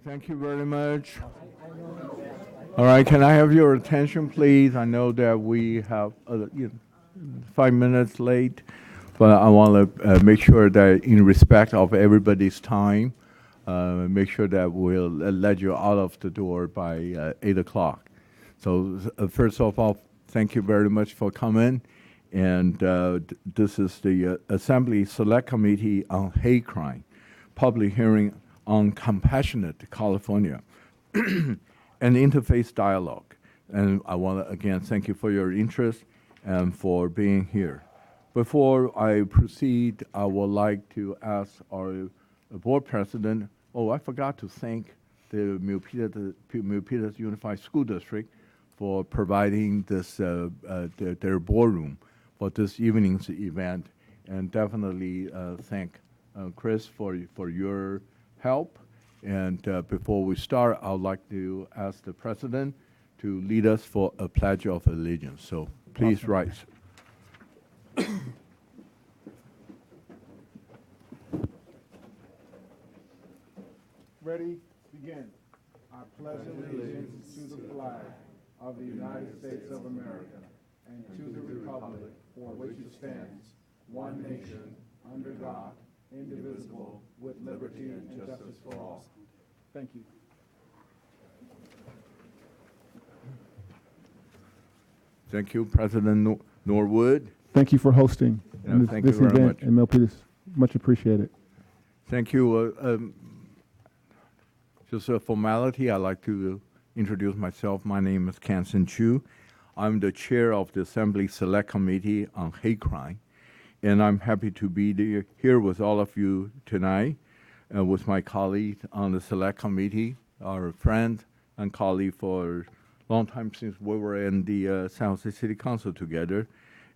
Thank you very much. All right, can I have your attention, please? I know that we have 5 minutes late, but I want to make sure that in respect of everybody's time, make sure that we'll let you out of the door by 8 o'clock. So first of all, thank you very much for coming. And this is the Assembly Select Committee on Hate Crime, public hearing on Compassionate California, and Interfaith Dialogue. And I want to again thank you for your interest and for being here. Before I proceed, I would like to ask our board president, I forgot to thank the Milpitas Unified School District for providing this their boardroom for this evening's event, and definitely thank Chris for your help. And before we start, I would like to ask the president to lead us for a pledge of allegiance. So please rise. Ready? Begin. I pledge allegiance to the flag of the United States of America and to the republic for which it stands, one nation, under God, indivisible, with liberty and justice for all. Thank you. Thank you, President Norwood. Thank you for hosting this event in Milpitas. Much appreciated. Thank you. Just a formality, I'd like to introduce myself. My name is Kansen Chu. I'm the chair of the Assembly Select Committee on Hate Crime, and I'm happy to be here with all of you tonight, with my colleague on the Select Committee, our friend and colleague for a long time since we were in the San Jose City Council together,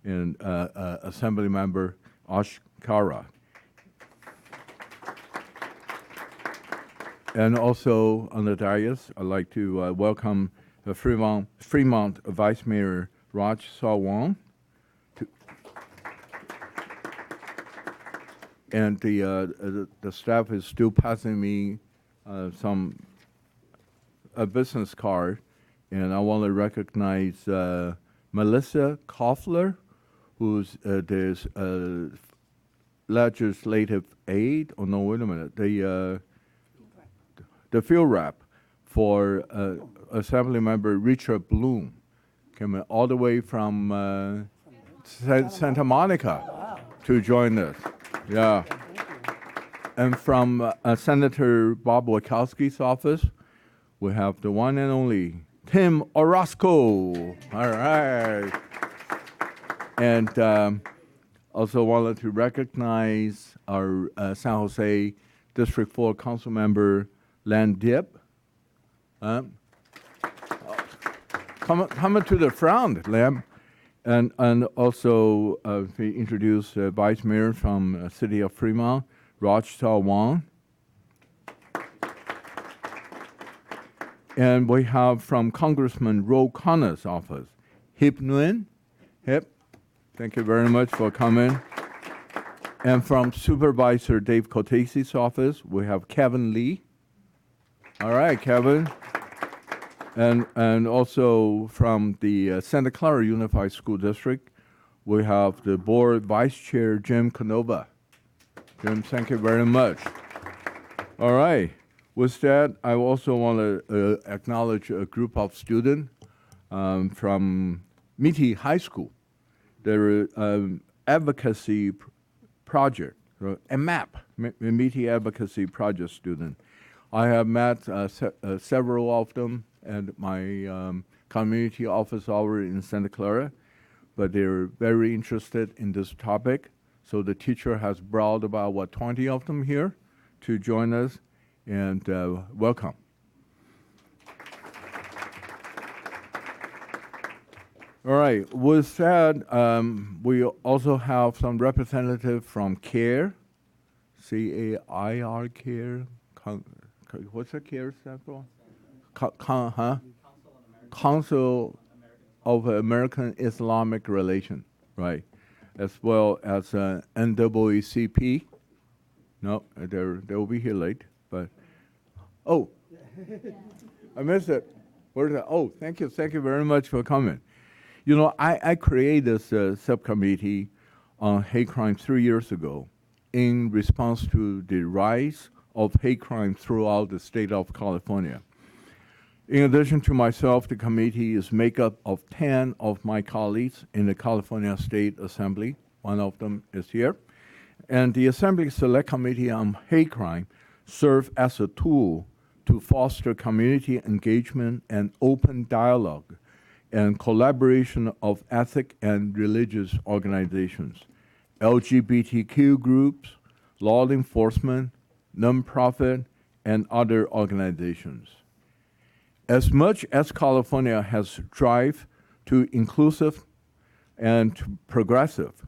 and Assemblymember Kara. And also on the dais, I'd like to welcome the Fremont Vice Mayor Raj Sawant. And the staff is still passing me some a business card, and I want to recognize Melissa Koffler, who's the legislative aide. Oh no, wait a minute. The field rep for Assemblymember Richard Bloom, came all the way from Santa Monica to join us. Yeah. And from Senator Bob Wachowski's office, we have the one and only Tim Orozco. All right. And also wanted to recognize our San Jose District 4 Council Member Len Dip. Coming to the front, Len. And also we introduce Vice Mayor from City of Fremont, Raj Sawant. And we have from Congressman Ro Connor's office, Hip Nguyen. Hip, thank you very much for coming. And from Supervisor Dave Cotesi's office, we have Kevin Lee. All right, Kevin. And also from the Santa Clara Unified School District, we have the board vice chair, Jim Canova. Jim, thank you very much. All right. With that, I also want to acknowledge a group of students from Milpitas High School. Their advocacy project, a MAP, Milpitas Advocacy Project student. I have met several of them at my community office over in Santa Clara, but they're very interested in this topic. So the teacher has brought about, 20 of them here to join us, and welcome. All right, with that, we also have some representative from CARE, C-A-I-R, CARE. What's the CARE stand for? Council of American Islamic Relations, right? As well as NAACP. No, they will be here late, but Oh, I missed it. Where's that? Oh, thank you very much for coming. You know, I created this subcommittee on hate crime 3 years ago in response to the rise of hate crime throughout the state of California. In addition to myself, the committee is made up of 10 of my colleagues in the California State Assembly. One of them is here. And the Assembly Select Committee on Hate Crime serves as a tool to foster community engagement and open dialogue and collaboration of ethnic and religious organizations, LGBTQ groups, law enforcement, nonprofit, and other organizations. As much as California has drive to inclusive and to progressive,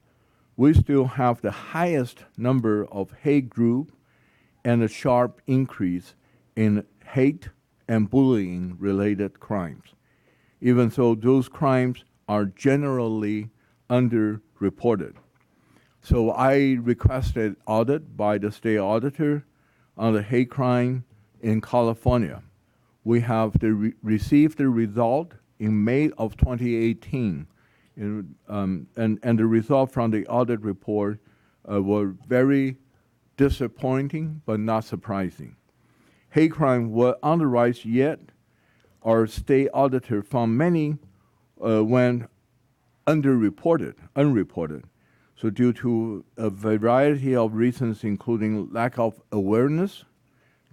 we still have the highest number of hate group and a sharp increase in hate and bullying related crimes, even though those crimes are generally underreported. So I requested audit by the state auditor on the hate crime in California. We have received the result in May of 2018, and the result from the audit report were very disappointing but not surprising. Hate crime were on the rise, yet our state auditor found many went unreported. So due to a variety of reasons, including lack of awareness,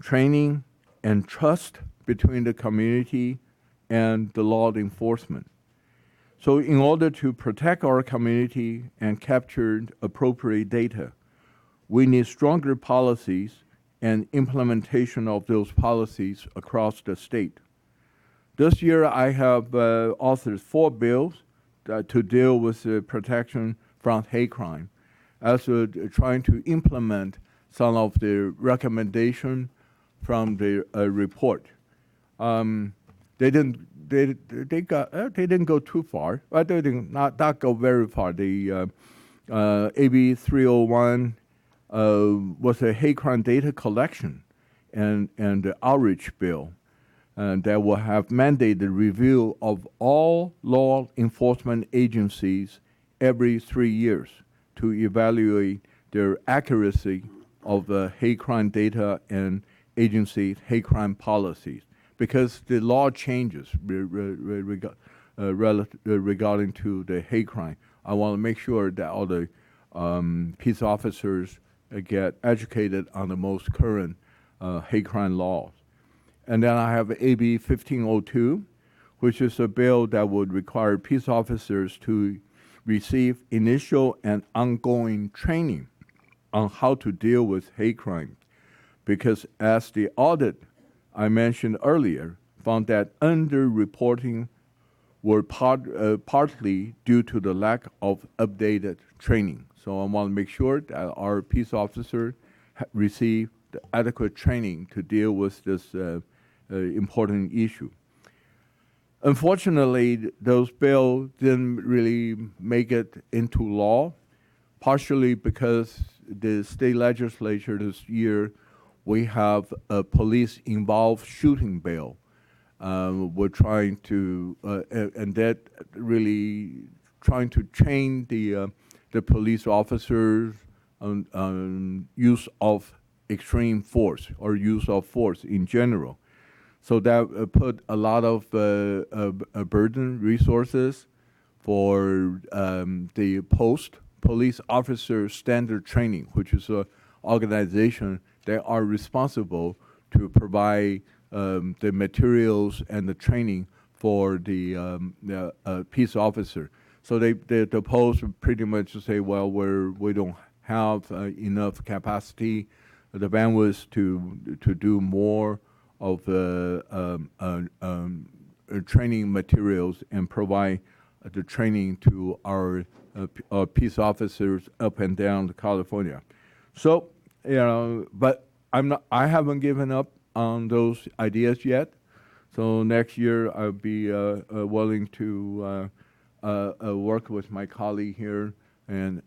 training, and trust between the community and the law enforcement. So in order to protect our community and capture appropriate data, we need stronger policies and implementation of those policies across the state. This year, I have authored 4 bills to deal with the protection from hate crime, as trying to implement some of the recommendation from the report. They didn't go too far, but they did not go very far. The AB 301 was a hate crime data collection and the outreach bill that will have mandated review of all law enforcement agencies every 3 years to evaluate their accuracy of the hate crime data and agency hate crime policies, because the law changes regarding to the hate crime. I want to make sure that all the peace officers get educated on the most current hate crime laws. And then I have AB 1502, which is a bill that would require peace officers to receive initial and ongoing training on how to deal with hate crime. Because as the audit I mentioned earlier found that underreporting were partly due to the lack of updated training. So I want to make sure that our peace officers receive the adequate training to deal with this important issue. Unfortunately, those bills didn't really make it into law, partially because the state legislature this year, we have a police-involved shooting bill. We're trying to, and that really trying to train the police officers on use of extreme force or use of force in general. So that put a lot of burden resources for the post-police officer standard training, which is an organization that are responsible to provide the materials and the training for the peace officer. So the post pretty much say, well, we don't have enough capacity, the bandwidth to do more of the training materials and provide the training to our peace officers up and down California. So, but I haven't given up on those ideas yet. So next year I'll be willing to work with my colleague here and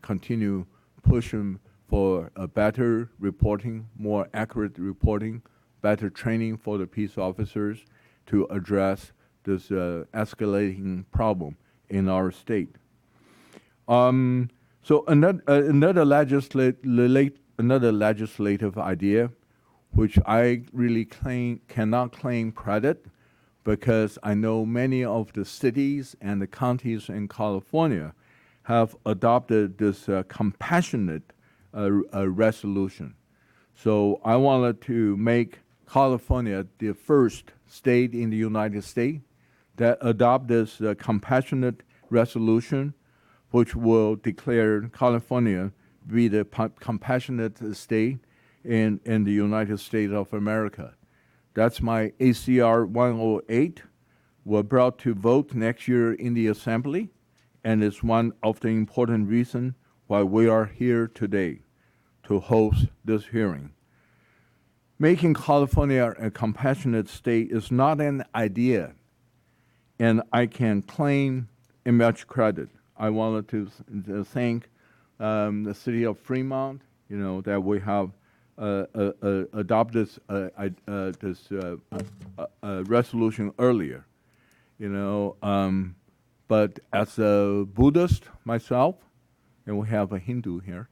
continue pushing for a better reporting, more accurate reporting better training for the peace officers to address this escalating problem in our state. So another legislative idea, which I really cannot claim credit, because I know many of the cities and the counties in California have adopted this compassionate resolution. So I wanted to make California the first state in the United States that adopt this compassionate resolution, which will declare California be the compassionate state in the United States of America. That's my ACR 108. We're brought to vote next year in the Assembly, and it's one of the important reasons why we are here today to host this hearing. Making California a compassionate state is not an idea, and I can claim much credit. I wanted to thank the city of Fremont, that we have adopted this resolution earlier, but as a Buddhist myself, and we have a Hindu here,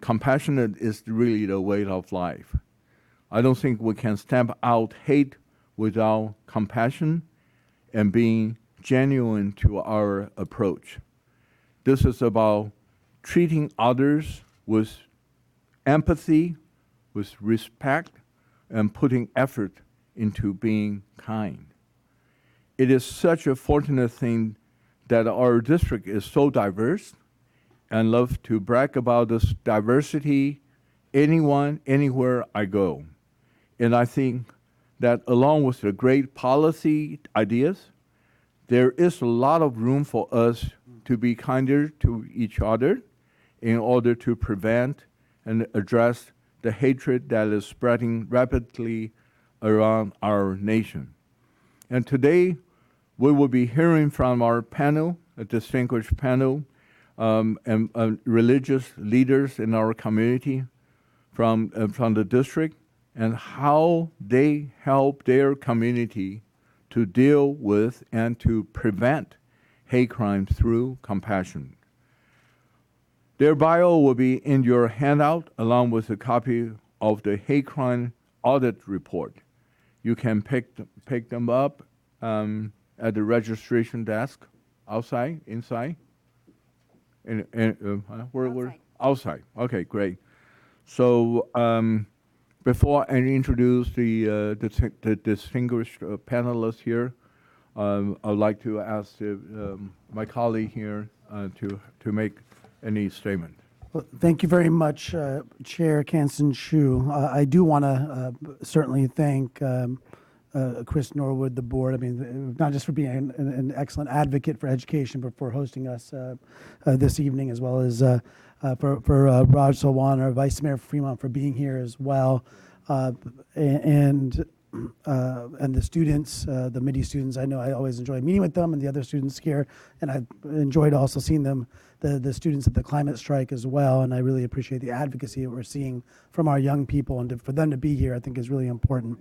compassionate is really the way of life. I don't think we can stamp out hate without compassion and being genuine to our approach. This is about treating others with empathy, with respect, and putting effort into being kind. It is such a fortunate thing that our district is so diverse, and love to brag about this diversity anywhere I go. And I think that along with the great policy ideas, there is a lot of room for us to be kinder to each other in order to prevent and address the hatred that is spreading rapidly around our nation. And today, we will be hearing from our panel, a distinguished panel, and religious leaders in our community from the district, and how they help their community to deal with and to prevent hate crime through compassion. Their bio will be in your handout along with a copy of the hate crime audit report. You can pick them up at the registration desk, outside, inside? Outside. Okay, great. So before I introduce the distinguished panelists here, I'd like to ask my colleague here to make any statement. Well, thank you very much, Chair Kansen Chu. I do want to certainly thank Chris Norwood, the board. I mean, not just for being an excellent advocate for education, but for hosting us this evening, as well as for Raj Salwan, our Vice Mayor of Fremont, for being here as well, and the students, the MIDI students. I know I always enjoy meeting with them and the other students here, and I enjoyed also seeing them, the students at the climate strike as well, and I really appreciate the advocacy that we're seeing from our young people, and for them to be here, I think is really important.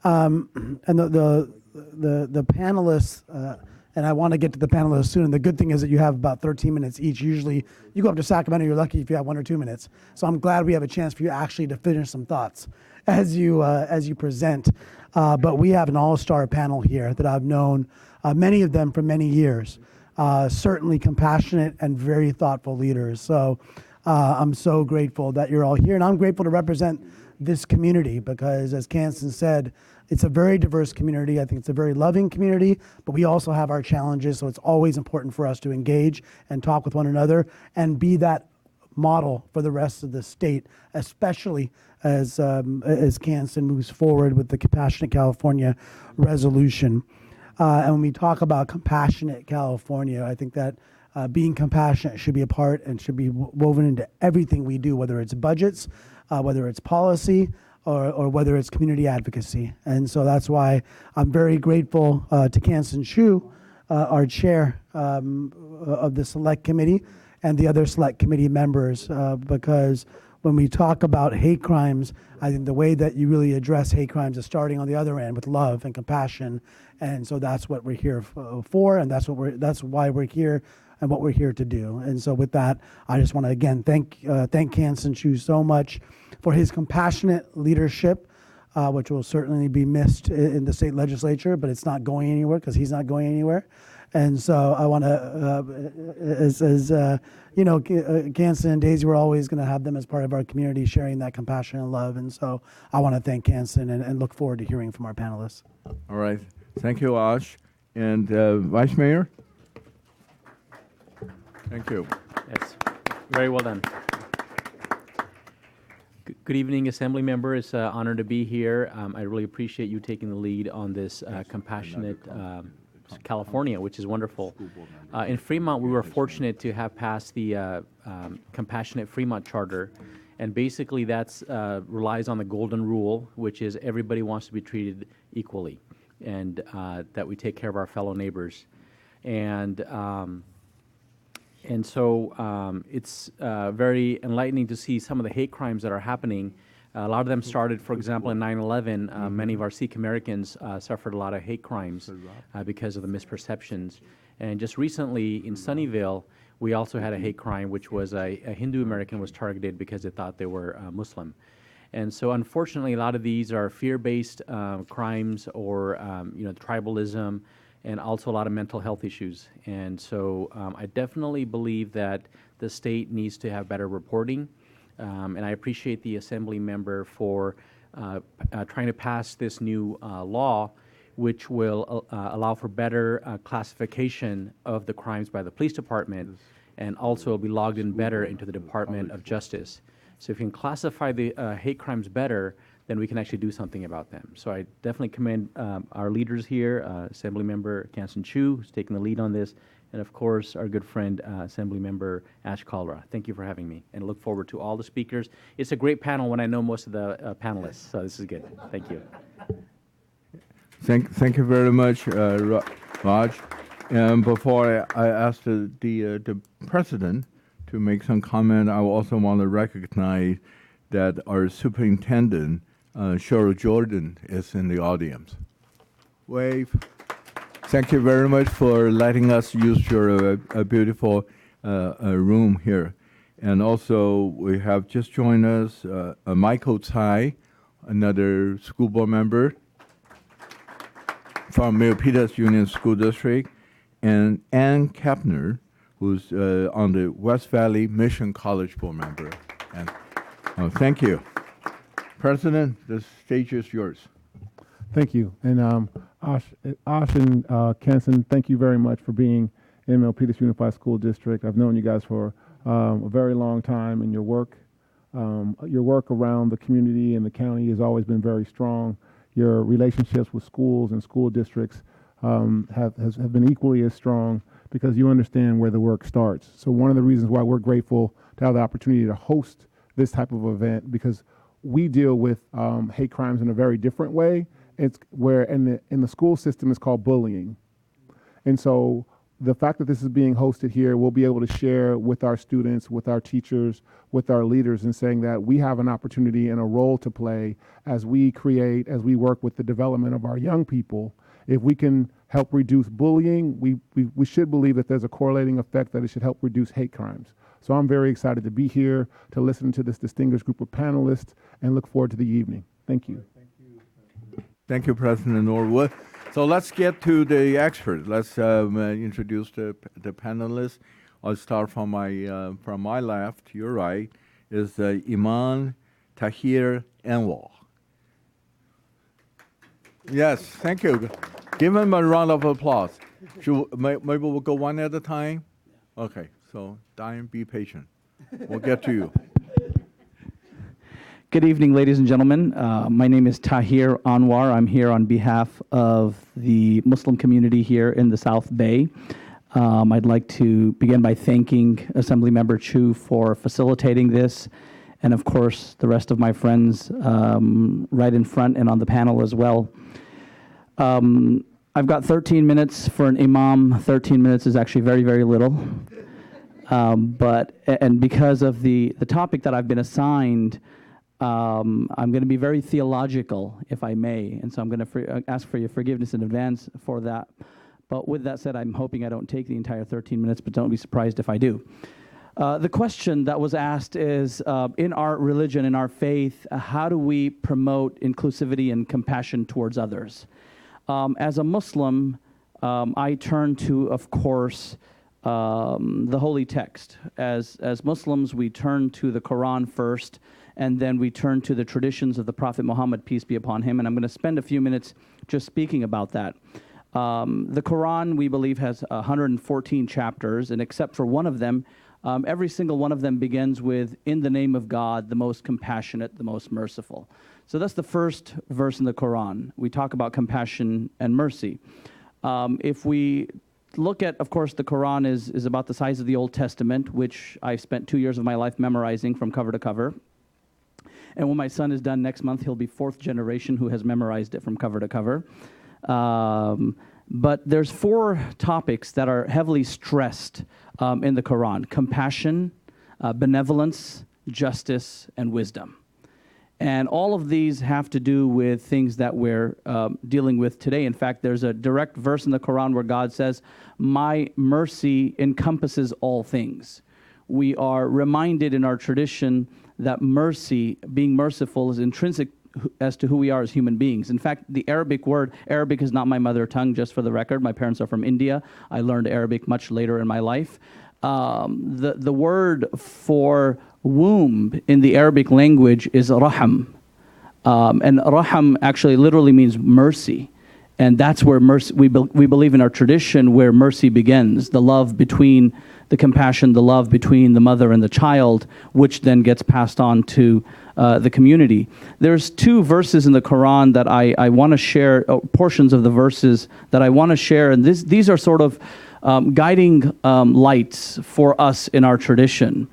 And the panelists, and I want to get to the panelists soon. And the good thing is that you have about 13 minutes each. Usually, you go up to Sacramento, you're lucky if you have 1 or 2 minutes. So I'm glad we have a chance for you actually to finish some thoughts as you present. But we have an all-star panel here that I've known many of them for many years. Certainly compassionate and very thoughtful leaders. So I'm so grateful that you're all here, and I'm grateful to represent this community because, as Kansen said, it's a very diverse community. I think it's a very loving community, but we also have our challenges, so it's always important for us to engage and talk with one another and be that model for the rest of the state, especially as Kansen moves forward with the Compassionate California resolution. And when we talk about Compassionate California, I think that being compassionate should be a part and should be woven into everything we do, whether it's budgets, whether it's policy, or whether it's community advocacy. And so that's why I'm very grateful to Kansen Chu, our chair of the select committee, and the other select committee members, because when we talk about hate crimes, I think the way that you really address hate crimes is starting on the other end with love and compassion. And so that's what we're here for, and that's why we're here and what we're here to do. And so with that, I just want to again thank Kansen Chu so much for his compassionate leadership, which will certainly be missed in the state legislature, but it's not going anywhere because he's not going anywhere. And so I want to, Kansen and Daisy, we're always going to have them as part of our community, sharing that compassion and love. And so I want to thank Kansen and look forward to hearing from our panelists. All right. Thank you, Ash. And Vice Mayor? Thank you. Yes, very well done. Good evening, Assembly Member. It's an honor to be here. I really appreciate you taking the lead on this compassionate California, which is wonderful. In Fremont, we were fortunate to have passed the Compassionate Fremont Charter, and basically that's relies on the golden rule, which is everybody wants to be treated equally, and that we take care of our fellow neighbors. And so it's very enlightening to see some of the hate crimes that are happening. A lot of them started, for example, in 9/11. Many of our Sikh Americans suffered a lot of hate crimes because of the misperceptions. And just recently in Sunnyvale, we also had a hate crime, which was a Hindu American was targeted because they thought they were Muslim. And so unfortunately, a lot of these are fear-based crimes or tribalism, and also a lot of mental health issues. And so I definitely believe that the state needs to have better reporting. And I appreciate the Assembly member for trying to pass this new law, which will allow for better classification of the crimes by the police department, and also will be logged in better into the Department of Justice. So if you can classify the hate crimes better, then we can actually do something about them. So I definitely commend our leaders here, Assemblymember Kansen Chu, who's taking the lead on this, and of course our good friend Assemblymember Ash Kalra. Thank you for having me, and look forward to all the speakers. It's a great panel when I know most of the panelists, so this is good. Thank you. Thank you very much, Raj. And before I ask the president to make some comment, I also want to recognize that our superintendent, Cheryl Jordan, is in the audience. Wave. Thank you very much for letting us use your beautiful room here. And also, we have just joined us Michael Tsai, another school board member from Milpitas Union School District, and Ann Kepner, who's on the West Valley Mission College board member. And thank you. President, the stage is yours. Thank you. And Ash and Kansen, thank you very much for being in Milpitas Unified School District. I've known you guys for a very long time, and your work around the community and the county has always been very strong. Your relationships with schools and school districts have been equally as strong because you understand where the work starts. So one of the reasons why we're grateful to have the opportunity to host this type of event, because we deal with hate crimes in a very different way. It's where in the school system it's called bullying. And so the fact that this is being hosted here, we'll be able to share with our students, with our teachers, with our leaders, and saying that we have an opportunity and a role to play as we work with the development of our young people. If we can help reduce bullying, we should believe that there's a correlating effect that it should help reduce hate crimes. So I'm very excited to be here, to listen to this distinguished group of panelists, and look forward to the evening. Thank you. Thank you, President Norwood. So let's get to the experts. Let's introduce the panelists. I'll start from my left, your right, is Imam Tahir Anwar. Yes, thank you. Give him a round of applause. Maybe we'll go one at a time? Okay, so Diane, be patient. We'll get to you. Good evening, ladies and gentlemen. My name is Tahir Anwar. I'm here on behalf of the Muslim community here in the South Bay. I'd like to begin by thanking Assemblymember Chu for facilitating this, and of course, the rest of my friends right in front and on the panel as well. I've got 13 minutes for an imam. 13 minutes is actually very, very little. And because of the topic that I've been assigned, I'm going to be very theological, if I may, and so I'm going to ask for your forgiveness in advance for that. But with that said, I'm hoping I don't take the entire 13 minutes, but don't be surprised if I do. The question that was asked is, in our religion, in our faith, how do we promote inclusivity and compassion towards others? As a Muslim, I turn to, of course, the holy text. As Muslims, we turn to the Quran first, and then we turn to the traditions of the Prophet Muhammad, peace be upon him, and I'm going to spend a few minutes just speaking about that. The Quran, we believe, has 114 chapters, and except for one of them, every single one of them begins with, in the name of God, the most compassionate, the most merciful. So that's the first verse in the Quran. We talk about compassion and mercy. If we look at, of course, the Quran is about the size of the Old Testament, which I spent 2 years of my life memorizing from cover to cover. And when my son is done next month, he'll be fourth generation who has memorized it from cover to cover. But there's 4 topics that are heavily stressed in the Quran: compassion, benevolence, justice, and wisdom. And all of these have to do with things that we're dealing with today. In fact, there's a direct verse in the Quran where God says, "My mercy encompasses all things." We are reminded in our tradition that mercy, being merciful, is intrinsic as to who we are as human beings. In fact, the Arabic word, Arabic is not my mother tongue, just for the record. My parents are from India. I learned Arabic much later in my life. The word for womb in the Arabic language is raham. And raham actually literally means mercy. And that's where mercy, we believe in our tradition, where mercy begins, the love between, the compassion, the love between the mother and the child, which then gets passed on to the community. There's 2 verses in the Quran that I want to share, portions of the verses that I want to share, and these are sort of guiding lights for us in our tradition.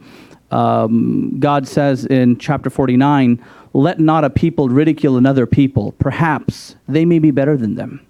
God says in chapter 49, "Let not a people ridicule another people, perhaps they may be better than them.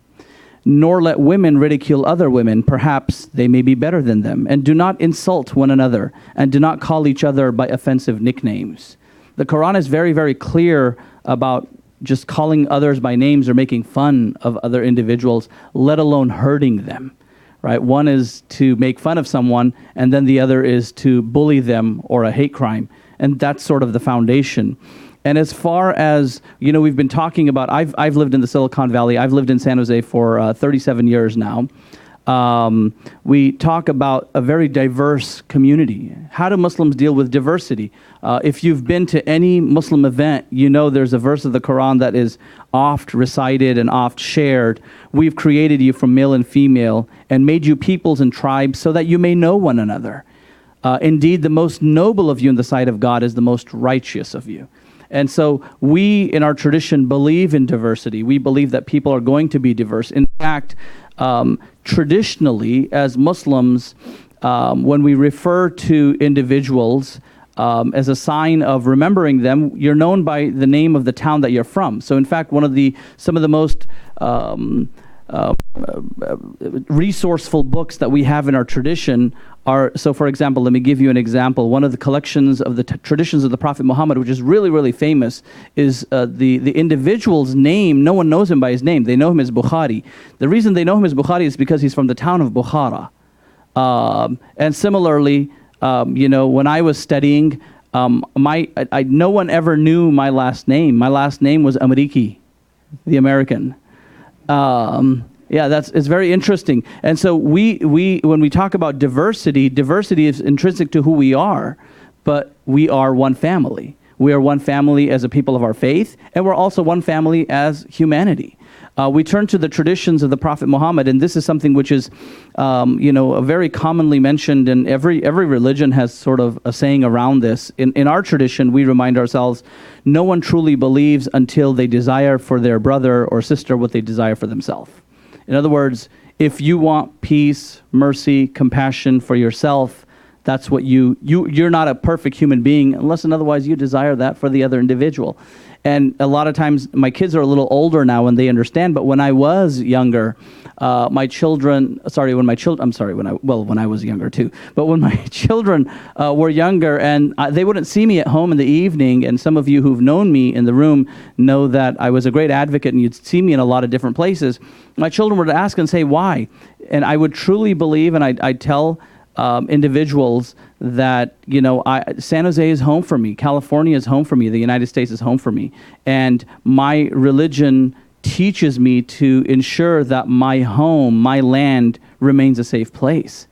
Nor let women ridicule other women, perhaps they may be better than them. And do not insult one another, and do not call each other by offensive nicknames." The Quran is very, very clear about just calling others by names or making fun of other individuals, let alone hurting them. Right? One is to make fun of someone, and then the other is to bully them or a hate crime. And that's sort of the foundation. And as far as, we've been talking about, I've lived in the Silicon Valley. I've lived in San Jose for 37 years now. We talk about a very diverse community. How do Muslims deal with diversity? If you've been to any Muslim event, there's a verse of the Quran that is oft recited and oft shared. "We've created you from male and female and made you peoples and tribes so that you may know one another. Indeed, the most noble of you in the sight of God is the most righteous of you." And so we, in our tradition, believe in diversity. We believe that people are going to be diverse. In fact, traditionally, as Muslims, when we refer to individuals as a sign of remembering them, you're known by the name of the town that you're from. So in fact, some of the most resourceful books that we have in our tradition are, so for example, let me give you an example. One of the collections of the traditions of the Prophet Muhammad, which is really, really famous, is the individual's name. No one knows him by his name. They know him as Bukhari. The reason they know him as Bukhari is because he's from the town of Bukhara. And similarly, when I was studying, no one ever knew my last name. My last name was Amriki, the American. It's very interesting. And so when we talk about diversity is intrinsic to who we are, but we are one family. We are one family as a people of our faith, and we're also one family as humanity. We turn to the traditions of the Prophet Muhammad, and this is something which is, very commonly mentioned, and every religion has sort of a saying around this. In our tradition, we remind ourselves, no one truly believes until they desire for their brother or sister what they desire for themselves. In other words, if you want peace, mercy, compassion for yourself, That's what you're not a perfect human being unless and otherwise you desire that for the other individual. And a lot of times, my kids are a little older now and they understand, but when I was younger, when I was younger too, but when my children were younger and they wouldn't see me at home in the evening, and some of you who've known me in the room know that I was a great advocate and you'd see me in a lot of different places, my children would ask and say, why? And I would truly believe, and I'd tell individuals that, San Jose is home for me, California is home for me, the United States is home for me, and my religion teaches me to ensure that my home, my land, remains a safe place.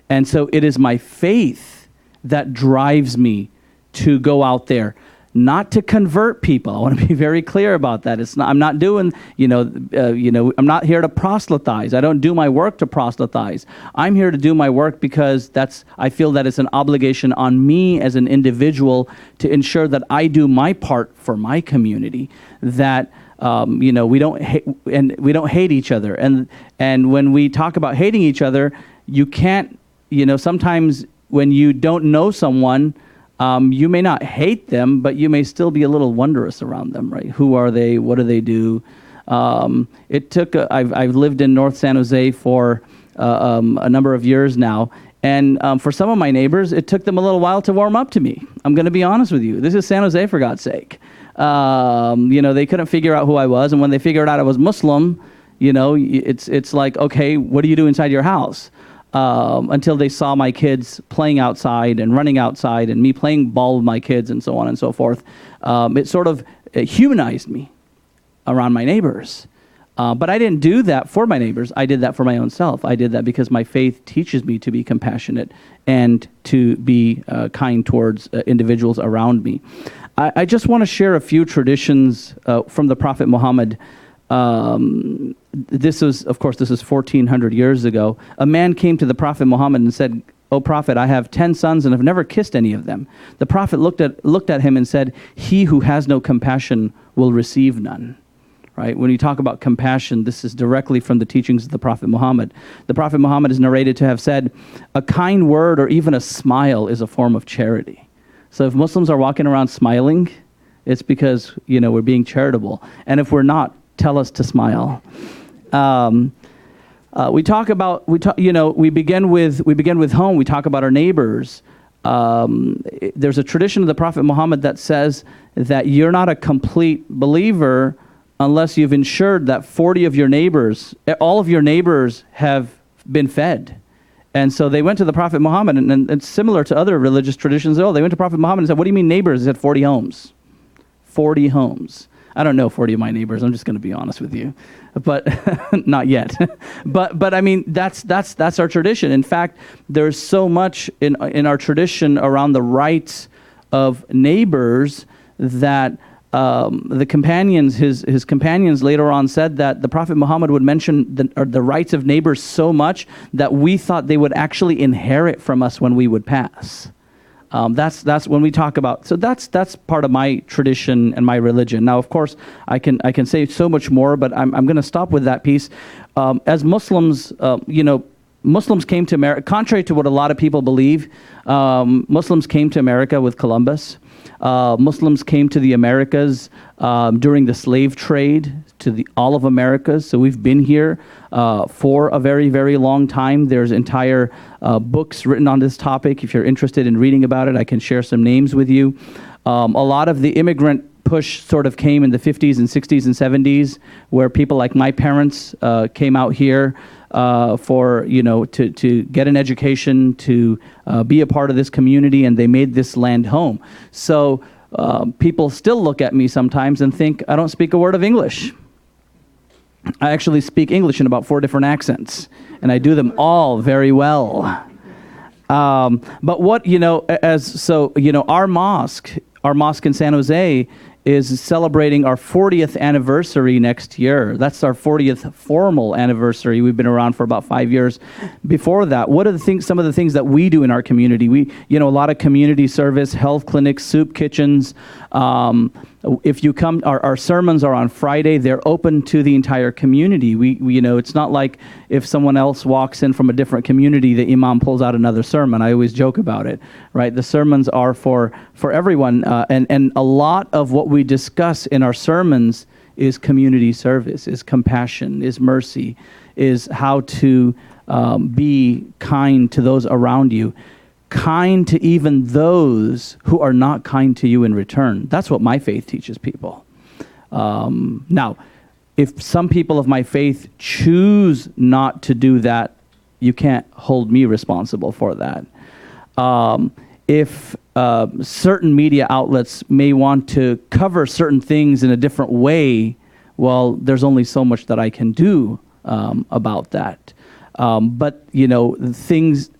And so it is my faith that drives me to go out there, not to convert people. I want to be very clear about that. I'm not doing, I'm not here to proselytize. I don't do my work to proselytize. I'm here to do my work because I feel that it's an obligation on me as an individual to ensure that I do my part for my community, that we don't hate each other. And when we talk about hating each other, you can't, sometimes when you don't know someone, you may not hate them, but you may still be a little wondrous around them, right? Who are they? What do they do? I've lived in North San Jose for a number of years now, and for some of my neighbors, it took them a little while to warm up to me. I'm going to be honest with you. This is San Jose, for God's sake. They couldn't figure out who I was, and when they figured out I was Muslim, it's like, okay, what do you do inside your house? Until they saw my kids playing outside and running outside and me playing ball with my kids and so on and so forth. It sort of humanized me around my neighbors. But I didn't do that for my neighbors. I did that for my own self. I did that because my faith teaches me to be compassionate and to be kind towards individuals around me. I just want to share a few traditions from the Prophet Muhammad. This is 1,400 years ago. A man came to the Prophet Muhammad and said, "O Prophet, I have 10 sons and have never kissed any of them." The Prophet looked at him and said, "He who has no compassion will receive none." Right? When you talk about compassion, this is directly from the teachings of the Prophet Muhammad. The Prophet Muhammad is narrated to have said, "A kind word or even a smile is a form of charity." So if Muslims are walking around smiling, it's because, we're being charitable. And if we're not, tell us to smile. We begin with home. We talk about our neighbors. There's a tradition of the Prophet Muhammad that says that you're not a complete believer unless you've ensured that 40 of your neighbors, all of your neighbors have been fed. And so they went to the Prophet Muhammad, and it's similar to other religious traditions. They went to Prophet Muhammad and said, "What do you mean neighbors?" He said, 40 homes. 40 homes. I don't know 40 of my neighbors. I'm just going to be honest with you, but not yet. but I mean, that's our tradition. In fact, there's so much in our tradition around the rights of neighbors that the companions, his companions later on said that the Prophet Muhammad would mention the rights of neighbors so much that we thought they would actually inherit from us when we would pass. That's when we talk about. So that's part of my tradition and my religion. Now, of course, I can say so much more, but I'm going to stop with that piece. As Muslims, Muslims came to America. Contrary to what a lot of people believe, Muslims came to America with Columbus. Muslims came to the Americas during the slave trade to all of Americas. So we've been here for a very, very long time. There's entire books written on this topic. If you're interested in reading about it, I can share some names with you. A lot of the immigrant push sort of came in the 50s and 60s and 70s, where people like my parents came out here to get an education, to be a part of this community, and they made this land home. So people still look at me sometimes and think I don't speak a word of English. I actually speak English in about 4 different accents, and I do them all very well. But what, our mosque in San Jose is celebrating our 40th anniversary next year. That's our 40th formal anniversary. We've been around for about 5 years. Before that, what are some of the things that we do in our community? We, a lot of community service, health clinics, soup kitchens, If you come, our sermons are on Friday. They're open to the entire community. We it's not like if someone else walks in from a different community, the imam pulls out another sermon. I always joke about it, right? The sermons are for everyone, and a lot of what we discuss in our sermons is community service, is compassion, is mercy, is how to be kind to those around you. Kind to even those who are not kind to you in return. That's what my faith teaches people. Now, if some people of my faith choose not to do that, you can't hold me responsible for that. If certain media outlets may want to cover certain things in a different way, well, there's only so much that I can do about that. But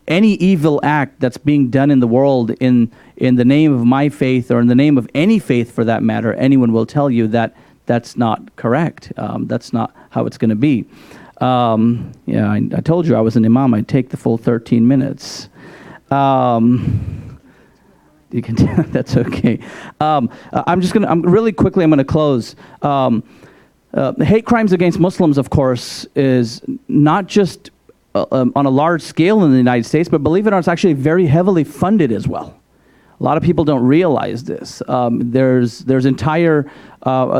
any evil act that's being done in the world in the name of my faith, or in the name of any faith for that matter, anyone will tell you that that's not correct. That's not how it's going to be. I told you I was an imam. I'd take the full 13 minutes. You can. That's okay. I'm really quickly. I'm going to close. Hate crimes against Muslims, of course, is not just on a large scale in the United States, but believe it or not, it's actually very heavily funded as well. A lot of people don't realize this. There's entire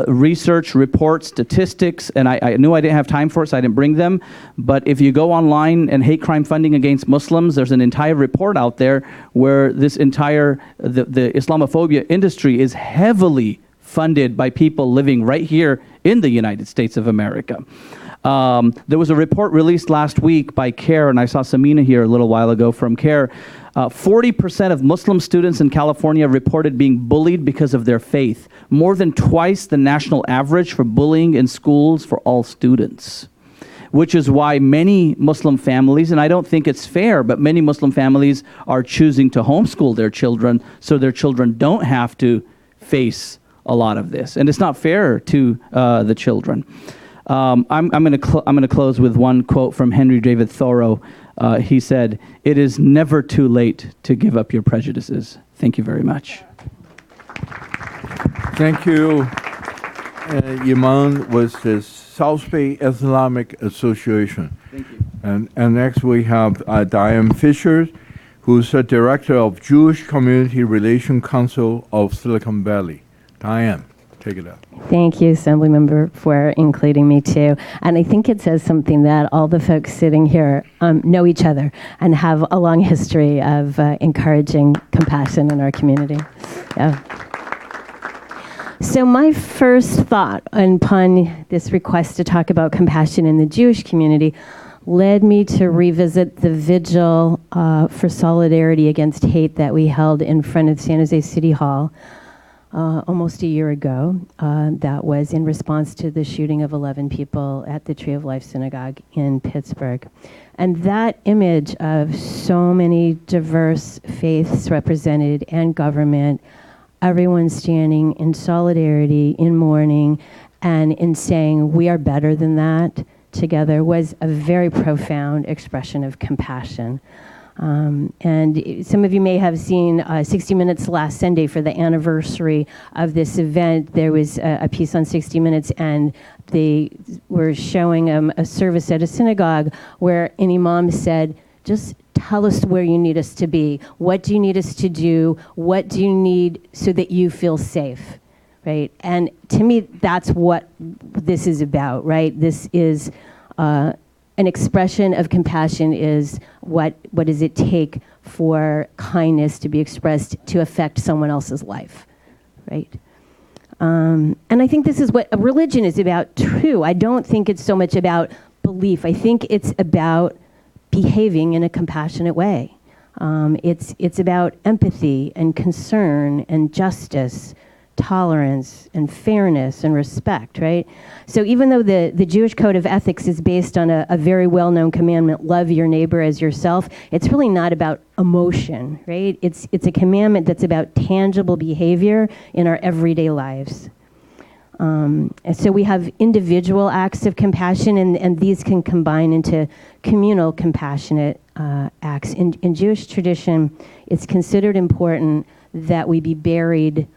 research, reports, statistics, and I knew I didn't have time for it, so I didn't bring them. But if you go online and hate crime funding against Muslims, there's an entire report out there where this entire, the Islamophobia industry is heavily funded by people living right here in the United States of America. There was a report released last week by CARE, and I saw Samina here a little while ago from CARE. 40% of Muslim students in California reported being bullied because of their faith, more than twice the national average for bullying in schools for all students. Which is why many Muslim families, and I don't think it's fair, but many Muslim families are choosing to homeschool their children so their children don't have to face a lot of this. And it's not fair to the children. I'm going to close with one quote from Henry David Thoreau. He said, "It is never too late to give up your prejudices." Thank you very much. Thank you, Imam, with the South Bay Islamic Association. Thank you. And next we have Diane Fisher, who's the Director of Jewish Community Relation Council of Silicon Valley. Diane, take it up. Thank you, Assemblymember, for including me too. And I think it says something that all the folks sitting here know each other and have a long history of encouraging compassion in our community. Yeah. So my first thought upon this request to talk about compassion in the Jewish community led me to revisit the vigil for solidarity against hate that we held in front of San Jose City Hall almost a year ago. That was in response to the shooting of 11 people at the Tree of Life Synagogue in Pittsburgh. And that image of so many diverse faiths represented and government, everyone standing in solidarity, in mourning, and in saying we are better than that together was a very profound expression of compassion. And some of you may have seen 60 Minutes last Sunday for the anniversary of this event. There was a piece on 60 Minutes, and they were showing a service at a synagogue where an imam said, just tell us where you need us to be. What do you need us to do? What do you need so that you feel safe, right? And to me, that's what this is about, right? This is an expression of compassion is what does it take for kindness to be expressed to affect someone else's life, right? And I think this is what a religion is about too. I don't think it's so much about belief. I think it's about behaving in a compassionate way. It's about empathy and concern and justice, tolerance and fairness and respect, right? So even though the Jewish code of ethics is based on a very well-known commandment, love your neighbor as yourself, it's really not about emotion, right? It's a commandment that's about tangible behavior in our everyday lives. And so we have individual acts of compassion, and these can combine into communal compassionate acts. In Jewish tradition, it's considered important that we be buried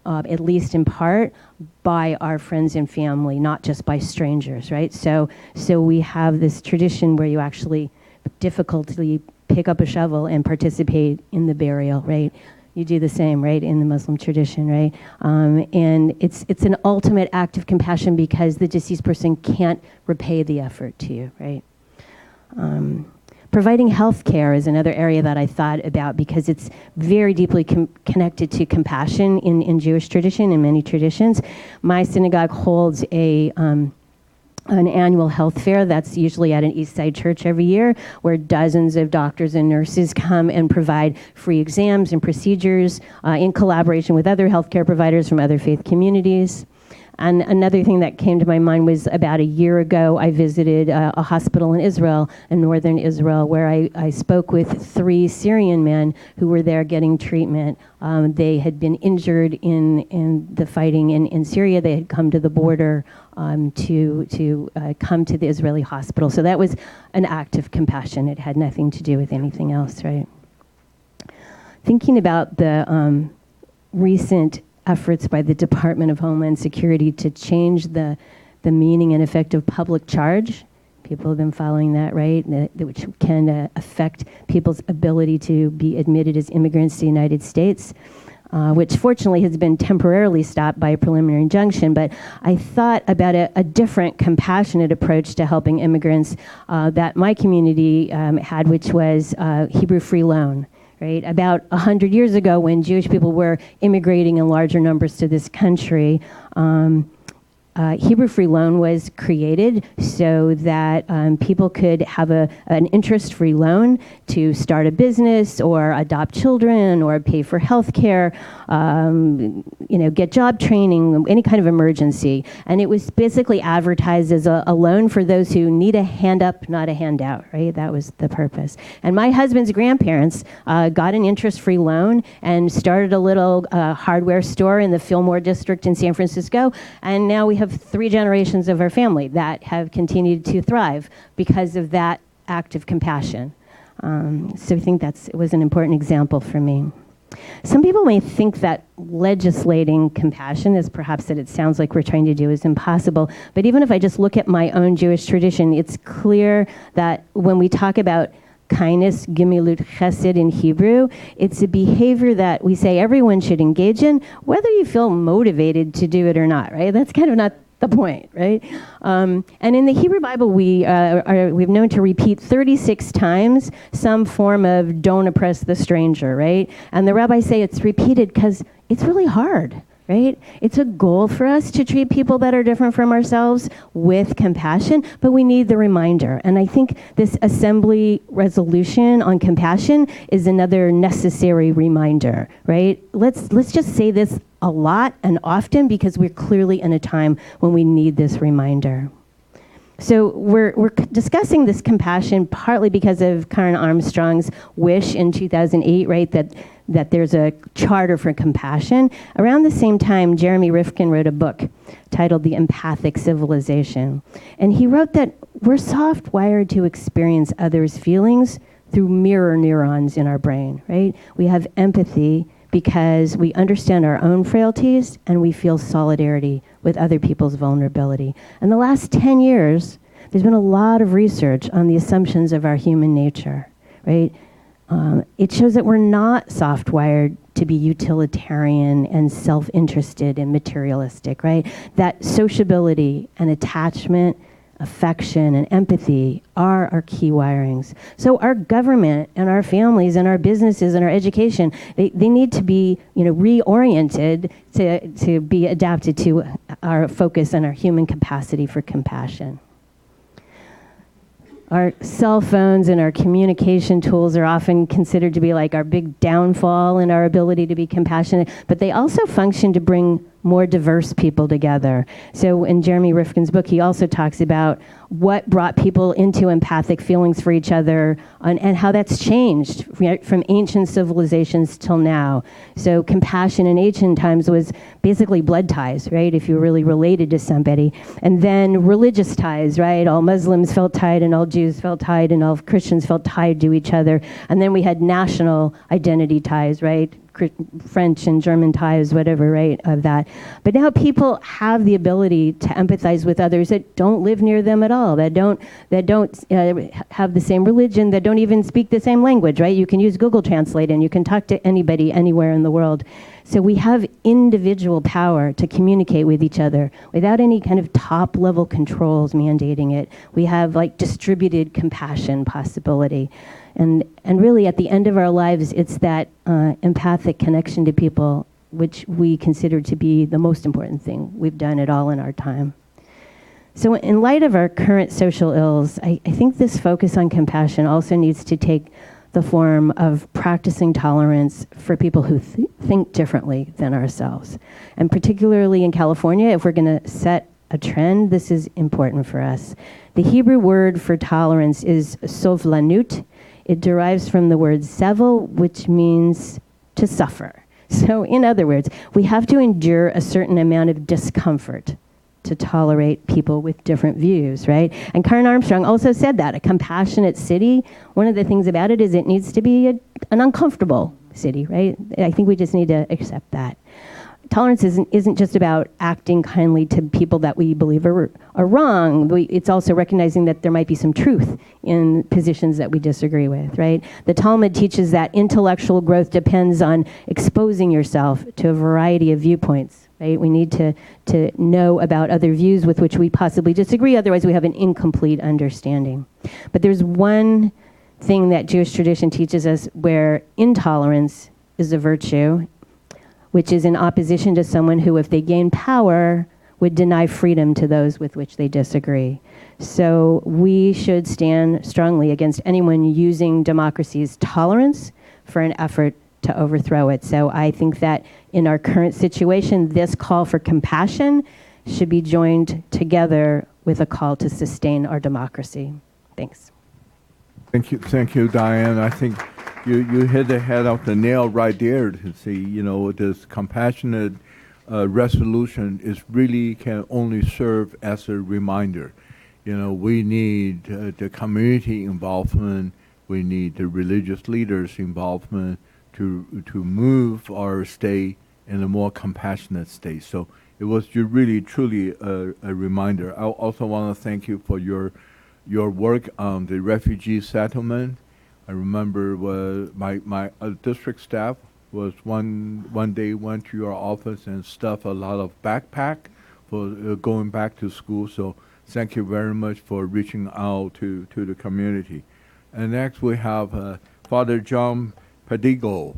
at least in part, by our friends and family, not just by strangers, right? So we have this tradition where you actually difficultly pick up a shovel and participate in the burial, right? You do the same, right, in the Muslim tradition, right? And it's an ultimate act of compassion because the deceased person can't repay the effort to you, right? Providing health care is another area that I thought about because it's very deeply connected to compassion in Jewish tradition, in many traditions. My synagogue holds an annual health fair that's usually at an East Side church every year, where dozens of doctors and nurses come and provide free exams and procedures in collaboration with other healthcare providers from other faith communities. And another thing that came to my mind was about a year ago, I visited a hospital in Israel, in northern Israel, where I spoke with 3 Syrian men who were there getting treatment. They had been injured in the fighting in Syria. They had come to the border to come to the Israeli hospital. So that was an act of compassion. It had nothing to do with anything else, right? Thinking about the recent efforts by the Department of Homeland Security to change the meaning and effect of public charge. People have been following that, right? Which can affect people's ability to be admitted as immigrants to the United States, which fortunately has been temporarily stopped by a preliminary injunction. But I thought about a different compassionate approach to helping immigrants that my community had, which was Hebrew Free Loan. Right? About 100 years ago, when Jewish people were immigrating in larger numbers to this country, Hebrew Free Loan was created so that people could have an interest-free loan to start a business or adopt children or pay for health care, get job training, any kind of emergency. And it was basically advertised as a loan for those who need a hand up, not a handout, right? That was the purpose. And my husband's grandparents got an interest-free loan and started a little hardware store in the Fillmore district in San Francisco. And now we have 3 generations of our family that have continued to thrive because of that act of compassion. So I think it was an important example for me. Some people may think that legislating compassion, as perhaps that it sounds like we're trying to do, is impossible. But even if I just look at my own Jewish tradition, it's clear that when we talk about kindness, gemilut chesed in Hebrew, it's a behavior that we say everyone should engage in, whether you feel motivated to do it or not, right? That's kind of not the point, right? And in the Hebrew Bible, we've known to repeat 36 times some form of don't oppress the stranger, right? And the rabbis say it's repeated because it's really hard, right? It's a goal for us to treat people that are different from ourselves with compassion, but we need the reminder. And I think this assembly resolution on compassion is another necessary reminder, right? Let's just say this a lot and often because we're clearly in a time when we need this reminder. So we're discussing this compassion partly because of Karen Armstrong's wish in 2008, right, that there's a charter for compassion. Around the same time, Jeremy Rifkin wrote a book titled The Empathic Civilization. And he wrote that we're soft-wired to experience others' feelings through mirror neurons in our brain, right? We have empathy because we understand our own frailties and we feel solidarity with other people's vulnerability. In the last 10 years, there's been a lot of research on the assumptions of our human nature, right? It shows that we're not soft-wired to be utilitarian and self-interested and materialistic, right? That sociability and attachment, affection and empathy are our key wirings. So our government and our families and our businesses and our education, they need to be reoriented to be adapted to our focus and our human capacity for compassion. Our cell phones and our communication tools are often considered to be like our big downfall in our ability to be compassionate, but they also function to bring more diverse people together. So in Jeremy Rifkin's book, he also talks about what brought people into empathic feelings for each other and how that's changed from ancient civilizations till now. So compassion in ancient times was basically blood ties, right? If you were really related to somebody. And then religious ties, right? All Muslims felt tied and all Jews felt tied and all Christians felt tied to each other. And then we had national identity ties, right? French and German ties, whatever, right, of that. But now people have the ability to empathize with others that don't live near them at all, that don't have the same religion, that don't even speak the same language, right? You can use Google Translate and you can talk to anybody anywhere in the world. So we have individual power to communicate with each other without any kind of top-level controls mandating it. We have like distributed compassion possibility. And really at the end of our lives, it's that empathic connection to people which we consider to be the most important thing we've done at all in our time. So in light of our current social ills, I think this focus on compassion also needs to take the form of practicing tolerance for people who think differently than ourselves. And particularly in California, if we're going to set a trend, this is important for us. The Hebrew word for tolerance is sovlanut. It derives from the word sevel, which means to suffer. So in other words, we have to endure a certain amount of discomfort to tolerate people with different views, right? And Karen Armstrong also said that a compassionate city, one of the things about it is it needs to be an uncomfortable city, right? I think we just need to accept that. Tolerance isn't just about acting kindly to people that we believe are wrong. It's also recognizing that there might be some truth in positions that we disagree with, right? The Talmud teaches that intellectual growth depends on exposing yourself to a variety of viewpoints, right? We need to know about other views with which we possibly disagree, otherwise we have an incomplete understanding. But there's one thing that Jewish tradition teaches us where intolerance is a virtue, which is in opposition to someone who, if they gain power, would deny freedom to those with which they disagree. So we should stand strongly against anyone using democracy's tolerance for an effort to overthrow it. So I think that in our current situation, this call for compassion should be joined together with a call to sustain our democracy. Thanks. Thank you, Diane. I think you hit the head of the nail right there to see, this compassionate resolution is really can only serve as a reminder. We need the community involvement, we need the religious leaders' involvement to move our state in a more compassionate state. So it was really, truly a reminder. I also want to thank you for your work on the refugee settlement. I remember my district staff was one day went to your office and stuffed a lot of backpack for going back to school. So thank you very much for reaching out to the community. And next we have Father John Padigo.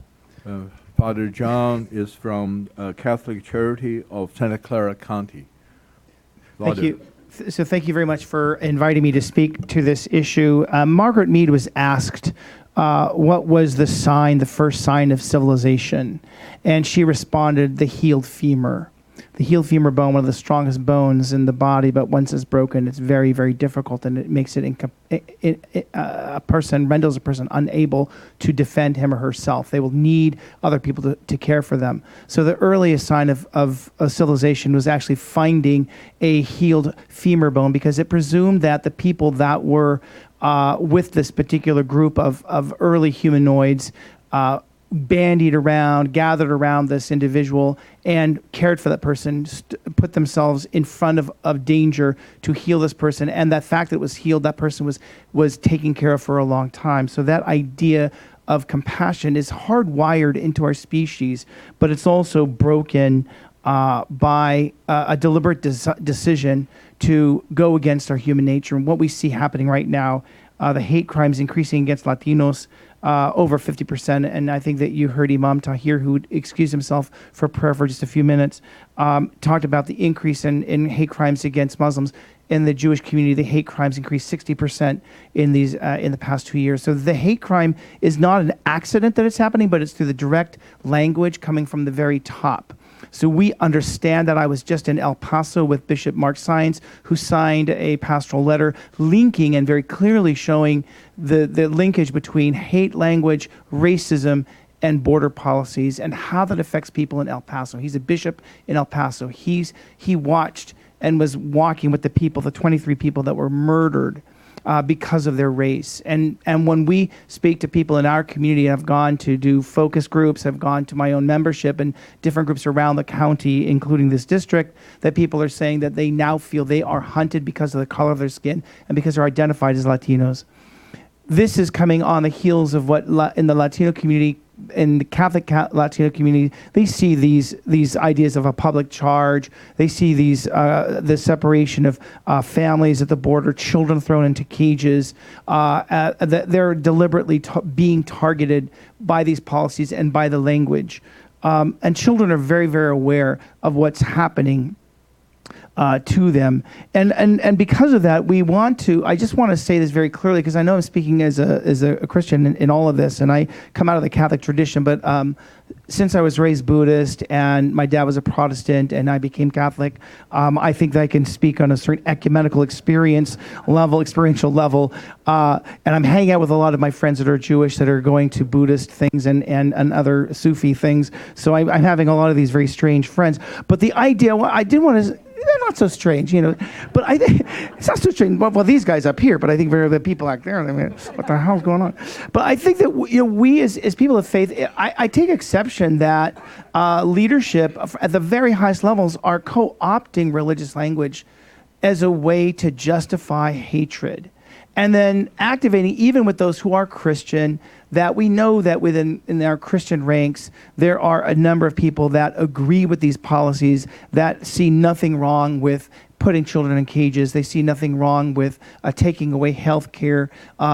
Father John is from Catholic Charity of Santa Clara County. Father. Thank you. So thank you very much for inviting me to speak to this issue. Margaret Mead was asked what was the first sign of civilization, and she responded, the healed femur. The healed femur bone, one of the strongest bones in the body, but once it's broken, it's very, very difficult, and it makes renders a person unable to defend him or herself. They will need other people to care for them. So the earliest sign of civilization was actually finding a healed femur bone, because it presumed that the people that were with this particular group of early humanoids gathered around this individual and cared for that person, put themselves in front of danger to heal this person. And that fact that it was healed, that person was taken care of for a long time. So that idea of compassion is hardwired into our species, but it's also broken by a deliberate decision to go against our human nature. And what we see happening right now, the hate crimes increasing against Latinos, over 50%. And I think that you heard Imam Tahir, who excused himself for prayer for just a few minutes, talked about the increase in hate crimes against Muslims. In the Jewish community, the hate crimes increased 60% in the past 2 years. So the hate crime is not an accident that it's happening, but it's through the direct language coming from the very top. So we understand that. I was just in El Paso with Bishop Mark Sines, who signed a pastoral letter linking and very clearly showing the linkage between hate language, racism, and border policies, and how that affects people in El Paso. He's a bishop in El Paso. He watched and was walking with the people, the 23 people that were murdered because of their race. And when we speak to people in our community, I've gone to do focus groups, I've gone to my own membership and different groups around the county, including this district, that people are saying that they now feel they are hunted because of the color of their skin and because they're identified as Latinos. This is coming on the heels of what in the Latino community, in the Catholic Latino community, they see these ideas of a public charge. They see the separation of families at the border, children thrown into cages. That they're deliberately being targeted by these policies and by the language. And children are very, very aware of what's happening to them. And because of that, I just want to say this very clearly, because I know I'm speaking as a Christian in all of this, and I come out of the Catholic tradition, but since I was raised Buddhist and my dad was a Protestant and I became Catholic, I think that I can speak on a certain ecumenical experiential level, and I'm hanging out with a lot of my friends that are Jewish that are going to Buddhist things and other Sufi things, so I'm having a lot of these very strange friends. But the idea, I did want to, they're not so strange, but I think it's not so strange. Well, these guys up here, but I think the people out there, I mean, what the hell's going on? But I think that we as people of faith, I take exception that leadership at the very highest levels are co-opting religious language as a way to justify hatred. And then activating, even with those who are Christian, that we know that in our Christian ranks, there are a number of people that agree with these policies, that see nothing wrong with putting children in cages. They see nothing wrong with taking away health care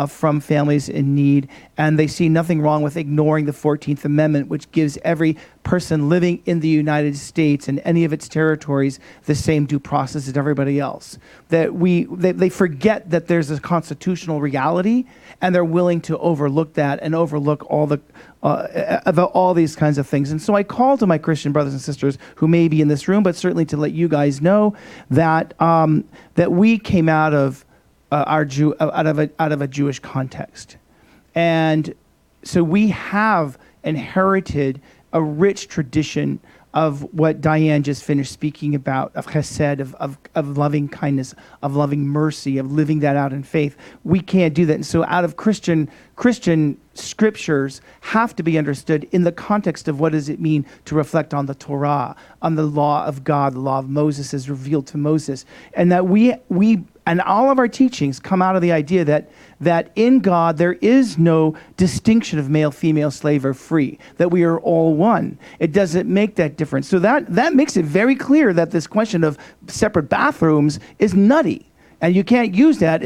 from families in need. And they see nothing wrong with ignoring the 14th Amendment, which gives every person living in the United States and any of its territories the same due process as everybody else. That they forget that there's a constitutional reality, and they're willing to overlook that and overlook all these kinds of things. And so I call to my Christian brothers and sisters who may be in this room, but certainly to let you guys know that that we came out of out of a Jewish context, and so we have inherited a rich tradition of what Diane just finished speaking about, of chesed, of loving kindness, of loving mercy, of living that out in faith. We can't do that. And so out of Christian scriptures have to be understood in the context of what does it mean to reflect on the Torah, on the law of God, the law of Moses as revealed to Moses. And that we and all of our teachings come out of the idea that in God there is no distinction of male, female, slave, or free, that we are all one. It doesn't make that difference. So that makes it very clear that this question of separate bathrooms is nutty. And you can't use that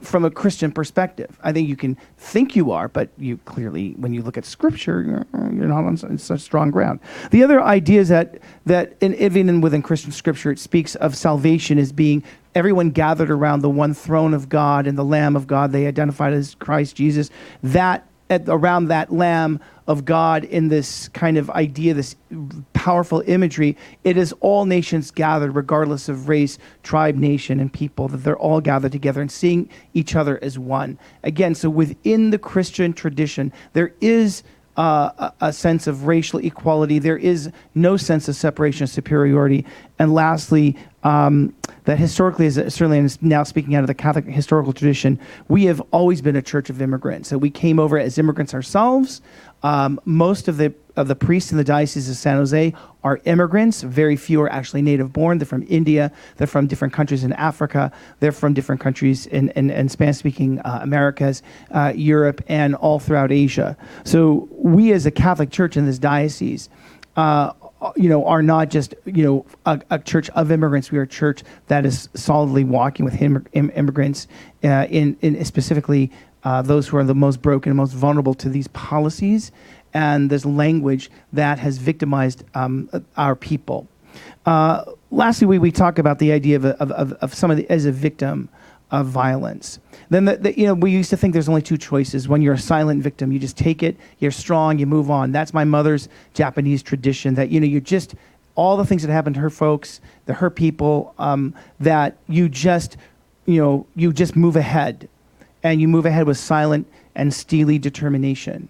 from a Christian perspective. I think you can think you are, but you clearly, when you look at Scripture, you're not on such strong ground. The other idea is that even within Christian Scripture, it speaks of salvation as being everyone gathered around the one throne of God and the Lamb of God. They identified as Christ Jesus. Around that Lamb of God, in this kind of idea, this powerful imagery, it is all nations gathered, regardless of race, tribe, nation, and people, that they're all gathered together and seeing each other as one. Again, so within the Christian tradition, there is a sense of racial equality. There is no sense of separation or superiority. And lastly, that historically, certainly, and now speaking out of the Catholic historical tradition, we have always been a church of immigrants. So we came over as immigrants ourselves. Most of the priests in the Diocese of San Jose are immigrants. Very few are actually native born. They're from India. They're from different countries in Africa. They're from different countries in Spanish-speaking Americas, Europe, and all throughout Asia. So we as a Catholic Church in this diocese are not just a church of immigrants. We are a church that is solidly walking with immigrants, in specifically those who are the most broken and most vulnerable to these policies and this language that has victimized our people. Lastly, we talk about the idea of somebody as a victim of violence. Then we used to think there's only two choices. When you're a silent victim, you just take it, you're strong, you move on. That's my mother's Japanese tradition, that you're just all the things that happened to her folks, her people, that you just move ahead, and you move ahead with silent and steely determination.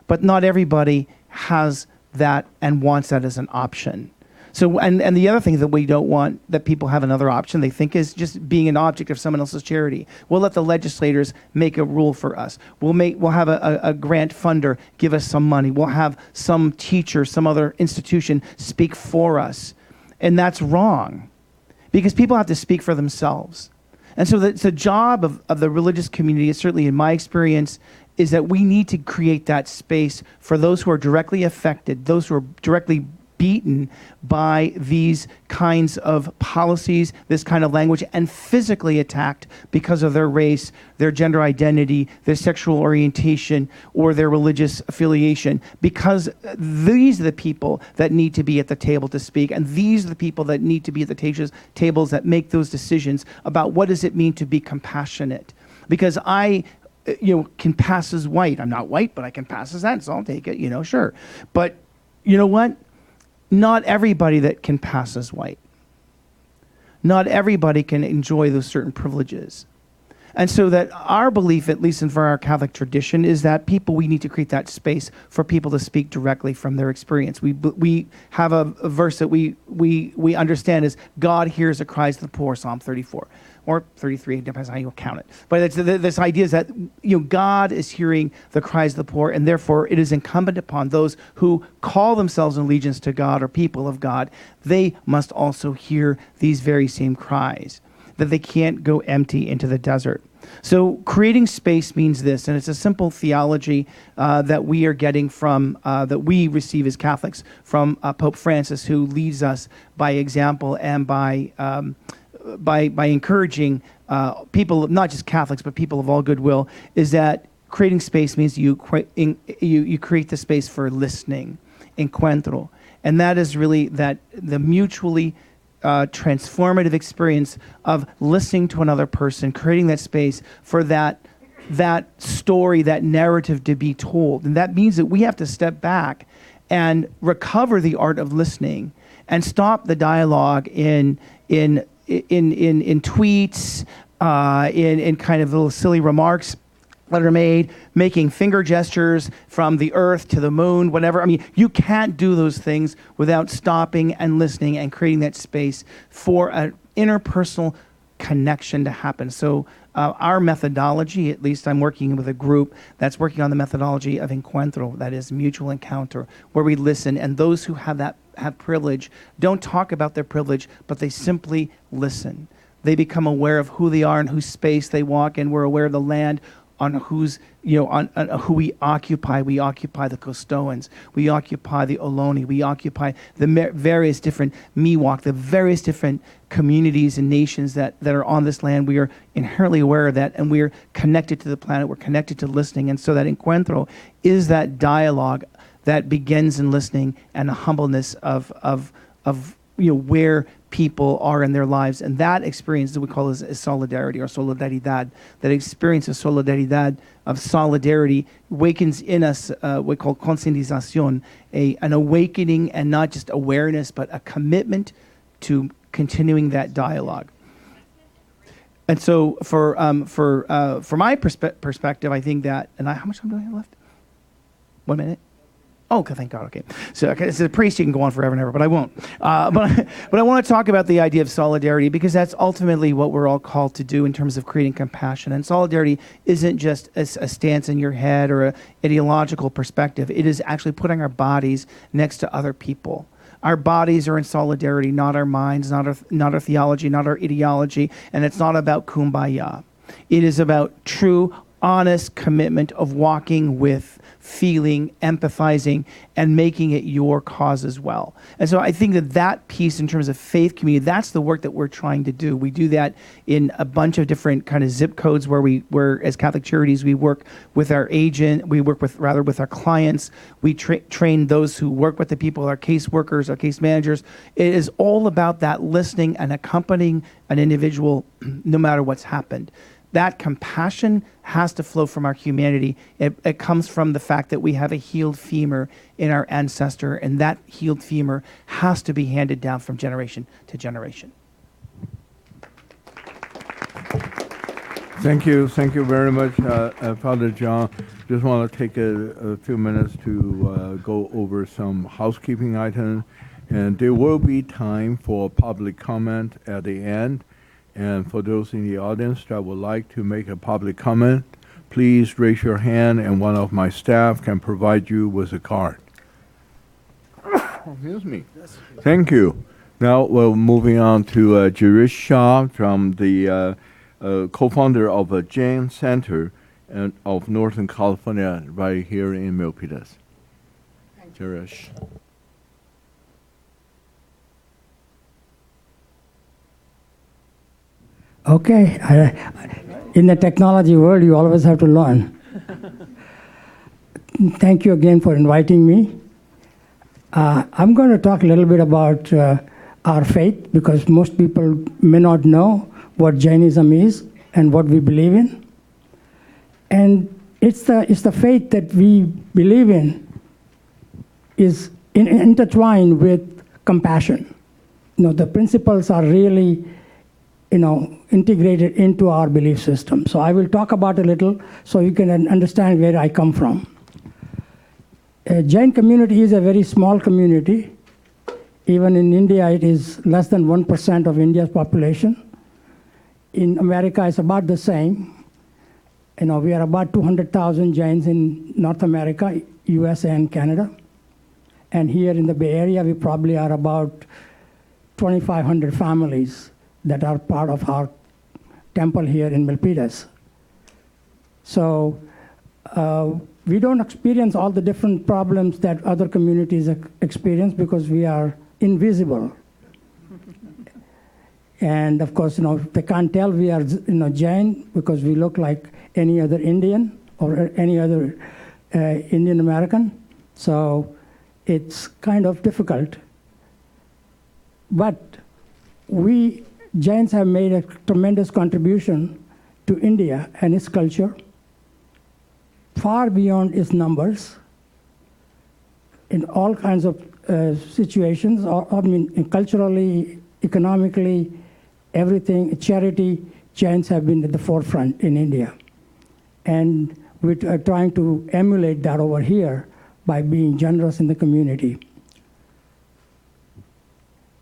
But not everybody has that and wants that as an option. So, and the other thing that we don't want that people have another option they think is just being an object of someone else's charity. We'll let the legislators make a rule for us. We'll have a grant funder give us some money. We'll have some teacher, some other institution speak for us. And that's wrong, because people have to speak for themselves. And so it's the job of the religious community, certainly in my experience, is that we need to create that space for those who are directly affected, those who are directly beaten by these kinds of policies, this kind of language, and physically attacked because of their race, their gender identity, their sexual orientation, or their religious affiliation. Because these are the people that need to be at the table to speak, and these are the people that need to be at the tables that make those decisions about what does it mean to be compassionate. Because I can pass as white. I'm not white, but I can pass as that, so I'll take it, sure. But you know what? Not everybody that can pass as white. Not everybody can enjoy those certain privileges. And so that our belief, at least in for our Catholic tradition, is that we need to create that space for people to speak directly from their experience. We have a verse that we understand is God hears the cries of the poor, Psalm 34. Or 33, it depends on how you count it. But it's this idea is that God is hearing the cries of the poor, and therefore it is incumbent upon those who call themselves in allegiance to God or people of God, they must also hear these very same cries, that they can't go empty into the desert. So creating space means this, and it's a simple theology that we are getting from, that we receive as Catholics from Pope Francis, who leads us by example and by encouraging people, not just Catholics, but people of all goodwill, is that creating space means you create the space for listening, encuentro. And that is really the mutually transformative experience of listening to another person, creating that space for that story, that narrative to be told. And that means that we have to step back and recover the art of listening and stop the dialogue in tweets, in kind of little silly remarks that are made, making finger gestures from the earth to the moon, whatever. I mean, you can't do those things without stopping and listening and creating that space for an interpersonal connection to happen. So our methodology, at least I'm working with a group that's working on the methodology of encuentro, that is mutual encounter, where we listen, and those who have privilege don't talk about their privilege, but they simply listen. They become aware of who they are and whose space they walk in. We're aware of the land on whose, on who we occupy. We occupy the Costoans. We occupy the Ohlone. We occupy the various different Miwok, the various different communities and nations that are on this land. We are inherently aware of that, and we are connected to the planet. We're connected to listening. And so that encuentro is that dialogue that begins in listening and the humbleness of where people are in their lives. And that experience that we call is solidarity or solidaridad. That experience of solidaridad, of solidarity, wakens in us what we call concientización, an awakening, and not just awareness, but a commitment to continuing that dialogue. And so for my perspective, I think that, and how much time do I have left? 1 minute? Oh, thank God. Okay. So as a priest, you can go on forever and ever, but I won't. But I want to talk about the idea of solidarity, because that's ultimately what we're all called to do in terms of creating compassion. And solidarity isn't just a stance in your head or an ideological perspective. It is actually putting our bodies next to other people. Our bodies are in solidarity, not our minds, not our theology, not our ideology, and it's not about kumbaya. It is about true, honest commitment of walking with, feeling, empathizing, and making it your cause as well. And so I think that piece in terms of faith community, that's the work that we're trying to do. We do that in a bunch of different kind of zip codes where as Catholic Charities, we work with our with our clients. We train those who work with the people, our case workers, our case managers. It is all about that listening and accompanying an individual no matter what's happened. That compassion has to flow from our humanity. It comes from the fact that we have a healed femur in our ancestor, and that healed femur has to be handed down from generation to generation. Thank you very much, Father John. Just want to take a few minutes to go over some housekeeping items. And there will be time for public comment at the end. And for those in the audience that would like to make a public comment, please raise your hand and one of my staff can provide you with a card. Excuse me. Thank you. Now we're moving on to Girish Shah from the co-founder of a Jain Center of Northern California right here in Milpitas. Girish. Okay, in the technology world, you always have to learn. Thank you again for inviting me. I'm going to talk a little bit about our faith, because most people may not know what Jainism is and what we believe in. And it's the faith that we believe in is intertwined with compassion. The principles are really integrated into our belief system. So I will talk about a little so you can understand where I come from. Jain community is a very small community. Even in India, it is less than 1% of India's population. In America, it's about the same. We are about 200,000 Jains in North America, USA and Canada. And here in the Bay Area, we probably are about 2,500 families that are part of our temple here in Milpitas. So we don't experience all the different problems that other communities experience because we are invisible. And of course, they can't tell we are Jain because we look like any other Indian or any other Indian American. So it's kind of difficult. But we Jains have made a tremendous contribution to India and its culture, far beyond its numbers, in all kinds of situations, culturally, economically, everything, charity, Jains have been at the forefront in India. And we're trying to emulate that over here by being generous in the community.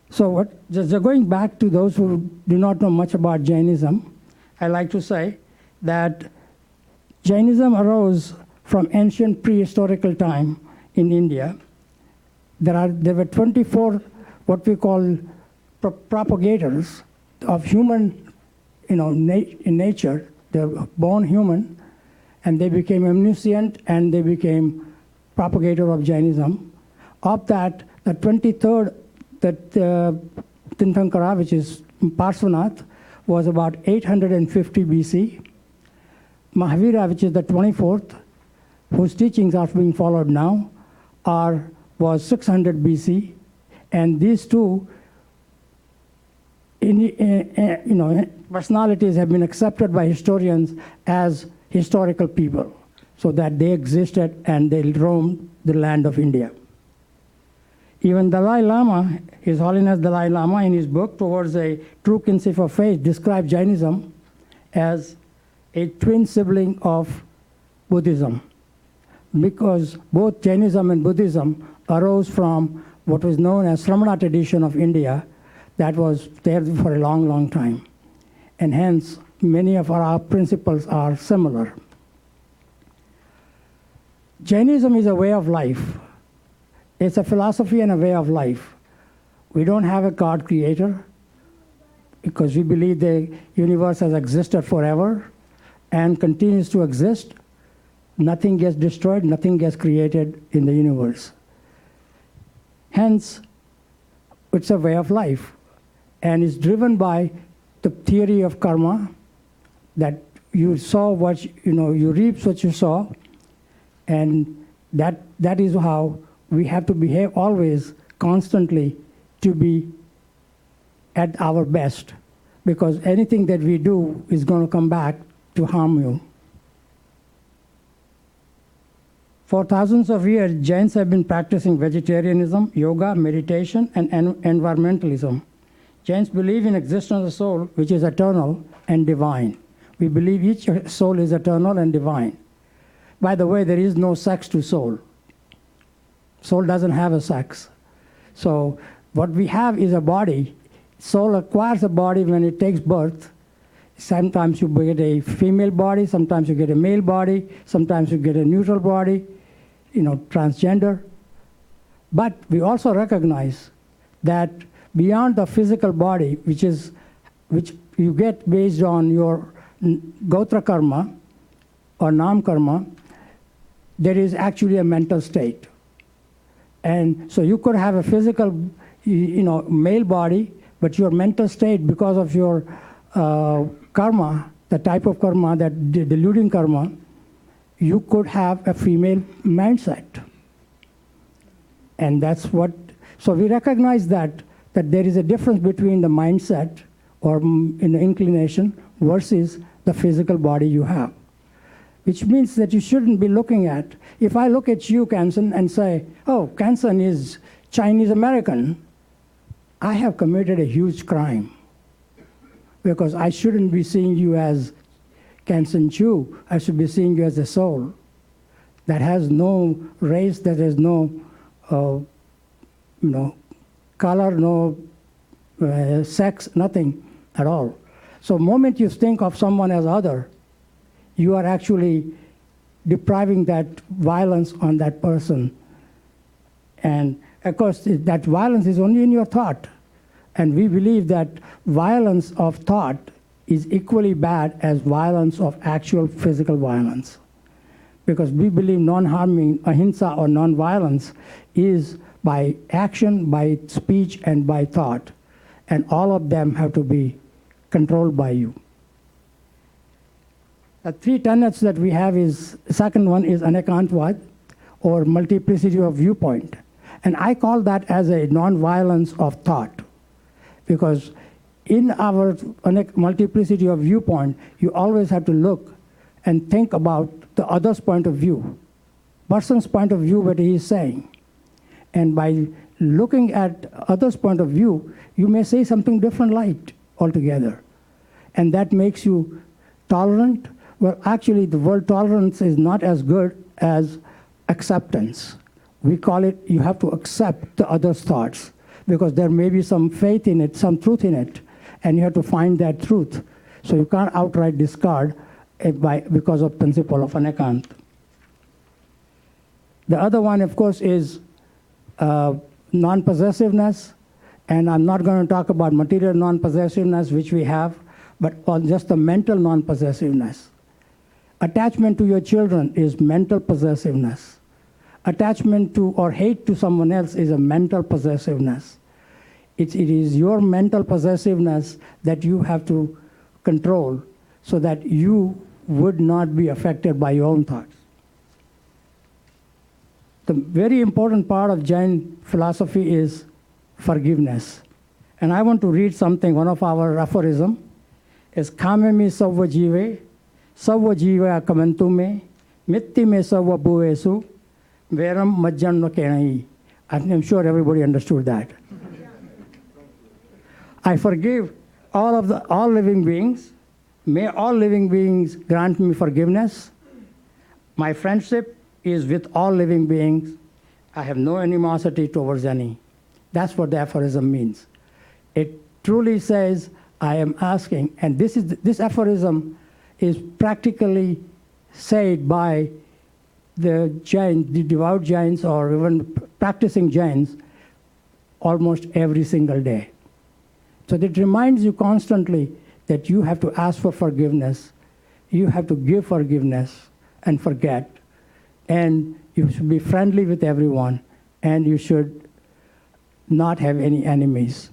So just going back to those who do not know much about Jainism, I like to say that Jainism arose from ancient prehistorical time in India. There were 24 what we call propagators of human, in nature. They're born human, and they became omniscient, and they became propagator of Jainism. Of that, the 23rd, that Tirthankara, which is Parshvanath, was about 850 BC. Mahavira, which is the 24th, whose teachings are being followed now, was 600 BC. And these two personalities have been accepted by historians as historical people, so that they existed and they roamed the land of India. Even Dalai Lama, His Holiness Dalai Lama, in his book, Towards a True Kinship of Faith, described Jainism as a twin sibling of Buddhism, because both Jainism and Buddhism arose from what was known as Sramana tradition of India that was there for a long, long time. And hence, many of our principles are similar. Jainism is a way of life. It's a philosophy and a way of life. We don't have a God creator because we believe the universe has existed forever and continues to exist. Nothing gets destroyed, nothing gets created in the universe. Hence, it's a way of life, and it's driven by the theory of karma, that you saw what you reap what you sow, and that is how we have to behave always, constantly, to be at our best, because anything that we do is going to come back to harm you. For thousands of years, Jains have been practicing vegetarianism, yoga, meditation, and environmentalism. Jains believe in existence of the soul, which is eternal and divine. We believe each soul is eternal and divine. By the way, there is no sex to soul. Soul doesn't have a sex. So what we have is a body. Soul acquires a body when it takes birth. Sometimes you get a female body, sometimes you get a male body, sometimes you get a neutral body, transgender. But we also recognize that beyond the physical body, which you get based on your Gotra karma or Nam karma, there is actually a mental state. And so you could have a physical, male body, but your mental state, because of your karma, the type of karma, that deluding karma, you could have a female mindset. And that's what, so we recognize that there is a difference between the mindset or inclination versus the physical body you have. Which means that you shouldn't be looking at, if I look at you, Kansen, and say, oh, Kansen is Chinese American, I have committed a huge crime. Because I shouldn't be seeing you as Kansen Chu, I should be seeing you as a soul that has no race, that has no color, no sex, nothing at all. So the moment you think of someone as other, you are actually depriving that violence on that person. And of course, that violence is only in your thought. And we believe that violence of thought is equally bad as violence of actual physical violence. Because we believe non-harming, ahimsa or non-violence is by action, by speech, and by thought. And all of them have to be controlled by you. The three tenets that we have is, the second one is anekantvad, or multiplicity of viewpoint. And I call that as a non-violence of thought. Because in our multiplicity of viewpoint, you always have to look and think about the other's point of view, person's point of view, what he is saying. And by looking at other's point of view, you may say something different light altogether. And that makes you tolerant. Well, actually, the word tolerance is not as good as acceptance. We call it, you have to accept the other's thoughts, because there may be some faith in it, some truth in it, and you have to find that truth. So you can't outright discard it because of principle of anekant. The other one, of course, is non-possessiveness, and I'm not going to talk about material non-possessiveness, which we have, but on just the mental non-possessiveness. Attachment to your children is mental possessiveness. Attachment to or hate to someone else is a mental possessiveness. It is your mental possessiveness that you have to control so that you would not be affected by your own thoughts. The very important part of Jain philosophy is forgiveness. And I want to read something, one of our aphorisms is Kamemi Savva Jive, Savva Jiva Kamantume, Mitti Me Savva Buesu, Veram Majjan no Kenai. I'm sure everybody understood that. I forgive all living beings. May all living beings grant me forgiveness. My friendship is with all living beings. I have no animosity towards any. That's what the aphorism means. It truly says, I am asking, and this aphorism is practically said by the Jains, the devout Jains, or even practicing Jains, almost every single day. So it reminds you constantly that you have to ask for forgiveness, you have to give forgiveness and forget, and you should be friendly with everyone, and you should not have any enemies.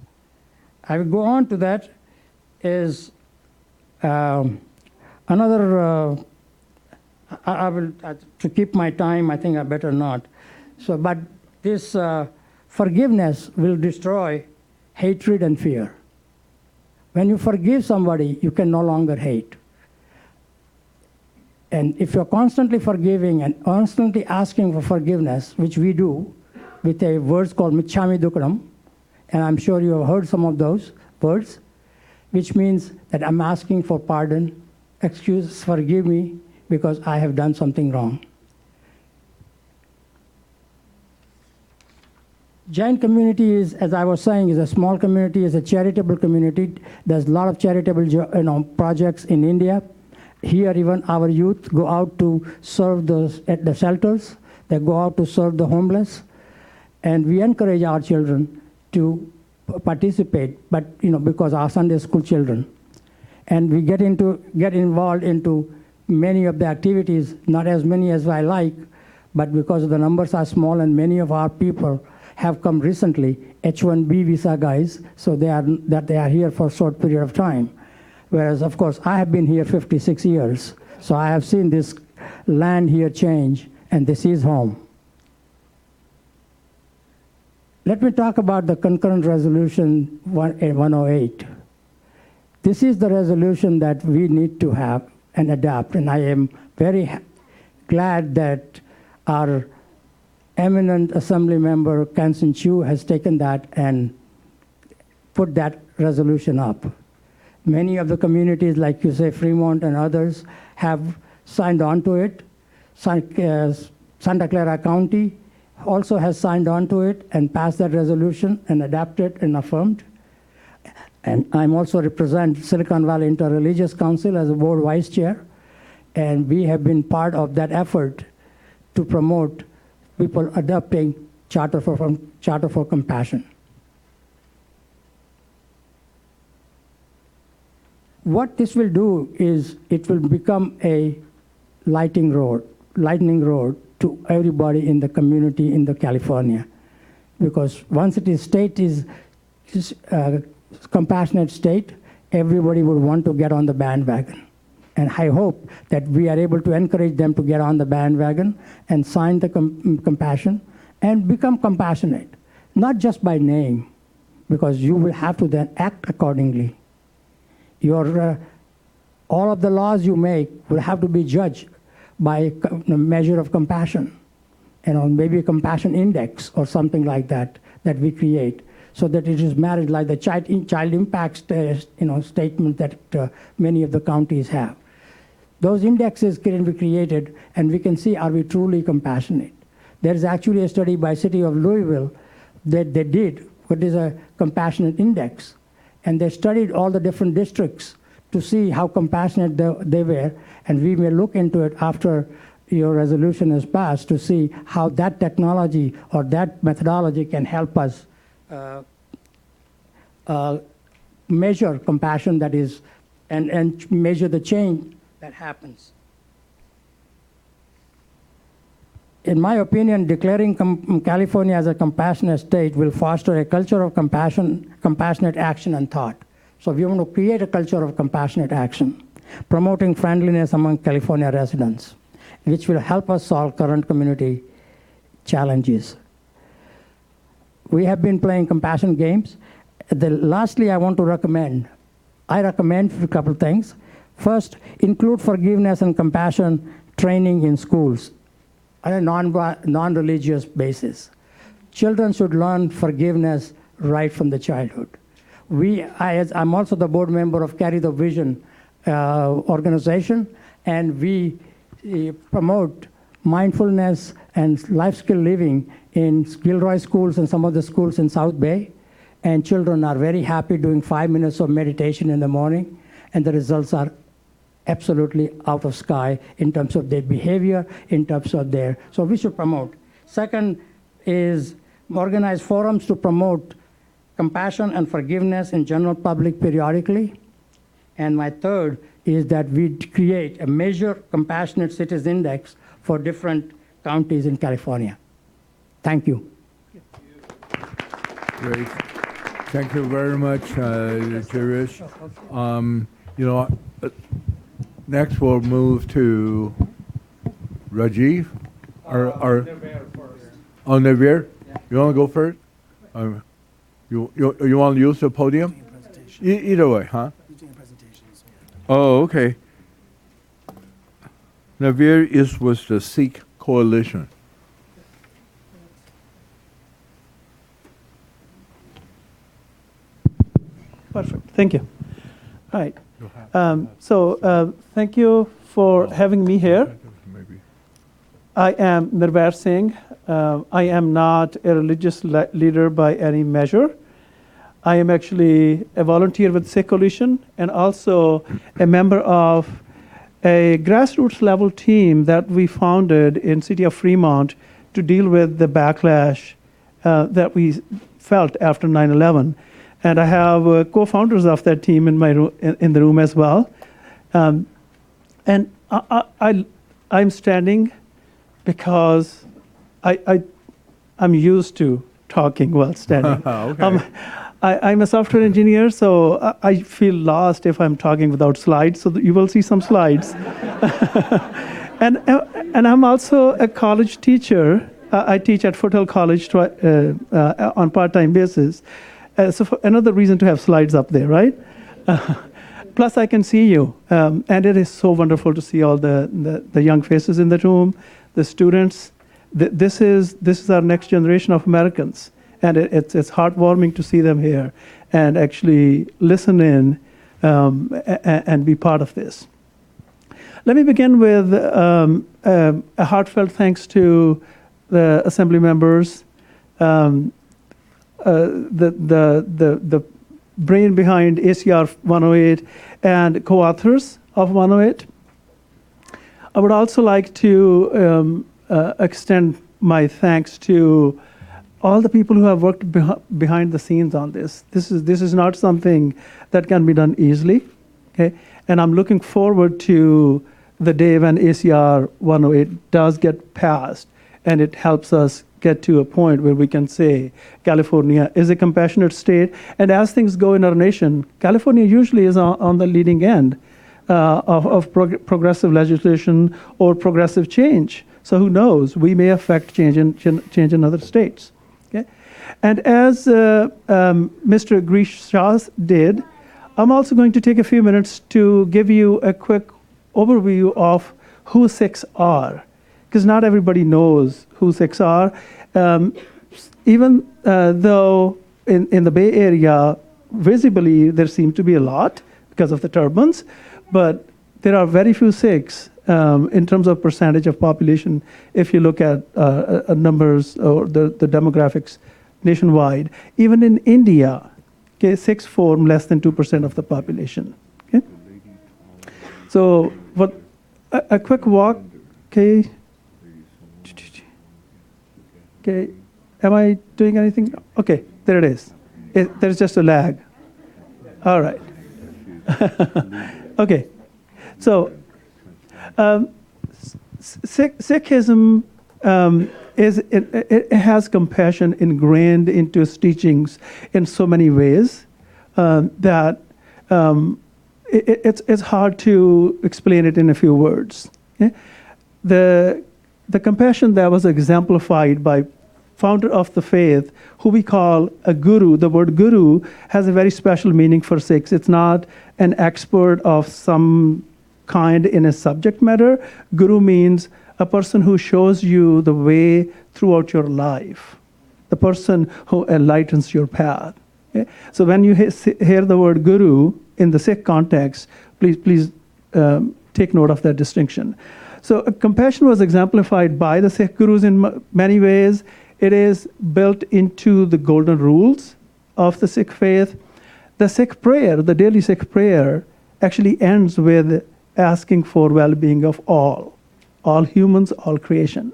I will go on to that is another, I will, to keep my time, I think I better not. So, but this forgiveness will destroy hatred and fear. When you forgive somebody, you can no longer hate. And if you're constantly forgiving and constantly asking for forgiveness, which we do with a words called Michami Dukram, and I'm sure you have heard some of those words, which means that I'm asking for pardon, excuse, forgive me, because I have done something wrong. Jain community is, as I was saying, is a small community, is a charitable community. There's a lot of charitable projects in India. Here, even our youth go out to serve at the shelters. They go out to serve the homeless. And we encourage our children to participate, but because our Sunday school children. And we get involved into many of the activities, not as many as I like, but because the numbers are small and many of our people have come recently, H-1B visa guys, so they are here for a short period of time. Whereas, of course, I have been here 56 years, so I have seen this land here change, and this is home. Let me talk about the concurrent resolution 108. This is the resolution that we need to have and adapt, and I am very glad that our eminent Assemblymember Kansen Chu has taken that and put that resolution up. Many of the communities, like you say, Fremont and others, have signed on to it. Santa Clara County also has signed on to it and passed that resolution and adopted and affirmed. And I'm also represent Silicon Valley Interreligious Council as a board vice chair, and we have been part of that effort to promote people adopting Charter for Compassion. What this will do is it will become a lightning rod to everybody in the community in the California, because once it is state is compassionate state, everybody would want to get on the bandwagon. And I hope that we are able to encourage them to get on the bandwagon and sign the compassion and become compassionate, not just by name, because you will have to then act accordingly. All of the laws you make will have to be judged by a measure of compassion, maybe a compassion index or something like that we create, so that it is married like the child impact statement that many of the counties have. Those indexes can be created, and we can see, are we truly compassionate? There is actually a study by City of Louisville that they did what is a compassionate index, and they studied all the different districts to see how compassionate they were, and we may look into it after your resolution is passed to see how that technology or that methodology can help us measure compassion that is, and measure the change that happens. In my opinion, declaring California as a compassionate state will foster a culture of compassionate action and thought. So we want to create a culture of compassionate action, promoting friendliness among California residents, which will help us solve current community challenges. We have been playing compassion games. Lastly, I want to recommend a couple of things. First, include forgiveness and compassion training in schools on a non-religious basis. Children should learn forgiveness right from the childhood. I'm also the board member of Carry the Vision organization, and we promote mindfulness and life skill living in Gilroy schools and some of the schools in South Bay. And children are very happy doing 5 minutes of meditation in the morning, and the results are absolutely out of sky in terms of their behavior, so we should promote. Second is organize forums to promote compassion and forgiveness in general public periodically. And my third is that we create a measure compassionate cities index for different counties in California. Thank you. Great. Thank you very much, Jirish. Next we'll move to Rajiv. Nevir? Yeah. You want to go first? You want to use the podium? Either way, huh? Oh, okay. Nevir is with the Sikh Coalition. Perfect. Thank you. All right. Thank you for having me here. I am Nirvair Singh. I am not a religious leader by any measure. I am actually a volunteer with Sikh Coalition and also a member of a grassroots level team that we founded in city of Fremont to deal with the backlash that we felt after 9/11. And I have co-founders of that team in the room as well. And I'm standing because I'm used to talking while standing. Okay. I'm a software engineer, so I feel lost if I'm talking without slides. So you will see some slides. and I'm also a college teacher. I teach at Foothill College on part-time basis. So another reason to have slides up there, right? Plus, I can see you, and it is so wonderful to see all the young faces in the room, the students. This is our next generation of Americans, and it's heartwarming to see them here and actually listen in and be part of this. Let me begin with a heartfelt thanks to the Assembly members, the brain behind ACR 108 and co-authors of 108. I would also like to extend my thanks to all the people who have worked behind the scenes on this. This is not something that can be done easily, okay? And I'm looking forward to the day when ACR 108 does get passed and it helps us get to a point where we can say California is a compassionate state. And as things go in our nation, California usually is on the leading end of progressive legislation or progressive change. So who knows? We may affect change in other states. Okay? And as Mr. Grish Shah did, I'm also going to take a few minutes to give you a quick overview of who Sikhs are, because not everybody knows who Sikhs are. Even though in the Bay Area, visibly there seem to be a lot because of the turbans, but there are very few Sikhs in terms of percentage of population if you look at numbers or the demographics nationwide. Even in India, okay, Sikhs form less than 2% of the population. Okay? So what a quick walk, okay. Okay, am I doing anything? Okay, there it is. There's just a lag. All right. Okay, so Sikhism it has compassion ingrained into its teachings in so many ways that it's hard to explain it in a few words. Okay? The compassion that was exemplified by founder of the faith, who we call a guru. The word guru has a very special meaning for Sikhs. It's not an expert of some kind in a subject matter. Guru means a person who shows you the way throughout your life, the person who enlightens your path. Okay? So when you hear the word guru in the Sikh context, please take note of that distinction. So compassion was exemplified by the Sikh gurus in many ways. It is built into the golden rules of the Sikh faith. The Sikh prayer, the daily Sikh prayer, actually ends with asking for well-being of all humans, all creation.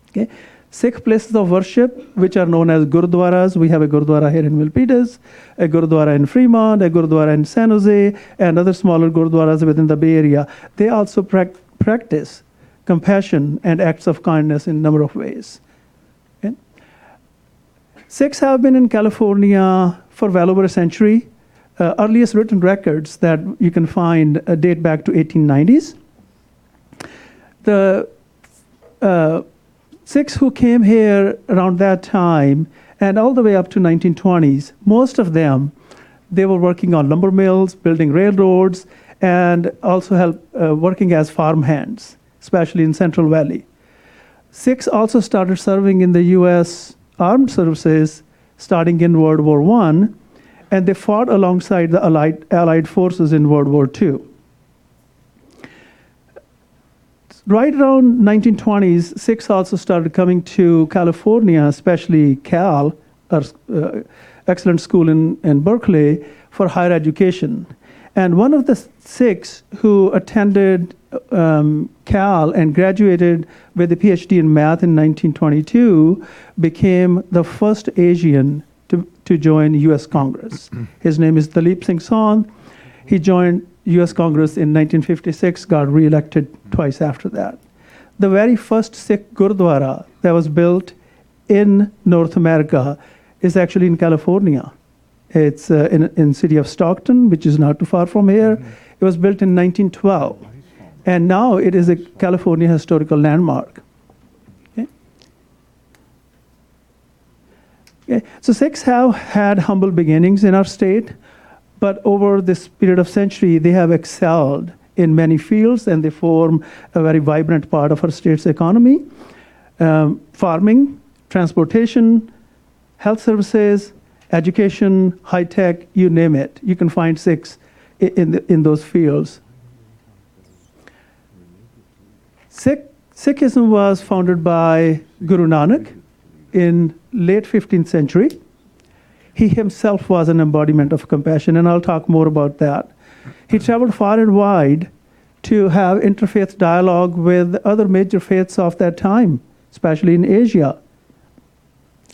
Okay? Sikh places of worship, which are known as gurdwaras. We have a gurdwara here in Milpitas, a gurdwara in Fremont, a gurdwara in San Jose, and other smaller gurdwaras within the Bay Area. They also practice compassion and acts of kindness in a number of ways. Okay? Sikhs have been in California for well over a century. Earliest written records that you can find date back to 1890s. The Sikhs who came here around that time and all the way up to 1920s, most of them, they were working on lumber mills, building railroads, and also working as farmhands, especially in Central Valley. Sikhs also started serving in the U.S. Armed Services starting in World War I, and they fought alongside the Allied forces in World War II. right around 1920s, Sikhs also started coming to California, especially Cal, our excellent school in Berkeley, for higher education. And one of the Sikhs who attended Cal and graduated with a PhD in math in 1922 became the first Asian to join U.S. Congress. His name is Dalip Singh Son. He joined U.S. Congress in 1956, got re-elected twice after that. The very first Sikh Gurdwara that was built in North America is actually in California. It's in city of Stockton, which is not too far from here. It was built in 1912, and now it is a California historical landmark. Okay. Okay. So Sikhs have had humble beginnings in our state, but over this period of century, they have excelled in many fields, and they form a very vibrant part of our state's economy. Farming, transportation, health services, education, high tech, you name it. You can find Sikhs in those fields. Sikhism was founded by Guru Nanak in late 15th century. He himself was an embodiment of compassion, and I'll talk more about that. He traveled far and wide to have interfaith dialogue with other major faiths of that time, especially in Asia.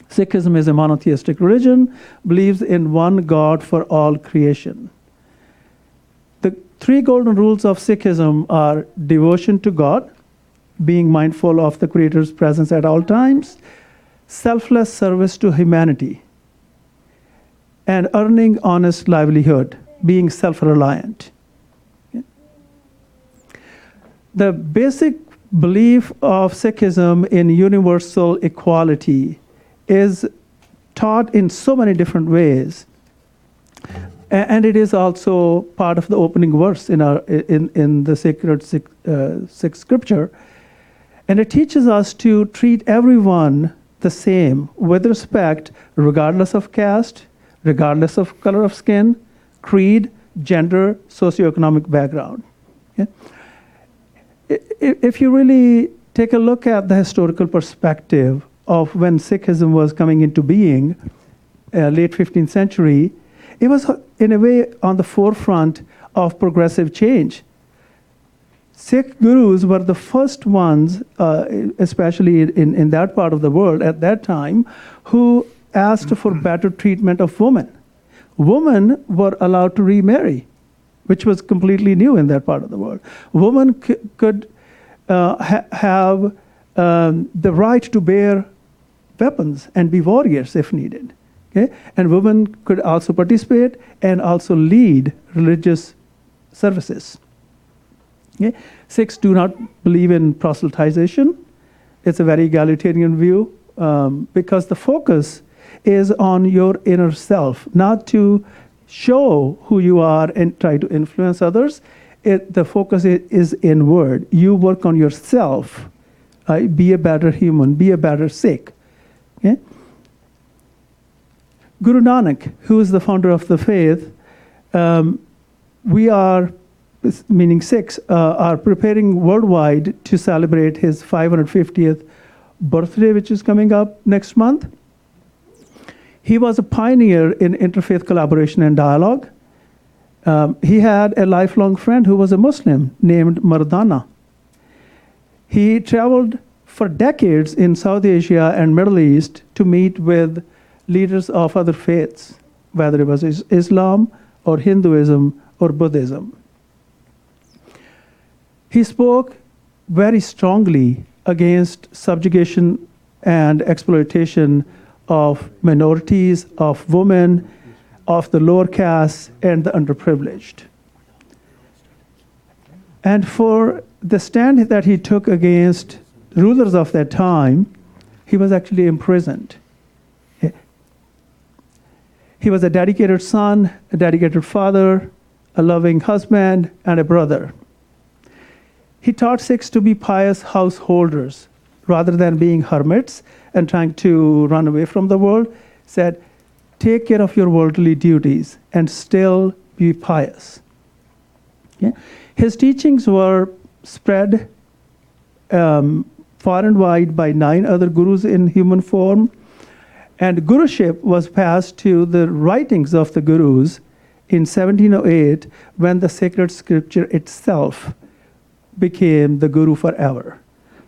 Sikhism is a monotheistic religion, believes in one God for all creation. The three golden rules of Sikhism are devotion to God, being mindful of the Creator's presence at all times, selfless service to humanity, and earning honest livelihood, being self-reliant. Okay. The basic belief of Sikhism in universal equality is taught in so many different ways, and it is also part of the opening verse in the sacred Sikh scripture, and it teaches us to treat everyone the same with respect, regardless of caste, regardless of color of skin, creed, gender, socioeconomic background. Okay? If you really take a look at the historical perspective of when Sikhism was coming into being, late 15th century, it was in a way on the forefront of progressive change. Sikh gurus were the first ones, especially in that part of the world at that time, who asked for better treatment of women. Women were allowed to remarry, which was completely new in that part of the world. Women could have the right to bear weapons and be warriors if needed. Okay? And women could also participate and also lead religious services. Okay? Sikhs do not believe in proselytization. It's a very egalitarian view because the focus is on your inner self, not to show who you are and try to influence others. The focus is inward. You work on yourself. Be a better human. Be a better Sikh. Okay? Guru Nanak, who is the founder of the faith, we are, meaning Sikhs, are preparing worldwide to celebrate his 550th birthday, which is coming up next month. He was a pioneer in interfaith collaboration and dialogue. He had a lifelong friend who was a Muslim named Mardana. He traveled for decades in South Asia and Middle East to meet with leaders of other faiths, whether it was Islam or Hinduism or Buddhism. He spoke very strongly against subjugation and exploitation of minorities, of women, of the lower castes, and the underprivileged. And for the stand that he took against rulers of that time, he was actually imprisoned. He was a dedicated son, a dedicated father, a loving husband, and a brother. He taught Sikhs to be pious householders rather than being hermits and trying to run away from the world. Said, take care of your worldly duties and still be pious. Okay? His teachings were spread far and wide by 9 other gurus in human form. And guruship was passed to the writings of the gurus in 1708 when the sacred scripture itself became the guru forever.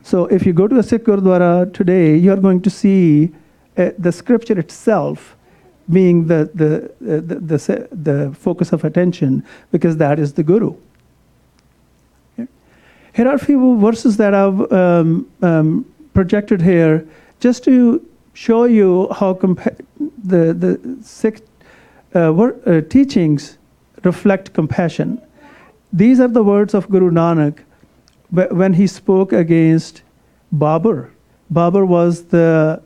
So if you go to a Sikh Gurdwara today, you're going to see the scripture itself being the focus of attention, because that is the guru. Here are a few verses that I've projected here just to show you how the Sikh teachings reflect compassion. These are the words of Guru Nanak when he spoke against Babur. Babur was the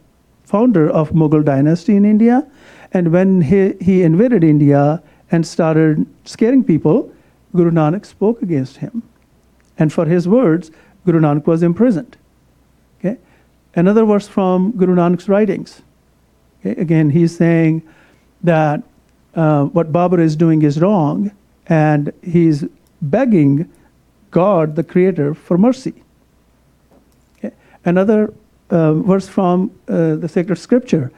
founder of Mughal dynasty in India, and when he invaded India and started scaring people, Guru Nanak spoke against him. And for his words, Guru Nanak was imprisoned. Okay? Another verse from Guru Nanak's writings. Okay? Again, he's saying that what Babur is doing is wrong, and he's begging God, the Creator, for mercy. Okay? Another verse from the sacred scripture.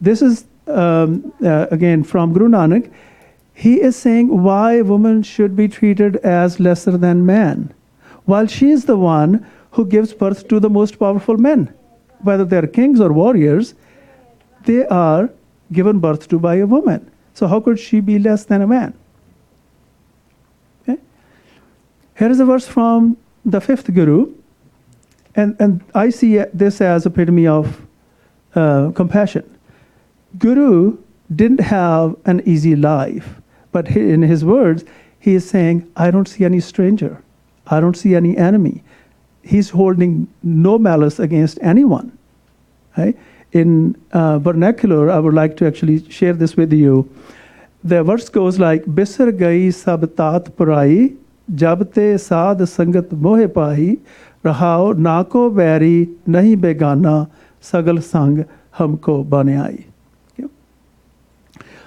This is, again, from Guru Nanak. He is saying why women should be treated as lesser than man, while she is the one who gives birth to the most powerful men. Whether they're kings or warriors, they are given birth to by a woman. So how could she be less than a man? Okay? Here is a verse from the 5th Guru, and I see this as epitome of compassion. Guru didn't have an easy life, but in his words, he is saying, I don't see any stranger. I don't see any enemy. He's holding no malice against anyone. Right? In vernacular, I would like to actually share this with you. The verse goes like, Bisar gai sab tat parai, jabte saad sangat mohe pai, rahao nako bari nahi begana, sagal sang hamko banai.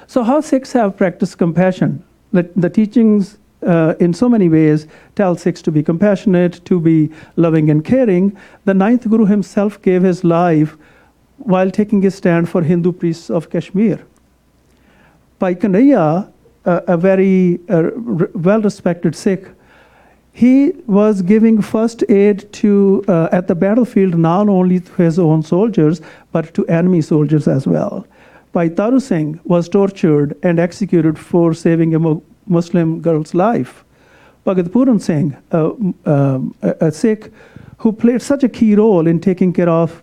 So how Sikhs have practiced compassion? The teachings in so many ways tell Sikhs to be compassionate, to be loving and caring. The 9th Guru himself gave his life while taking a stand for Hindu priests of Kashmir. Bhai Kanhaiya, a very well-respected Sikh, he was giving first aid to at the battlefield not only to his own soldiers, but to enemy soldiers as well. Bhai Taru Singh was tortured and executed for saving a Muslim girl's life. Bhagat Puran Singh, a Sikh who played such a key role in taking care of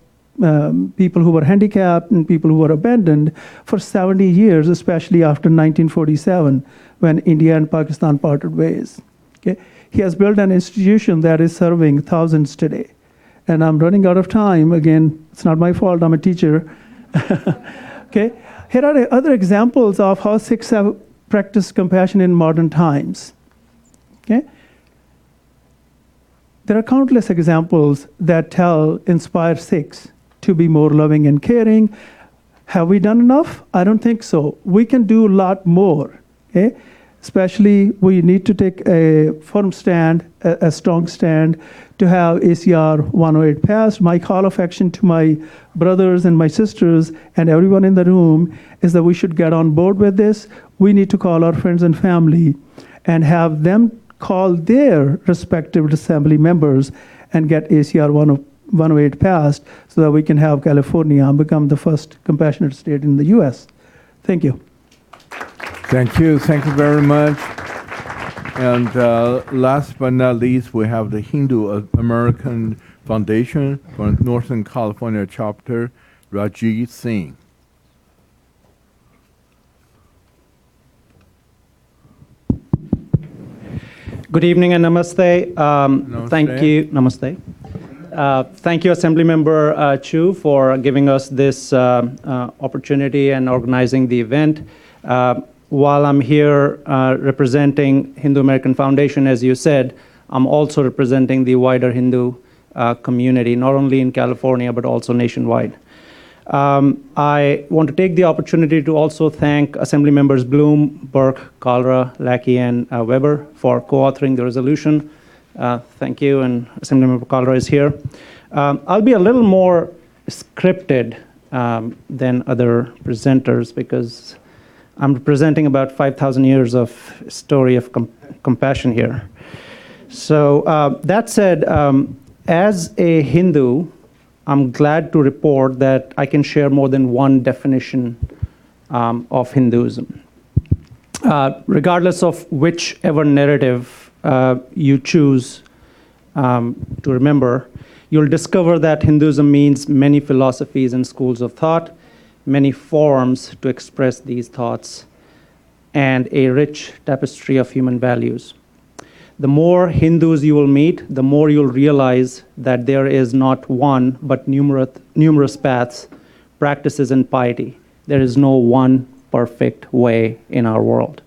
people who were handicapped and people who were abandoned for 70 years, especially after 1947, when India and Pakistan parted ways. Okay? He has built an institution that is serving thousands today. And I'm running out of time. Again, it's not my fault. I'm a teacher. Okay? Here are other examples of how Sikhs have practiced compassion in modern times. Okay? There are countless examples that inspire Sikhs to be more loving and caring. Have we done enough? I don't think so. We can do a lot more. Okay? Especially, we need to take a firm stand, a strong stand, to have ACR 108 passed. My call of action to my brothers and my sisters and everyone in the room is that we should get on board with this. We need to call our friends and family and have them call their respective assembly members and get ACR 108 passed so that we can have California become the first compassionate state in the U.S. Thank you. Thank you. Thank you very much. And last but not least, we have the Hindu American Foundation for Northern California chapter, Rajit Singh. Good evening and namaste. Namaste. Thank you. Namaste. Thank you, Assemblymember Chu, for giving us this opportunity and organizing the event. While I'm here representing Hindu American Foundation, as you said, I'm also representing the wider Hindu community, not only in California, but also nationwide. I want to take the opportunity to also thank Assembly Members Bloom, Burke, Kalra, Lackey, and Weber for co-authoring the resolution. Thank you, and Assemblymember Kalra is here. I'll be a little more scripted than other presenters because I'm presenting about 5,000 years of story of compassion here. So that said, as a Hindu, I'm glad to report that I can share more than one definition of Hinduism. Regardless of whichever narrative you choose to remember, you'll discover that Hinduism means many philosophies and schools of thought, many forms to express these thoughts, and a rich tapestry of human values. The more Hindus you will meet, the more you'll realize that there is not one, but numerous paths, practices, and piety. There is no one perfect way in our world.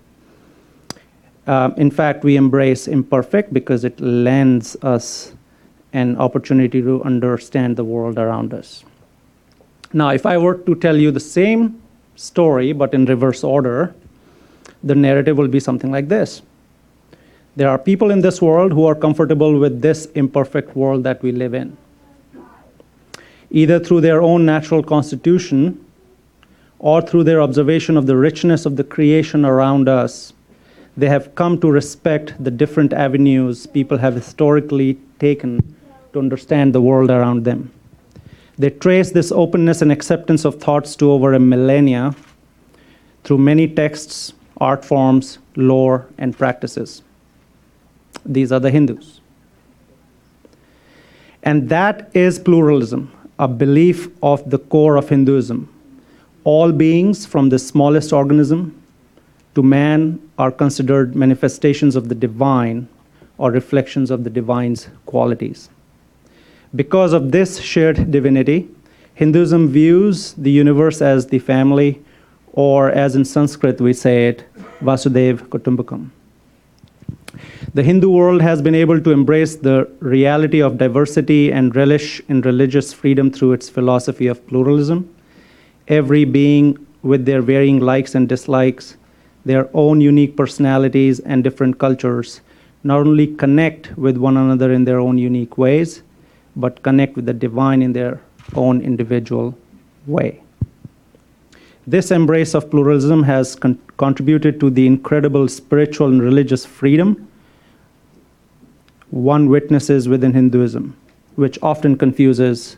In fact, we embrace imperfect because it lends us an opportunity to understand the world around us. Now, if I were to tell you the same story, but in reverse order, the narrative will be something like this. There are people in this world who are comfortable with this imperfect world that we live in. Either through their own natural constitution or through their observation of the richness of the creation around us, they have come to respect the different avenues people have historically taken to understand the world around them. They trace this openness and acceptance of thoughts to over a millennia through many texts, art forms, lore, and practices. These are the Hindus. And that is pluralism, a belief of the core of Hinduism. All beings, from the smallest organism to man, are considered manifestations of the divine or reflections of the divine's qualities. Because of this shared divinity, Hinduism views the universe as the family, or as in Sanskrit we say it, Vasudev Kutumbakam. The Hindu world has been able to embrace the reality of diversity and relish in religious freedom through its philosophy of pluralism. Every being with their varying likes and dislikes, their own unique personalities and different cultures, not only connect with one another in their own unique ways, but connect with the divine in their own individual way. This embrace of pluralism has contributed to the incredible spiritual and religious freedom one witnesses within Hinduism, which often confuses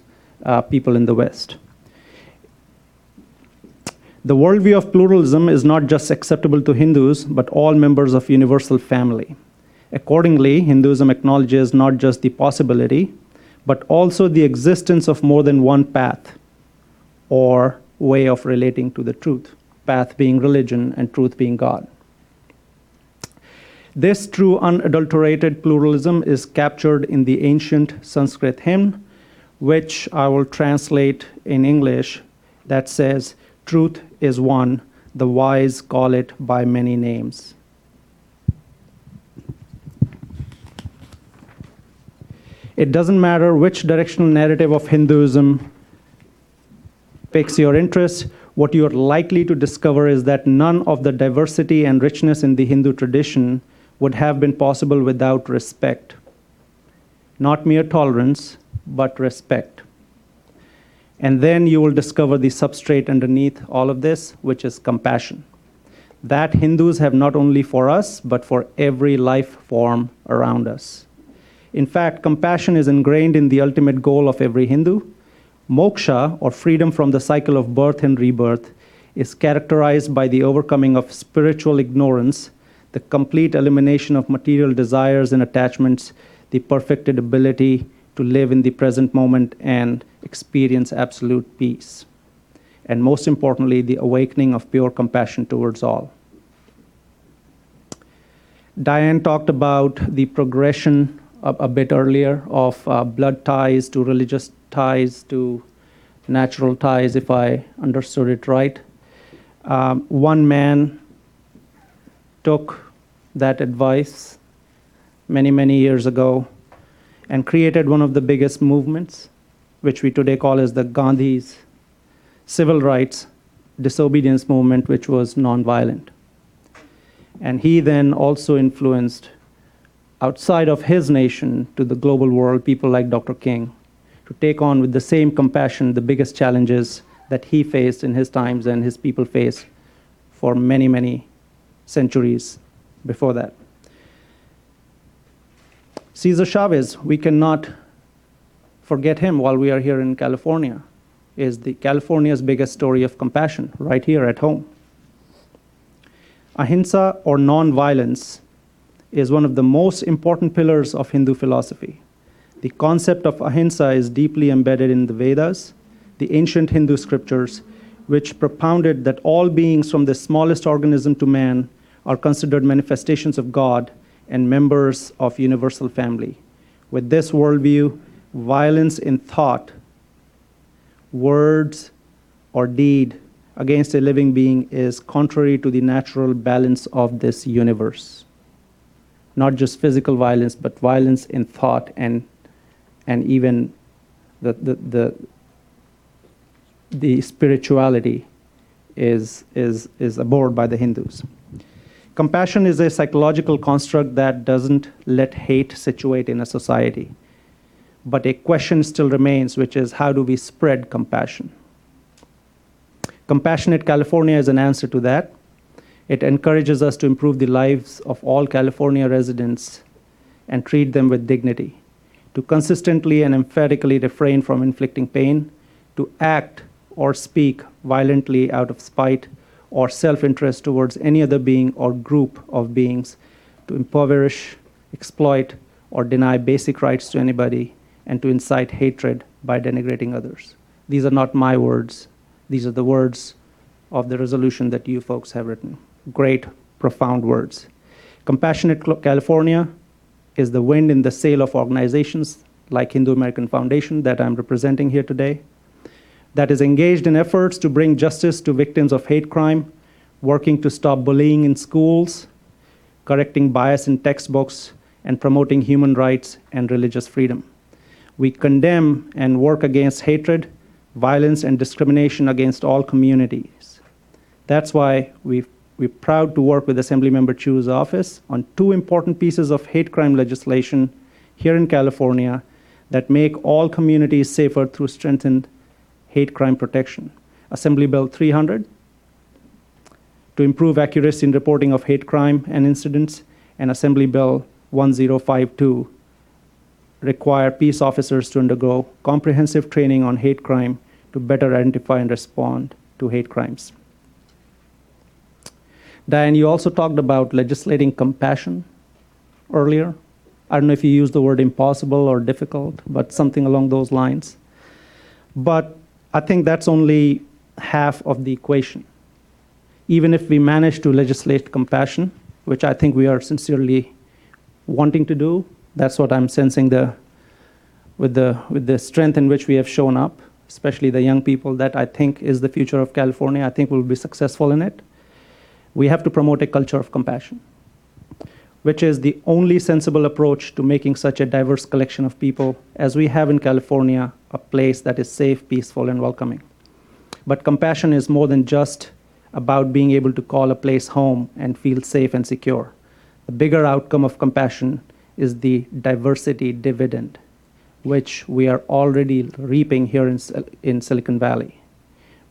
people in the West. The worldview of pluralism is not just acceptable to Hindus, but all members of universal family. Accordingly, Hinduism acknowledges not just the possibility, but also the existence of more than one path or way of relating to the truth, path being religion and truth being God. This true unadulterated pluralism is captured in the ancient Sanskrit hymn, which I will translate in English, that says, "Truth is one, the wise call it by many names." It doesn't matter which directional narrative of Hinduism piques your interest, what you're likely to discover is that none of the diversity and richness in the Hindu tradition would have been possible without respect. Not mere tolerance, but respect. And then you will discover the substrate underneath all of this, which is compassion. That Hindus have not only for us, but for every life form around us. In fact, compassion is ingrained in the ultimate goal of every Hindu. Moksha, or freedom from the cycle of birth and rebirth, is characterized by the overcoming of spiritual ignorance, the complete elimination of material desires and attachments, the perfected ability to live in the present moment and experience absolute peace. And most importantly, the awakening of pure compassion towards all. Diane talked about the progression a bit earlier of blood ties to religious ties to natural ties, if I understood it right. One man took that advice many, many years ago and created one of the biggest movements, which we today call as the Gandhi's civil rights disobedience movement, which was nonviolent. And he then also influenced outside of his nation to the global world, people like Dr. King, to take on with the same compassion the biggest challenges that he faced in his times and his people faced for many, many centuries before that. Cesar Chavez, we cannot forget him while we are here in California, is California's biggest story of compassion right here at home. Ahimsa, or non-violence, is one of the most important pillars of Hindu philosophy. The concept of ahimsa is deeply embedded in the Vedas, the ancient Hindu scriptures, which propounded that all beings from the smallest organism to man are considered manifestations of God and members of universal family. With this worldview, violence in thought, words, or deed against a living being is contrary to the natural balance of this universe. Not just physical violence, but violence in thought and even the spirituality is abhorred by the Hindus. Compassion is a psychological construct that doesn't let hate situate in a society. But a question still remains, which is, how do we spread compassion? Compassionate California is an answer to that. It encourages us to improve the lives of all California residents and treat them with dignity, to consistently and emphatically refrain from inflicting pain, to act or speak violently out of spite or self-interest towards any other being or group of beings, to impoverish, exploit, or deny basic rights to anybody, and to incite hatred by denigrating others. These are not my words. These are the words of the resolution that you folks have written. Great, profound words. Compassionate California is the wind in the sail of organizations like Hindu American Foundation that I'm representing here today, that is engaged in efforts to bring justice to victims of hate crime, working to stop bullying in schools, correcting bias in textbooks, and promoting human rights and religious freedom. We condemn and work against hatred, violence, and discrimination against all communities. That's why we're proud to work with Assemblymember Chu's office on two important pieces of hate crime legislation here in California that make all communities safer through strengthened hate crime protection. Assembly Bill 300 to improve accuracy in reporting of hate crime and incidents, and Assembly Bill 1052 require peace officers to undergo comprehensive training on hate crime to better identify and respond to hate crimes. Diane, you also talked about legislating compassion earlier. I don't know if you used the word impossible or difficult, but something along those lines. But I think that's only half of the equation. Even if we manage to legislate compassion, which I think we are sincerely wanting to do, that's what I'm sensing with the strength in which we have shown up, especially the young people, that I think is the future of California. I think we'll be successful in it. We have to promote a culture of compassion, which is the only sensible approach to making such a diverse collection of people as we have in California a place that is safe, peaceful, and welcoming. But compassion is more than just about being able to call a place home and feel safe and secure. The bigger outcome of compassion is the diversity dividend, which we are already reaping here in Silicon Valley.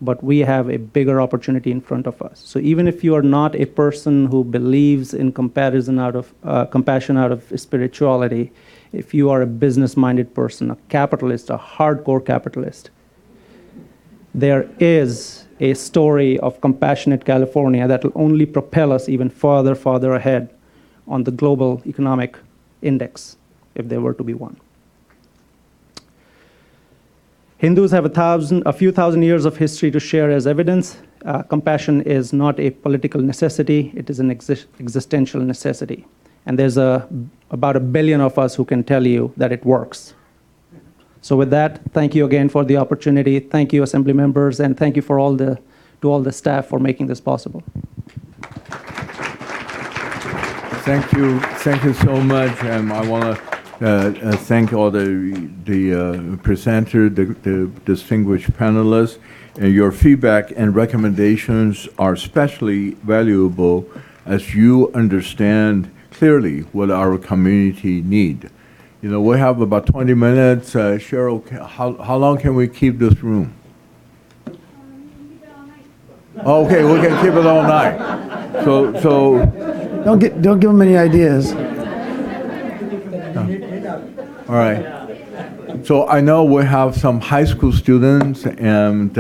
But we have a bigger opportunity in front of us. So even if you are not a person who believes in compassion out of spirituality, if you are a business-minded person, a capitalist, a hardcore capitalist, there is a story of compassionate California that will only propel us even farther ahead on the global economic index, if there were to be one. Hindus have a few thousand years of history to share as evidence. Compassion is not a political necessity, it is an existential necessity. And there's about 1 billion of us who can tell you that it works. So with that, thank you again for the opportunity. Thank you, Assembly members, and thank you to all the staff for making this possible. Thank you so much. I want to thank all the presenters, the distinguished panelists, and your feedback and recommendations are especially valuable as you understand clearly what our community need. You know, we have about 20 minutes. Cheryl, how long can we keep this room? Okay, we can keep it all night. So Don't give them any ideas. all right. So I know we have some high school students, and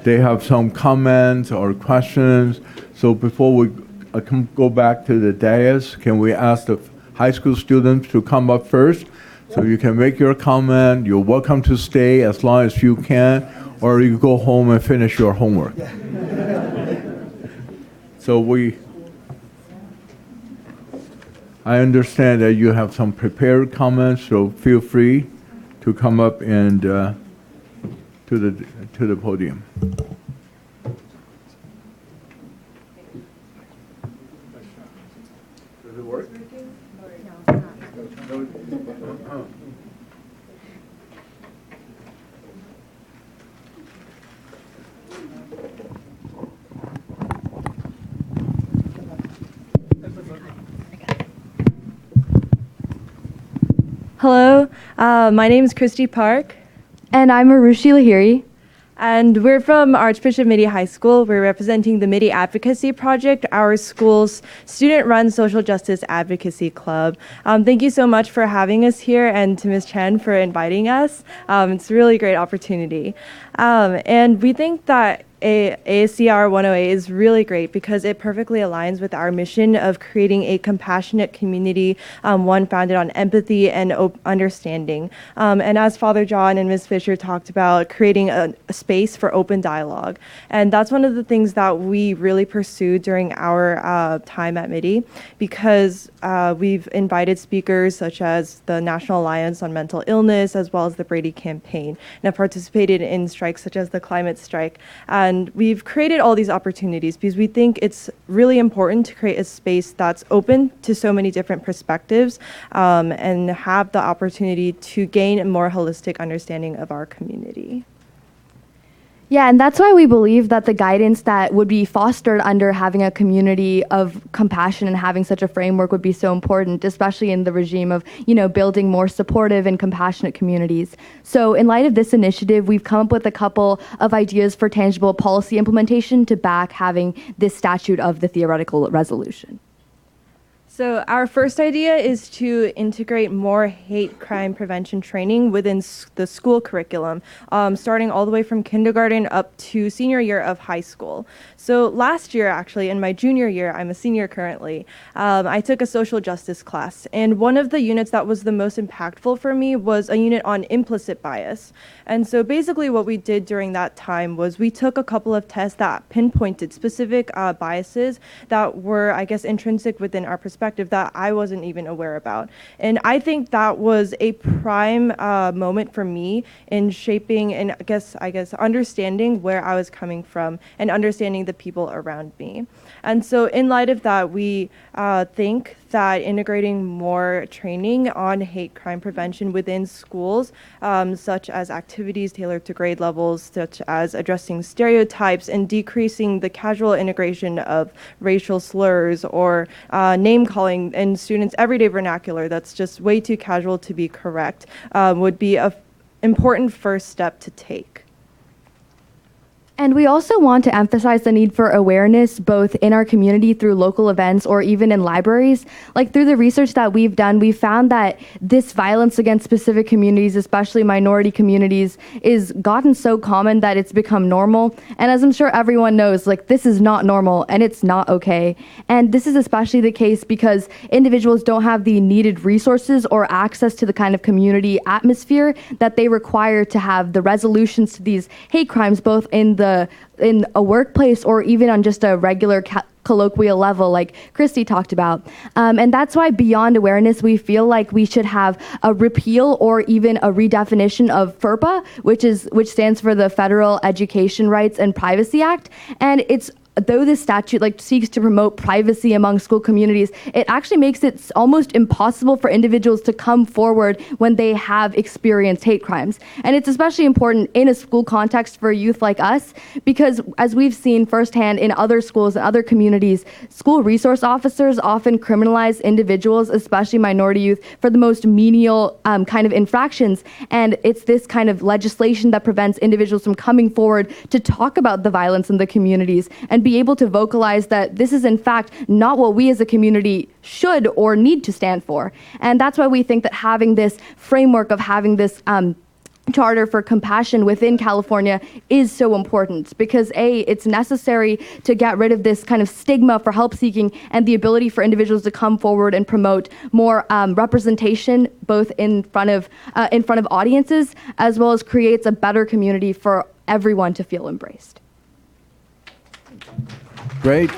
they have some comments or questions. So before we go back to the dais, can we ask the high school students to come up first? So you can make your comment. You're welcome to stay as long as you can, or you go home and finish your homework. So I understand that you have some prepared comments, so feel free to come up and to the podium. Does it work? Hello, my name is Christy Park. And I'm Arushi Lahiri. And we're from Archbishop Midi High School. We're representing the Midi Advocacy Project, our school's student-run social justice advocacy club. Thank you so much for having us here, and to Ms. Chen for inviting us. It's a really great opportunity. And we think that ASCR 108 is really great because it perfectly aligns with our mission of creating a compassionate community, one founded on empathy and understanding. And as Father John and Ms. Fisher talked about, creating a space for open dialogue. And that's one of the things that we really pursued during our time at Midi, because we've invited speakers such as the National Alliance on Mental Illness, as well as the Brady Campaign, and have participated in strikes such as the climate strike. And we've created all these opportunities because we think it's really important to create a space that's open to so many different perspectives, and have the opportunity to gain a more holistic understanding of our community. Yeah, and that's why we believe that the guidance that would be fostered under having a community of compassion and having such a framework would be so important, especially in the regime of, building more supportive and compassionate communities. So in light of this initiative, we've come up with a couple of ideas for tangible policy implementation to back having this statute of the theoretical resolution. So our first idea is to integrate more hate crime prevention training within the school curriculum, starting all the way from kindergarten up to senior year of high school. So last year, actually, in my junior year, I'm a senior currently, I took a social justice class. And one of the units that was the most impactful for me was a unit on implicit bias. And so basically what we did during that time was we took a couple of tests that pinpointed specific biases that were, I guess, intrinsic within our perspective that I wasn't even aware about. And I think that was a prime moment for me in shaping and I guess understanding where I was coming from and understanding the people around me. And so in light of that, we think that integrating more training on hate crime prevention within schools, such as activities tailored to grade levels, such as addressing stereotypes and decreasing the casual integration of racial slurs or name calling in students' everyday vernacular that's just way too casual to be correct, would be an important first step to take. And we also want to emphasize the need for awareness both in our community through local events or even in libraries. Like through the research that we've done, we found that this violence against specific communities, especially minority communities, is gotten so common that it's become normal. And as I'm sure everyone knows, this is not normal and it's not okay. And this is especially the case because individuals don't have the needed resources or access to the kind of community atmosphere that they require to have the resolutions to these hate crimes, both in a workplace or even on just a regular colloquial level like Christy talked about. And that's why beyond awareness, we feel like we should have a repeal or even a redefinition of FERPA, which stands for the Federal Education Rights and Privacy Act. And it's though this statute seeks to promote privacy among school communities, it actually makes it almost impossible for individuals to come forward when they have experienced hate crimes. And it's especially important in a school context for youth like us, because as we've seen firsthand in other schools and other communities, school resource officers often criminalize individuals, especially minority youth, for the most menial kind of infractions. And it's this kind of legislation that prevents individuals from coming forward to talk about the violence in the communities and be able to vocalize that this is in fact not what we as a community should or need to stand for. And that's why we think that having this framework of having this charter for compassion within California is so important, because it's necessary to get rid of this kind of stigma for help seeking and the ability for individuals to come forward and promote more representation both in front of audiences, as well as creates a better community for everyone to feel embraced. Great.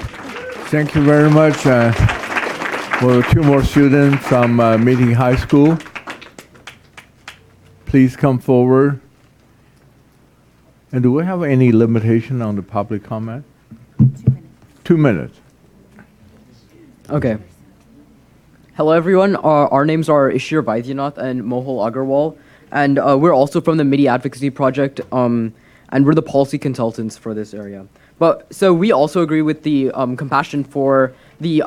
Thank you very much. Well, 2 more students from Meeting High School. Please come forward. And do we have any limitation on the public comment? 2 minutes. Okay. Hello, everyone. Our names are Ishir Vaidhyanath and Mohul Agarwal, and we're also from the MIDI Advocacy Project, and we're the policy consultants for this area. So we also agree with the compassion for the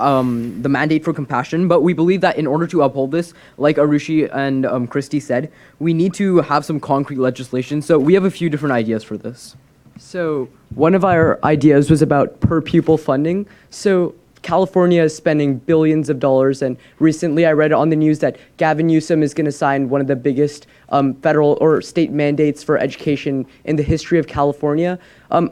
mandate for compassion, but we believe that in order to uphold this, like Arushi and Christy said, we need to have some concrete legislation. So we have a few different ideas for this. So one of our ideas was about per pupil funding. So California is spending billions of dollars, and recently I read on the news that Gavin Newsom is going to sign one of the biggest federal or state mandates for education in the history of California.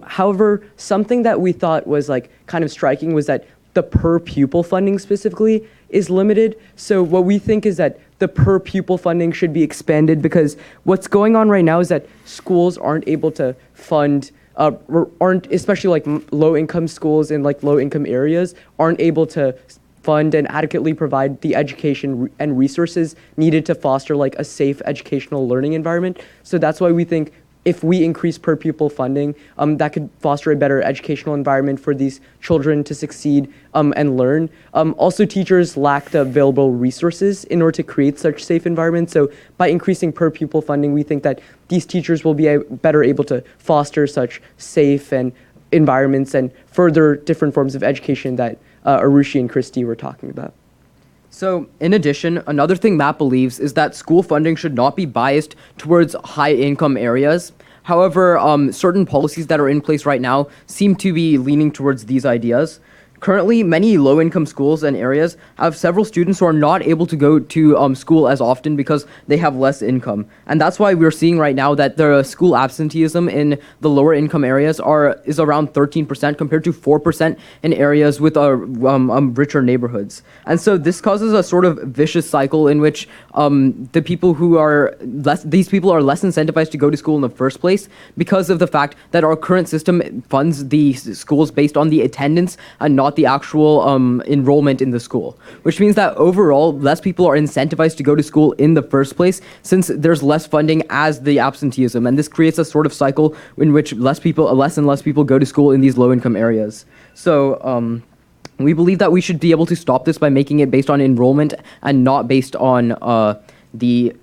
However, something that we thought was kind of striking was that the per pupil funding specifically is limited. So what we think is that the per pupil funding should be expanded, because what's going on right now is that schools aren't able to fund especially low-income schools in low-income areas aren't able to fund and adequately provide the education and resources needed to foster a safe educational learning environment. So that's why we think if we increase per pupil funding, that could foster a better educational environment for these children to succeed and learn. Also, teachers lack the available resources in order to create such safe environments. So by increasing per pupil funding, we think that these teachers will be better able to foster such safe and environments and further different forms of education that Arushi and Christy were talking about. So, in addition, another thing Matt believes is that school funding should not be biased towards high-income areas. However, certain policies that are in place right now seem to be leaning towards these ideas. Currently, many low-income schools and areas have several students who are not able to go to school as often because they have less income. And that's why we're seeing right now that the school absenteeism in the lower-income areas is around 13% compared to 4% in areas with richer neighborhoods. And so this causes a sort of vicious cycle in which these people are less incentivized to go to school in the first place because of the fact that our current system funds the schools based on the attendance and not the actual enrollment in the school, which means that overall less people are incentivized to go to school in the first place since there's less funding as the absenteeism, and this creates a sort of cycle in which less and less people go to school in these low-income areas. So we believe that we should be able to stop this by making it based on enrollment and not based on the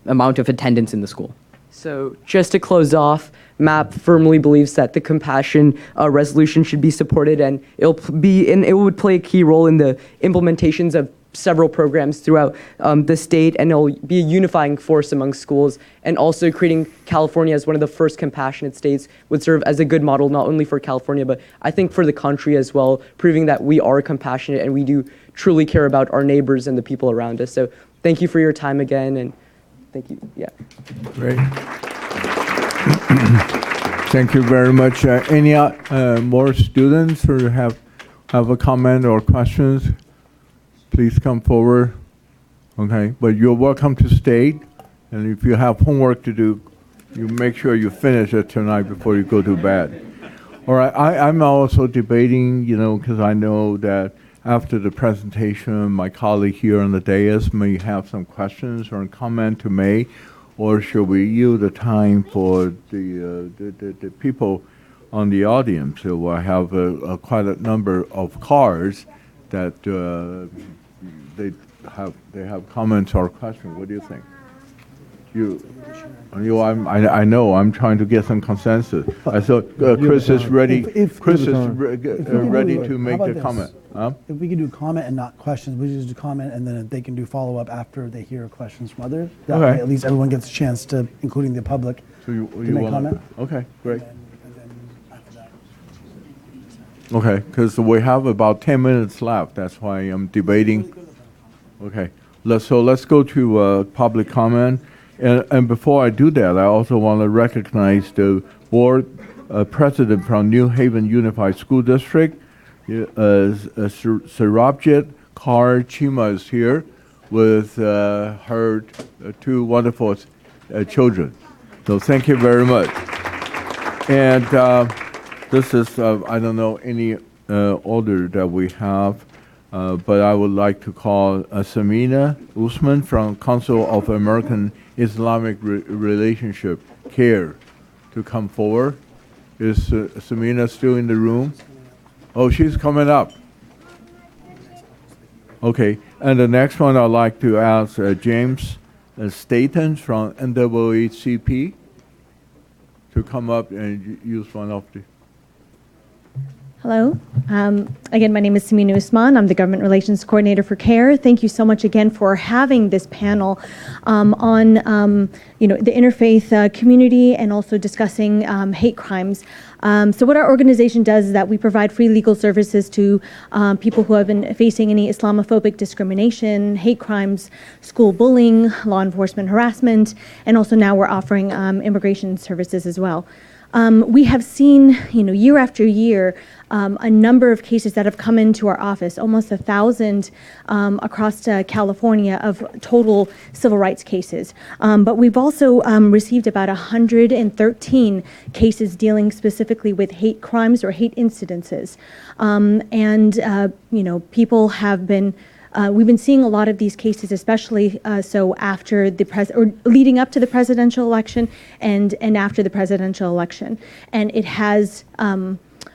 amount of attendance in the school. So just to close off, MAP firmly believes that the compassion resolution should be supported, and it would play a key role in the implementations of several programs throughout the state, and it'll be a unifying force among schools, and also creating California as one of the first compassionate states would serve as a good model not only for California, but I think for the country as well, proving that we are compassionate and we do truly care about our neighbors and the people around us. So thank you for your time again, and thank you. Yeah. Great. Thank you very much. Any more students who have a comment or questions? Please come forward. Okay, but you're welcome to stay. And if you have homework to do, you make sure you finish it tonight before you go to bed. All right, I'm also debating, because I know that after the presentation, my colleague here on the dais may have some questions or comment to make, or should we yield the time for the people on the audience. So I have quite a number of cards that they have comments or questions. What do you think? I know. I'm trying to get some consensus. I thought Chris is ready. Chris is ready to make the comment. Huh? If we could do comment and not questions, we just do comment, and then they can do follow up after they hear questions from others. That way, at least everyone gets a chance to, including the public, so you to make comment. Okay, great. Okay, because we have about 10 minutes left. That's why I'm debating. Okay, let's go to public comment. And before I do that, I also want to recognize the board president from New Haven Unified School District. Sarabjit Kaur Chima is here with her two wonderful children. So thank you very much. And this is, I don't know any order that we have, but I would like to call Samina Usman from Council of American Islamic Relationship CARE to come forward. Is Samina still in the room? Oh, she's coming up. Okay, and the next one I'd like to ask James Staten from NAACP to come up and use one of the... Hello. Again, my name is Samina Usman. I'm the Government Relations Coordinator for CARE. Thank you so much again for having this panel on the interfaith community and also discussing hate crimes. So what our organization does is that we provide free legal services to people who have been facing any Islamophobic discrimination, hate crimes, school bullying, law enforcement harassment, and also now we're offering immigration services as well. We have seen, year after year, a number of cases that have come into our office, almost 1,000 across California of total civil rights cases. But we've also received about 113 cases dealing specifically with hate crimes or hate incidences. People have been we've been seeing a lot of these cases, especially so after the leading up to the presidential election and after the presidential election, and it has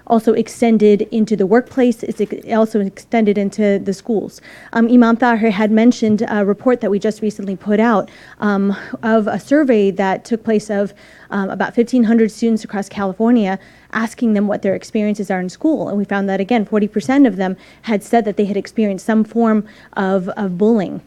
also extended into the workplace. It's also extended into the schools. Imam Tahir had mentioned a report that we just recently put out of a survey that took place of about 1,500 students across California, asking them what their experiences are in school. And we found that, again, 40% of them had said that they had experienced some form of bullying.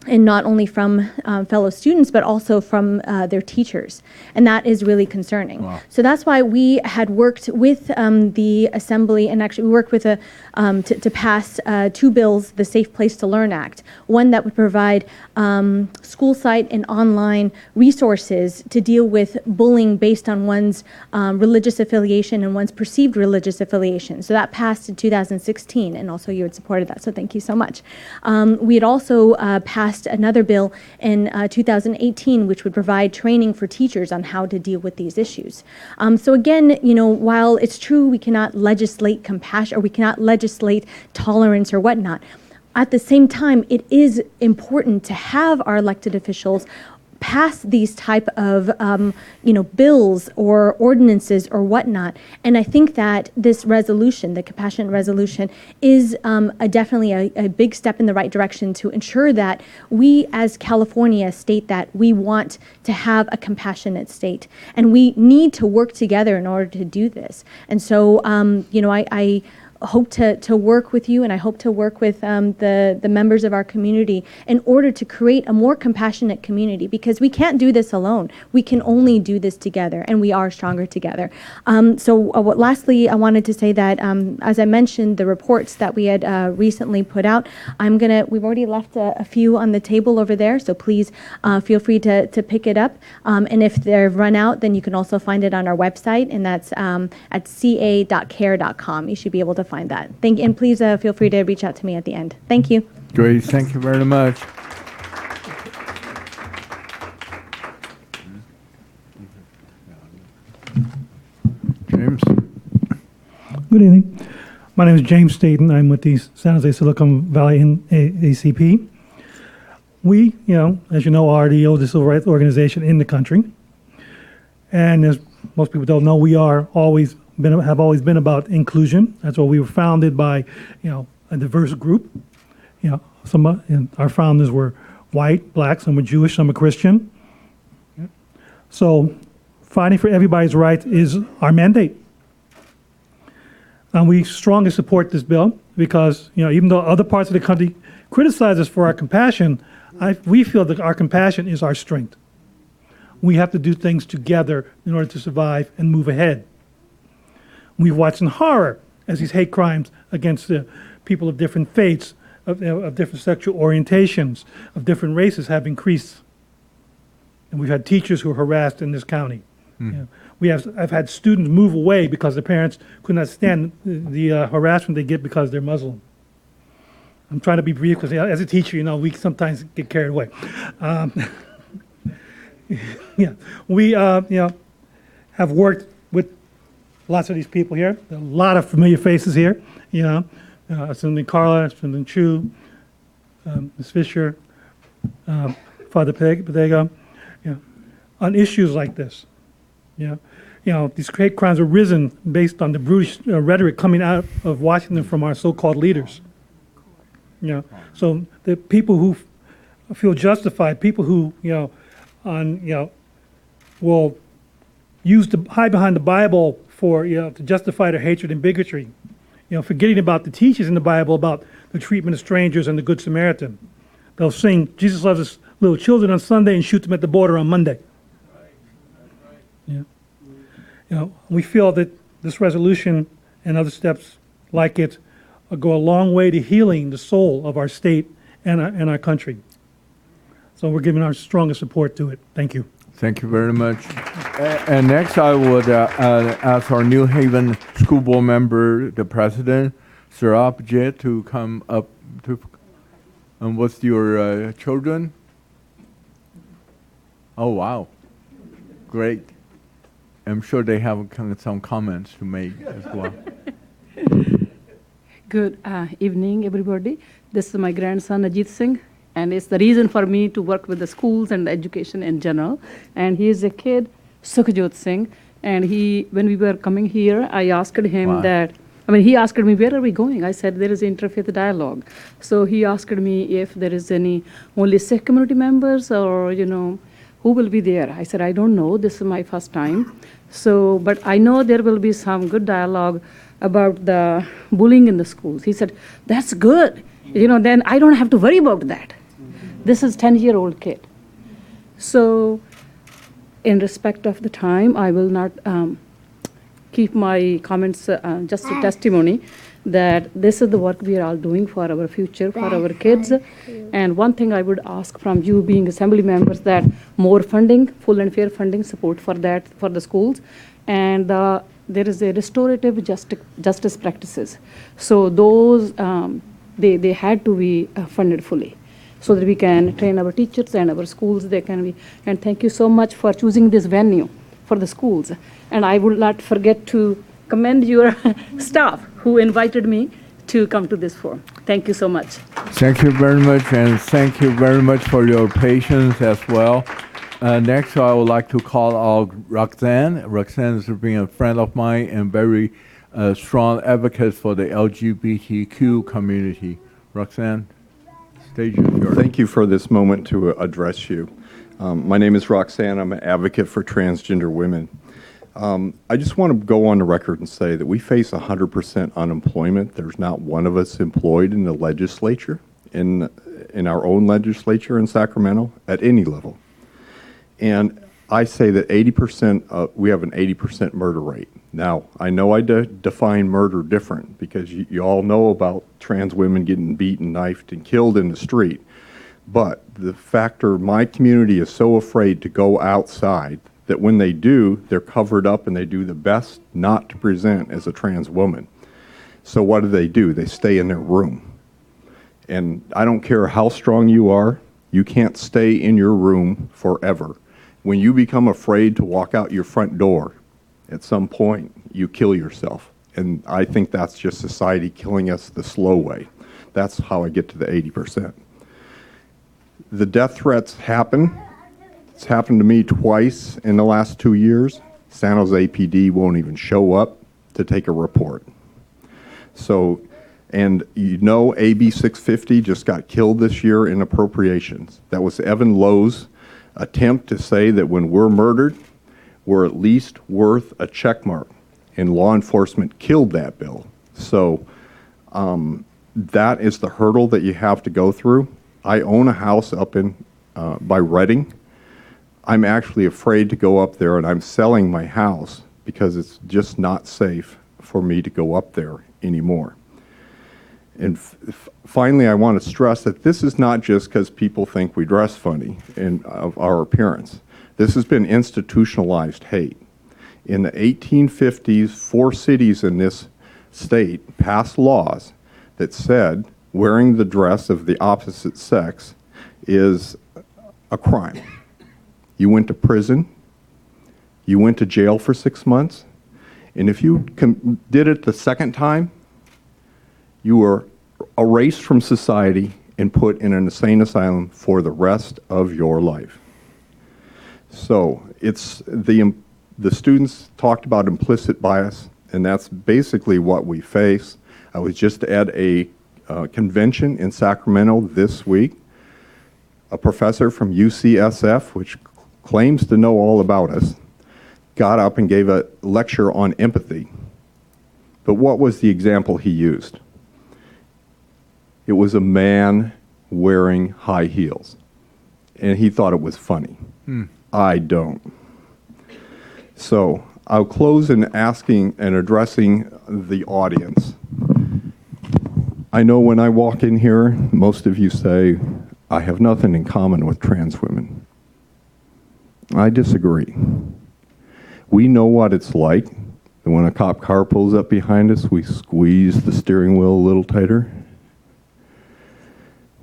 And not only from fellow students, but also from their teachers. And that is really concerning. Wow. So that's why we had worked with the Assembly, and actually we worked with to pass two bills, the Safe Place to Learn Act. One that would provide school site and online resources to deal with bullying based on one's religious affiliation and one's perceived religious affiliation. So that passed in 2016, and also you had supported that, so thank you so much. We had also passed another bill in 2018, which would provide training for teachers on how to deal with these issues. So again, while it's true we cannot legislate compassion or we cannot legislate tolerance or whatnot, at the same time, it is important to have our elected officials pass these type of bills or ordinances or whatnot. And I think that this resolution, the compassionate resolution, is definitely a big step in the right direction to ensure that we as California state that we want to have a compassionate state. And we need to work together in order to do this. And so, I hope to work with you, and I hope to work with the members of our community in order to create a more compassionate community, because we can't do this alone. We can only do this together, and we are stronger together. Lastly, I wanted to say that, as I mentioned, the reports that we had recently put out, we've already left a few on the table over there, so please feel free to pick it up. And if they've run out, then you can also find it on our website, and that's at ca.care.com. You should be able to find that. And please feel free to reach out to me at the end. Thank you. Great. Thank you very much. James. Good evening. My name is James Staten. I'm with the San Jose Silicon Valley ACP. We, as you know, are the oldest civil rights organization in the country. And as most people don't know, we are always have always been about inclusion. That's why we were founded by, a diverse group. And our founders were white, black, some were Jewish, some were Christian. So fighting for everybody's rights is our mandate. And we strongly support this bill because, even though other parts of the country criticize us for our compassion, we feel that our compassion is our strength. We have to do things together in order to survive and move ahead. We've watched in horror as these hate crimes against people of different faiths, of different sexual orientations, of different races have increased. And we've had teachers who are harassed in this county. I've had students move away because their parents could not stand the harassment they get because they're Muslim. I'm trying to be brief because as a teacher, we sometimes get carried away. We have worked with lots of these people here. There are a lot of familiar faces here. Assemblyman Carla, Assemblyman Chu, Ms. Fisher, Father Pedega, on issues like this. These hate crimes have risen based on the brutish rhetoric coming out of Washington from our so-called leaders. So the people who feel justified, people who will hide behind the Bible for to justify their hatred and bigotry, forgetting about the teachings in the Bible about the treatment of strangers and the Good Samaritan. They'll sing Jesus loves his little children on Sunday and shoot them at the border on Monday. We feel that this resolution and other steps like it go a long way to healing the soul of our state and our country. So we're giving our strongest support to it. Thank you. Thank you very much. And next, I would ask our New Haven School Board member, the president, Sarab Jit, to come up to. And what's your children? Oh, wow. Great. I'm sure they have some comments to make as well. Good evening, everybody. This is my grandson, Ajit Singh, and it's the reason for me to work with the schools and education in general. And he is a kid, Sukhjot Singh, and when we were coming here, I asked him he asked me, where are we going? I said, there is Interfaith Dialogue. So he asked me if there is only Sikh community members or, who will be there? I said, I don't know. This is my first time. So, but I know there will be some good dialogue about the bullying in the schools. He said, that's good. Then I don't have to worry about that. This is 10-year-old kid. So, in respect of the time, I will not keep my comments just a testimony that this is the work we are all doing for our future, for our kids. And one thing I would ask from you being assembly members that more funding, full and fair funding support for that, for the schools. And there is a restorative justice practices. So those, they had to be funded fully so that we can train our teachers and our schools. They can be. And thank you so much for choosing this venue for the schools. And I will not forget to commend your staff who invited me to come to this forum. Thank you so much. Thank you very much, and thank you very much for your patience as well. Next, I would like to call out Roxanne. Roxanne has been a friend of mine and very strong advocate for the LGBTQ community. Roxanne, stage is yours. Thank you for this moment to address you. My name is Roxanne. I'm an advocate for transgender women. I just want to go on the record and say that we face 100% unemployment. There's not one of us employed in the legislature, in our own legislature in Sacramento, at any level. And I say that we have an 80% murder rate. Now, I know I define murder different because you all know about trans women getting beaten, knifed, and killed in the street. But the factor, my community is so afraid to go outside that when they do, they're covered up and they do the best not to present as a trans woman. So what do? They stay in their room. And I don't care how strong you are, you can't stay in your room forever. When you become afraid to walk out your front door, at some point, you kill yourself. And I think that's just society killing us the slow way. That's how I get to the 80%. The death threats happen. It's happened to me twice in the last 2 years. San Jose PD won't even show up to take a report. So, and you know AB 650 just got killed this year in appropriations. That was Evan Lowe's attempt to say that when we're murdered, we're at least worth a check mark. And law enforcement killed that bill. So that is the hurdle that you have to go through. I own a house up in by Reading. I'm actually afraid to go up there, and I'm selling my house because it's just not safe for me to go up there anymore. And finally, I want to stress that this is not just because people think we dress funny in of our appearance. This has been institutionalized hate. In the 1850s, 4 cities in this state passed laws that said wearing the dress of the opposite sex is a crime. You went to prison, you went to jail for 6 months, and if you did it the second time, you were erased from society and put in an insane asylum for the rest of your life. So it's the students talked about implicit bias, and that's basically what we face. I was just at a convention in Sacramento this week. A professor from UCSF, which claims to know all about us, got up and gave a lecture on empathy. But what was the example he used? It was a man wearing high heels, and he thought it was funny. I don't. So I'll close in asking and addressing the audience. I know when I walk in here, most of you say, I have nothing in common with trans women. I disagree. We know what it's like. And when a cop car pulls up behind us, we squeeze the steering wheel a little tighter.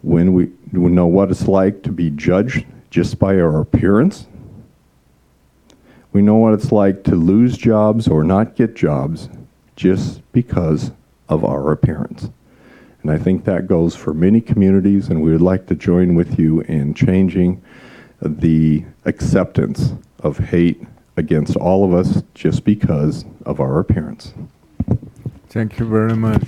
When we know what it's like to be judged just by our appearance. We know what it's like to lose jobs or not get jobs just because of our appearance. And I think that goes for many communities, and we would like to join with you in changing the acceptance of hate against all of us just because of our appearance. Thank you very much.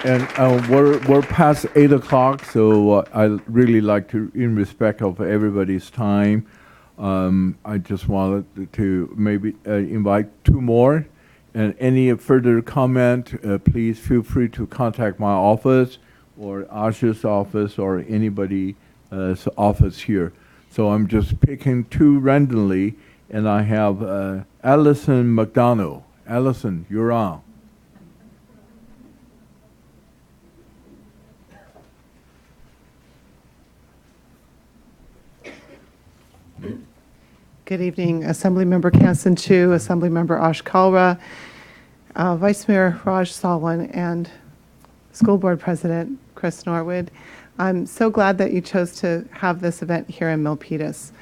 And we're past 8 o'clock, so I really like to, in respect of everybody's time, I just wanted to maybe invite 2 more. And any further comment, please feel free to contact my office or Asha's office or anybody's office here. So I'm just picking 2 randomly, and I have Allison McDonald. Allison, you're on. Good evening, Assemblymember Kansen Chu, Assemblymember Ash Kalra, Vice Mayor Raj Salwan, and School Board President Chris Norwood. I'm so glad that you chose to have this event here in Milpitas.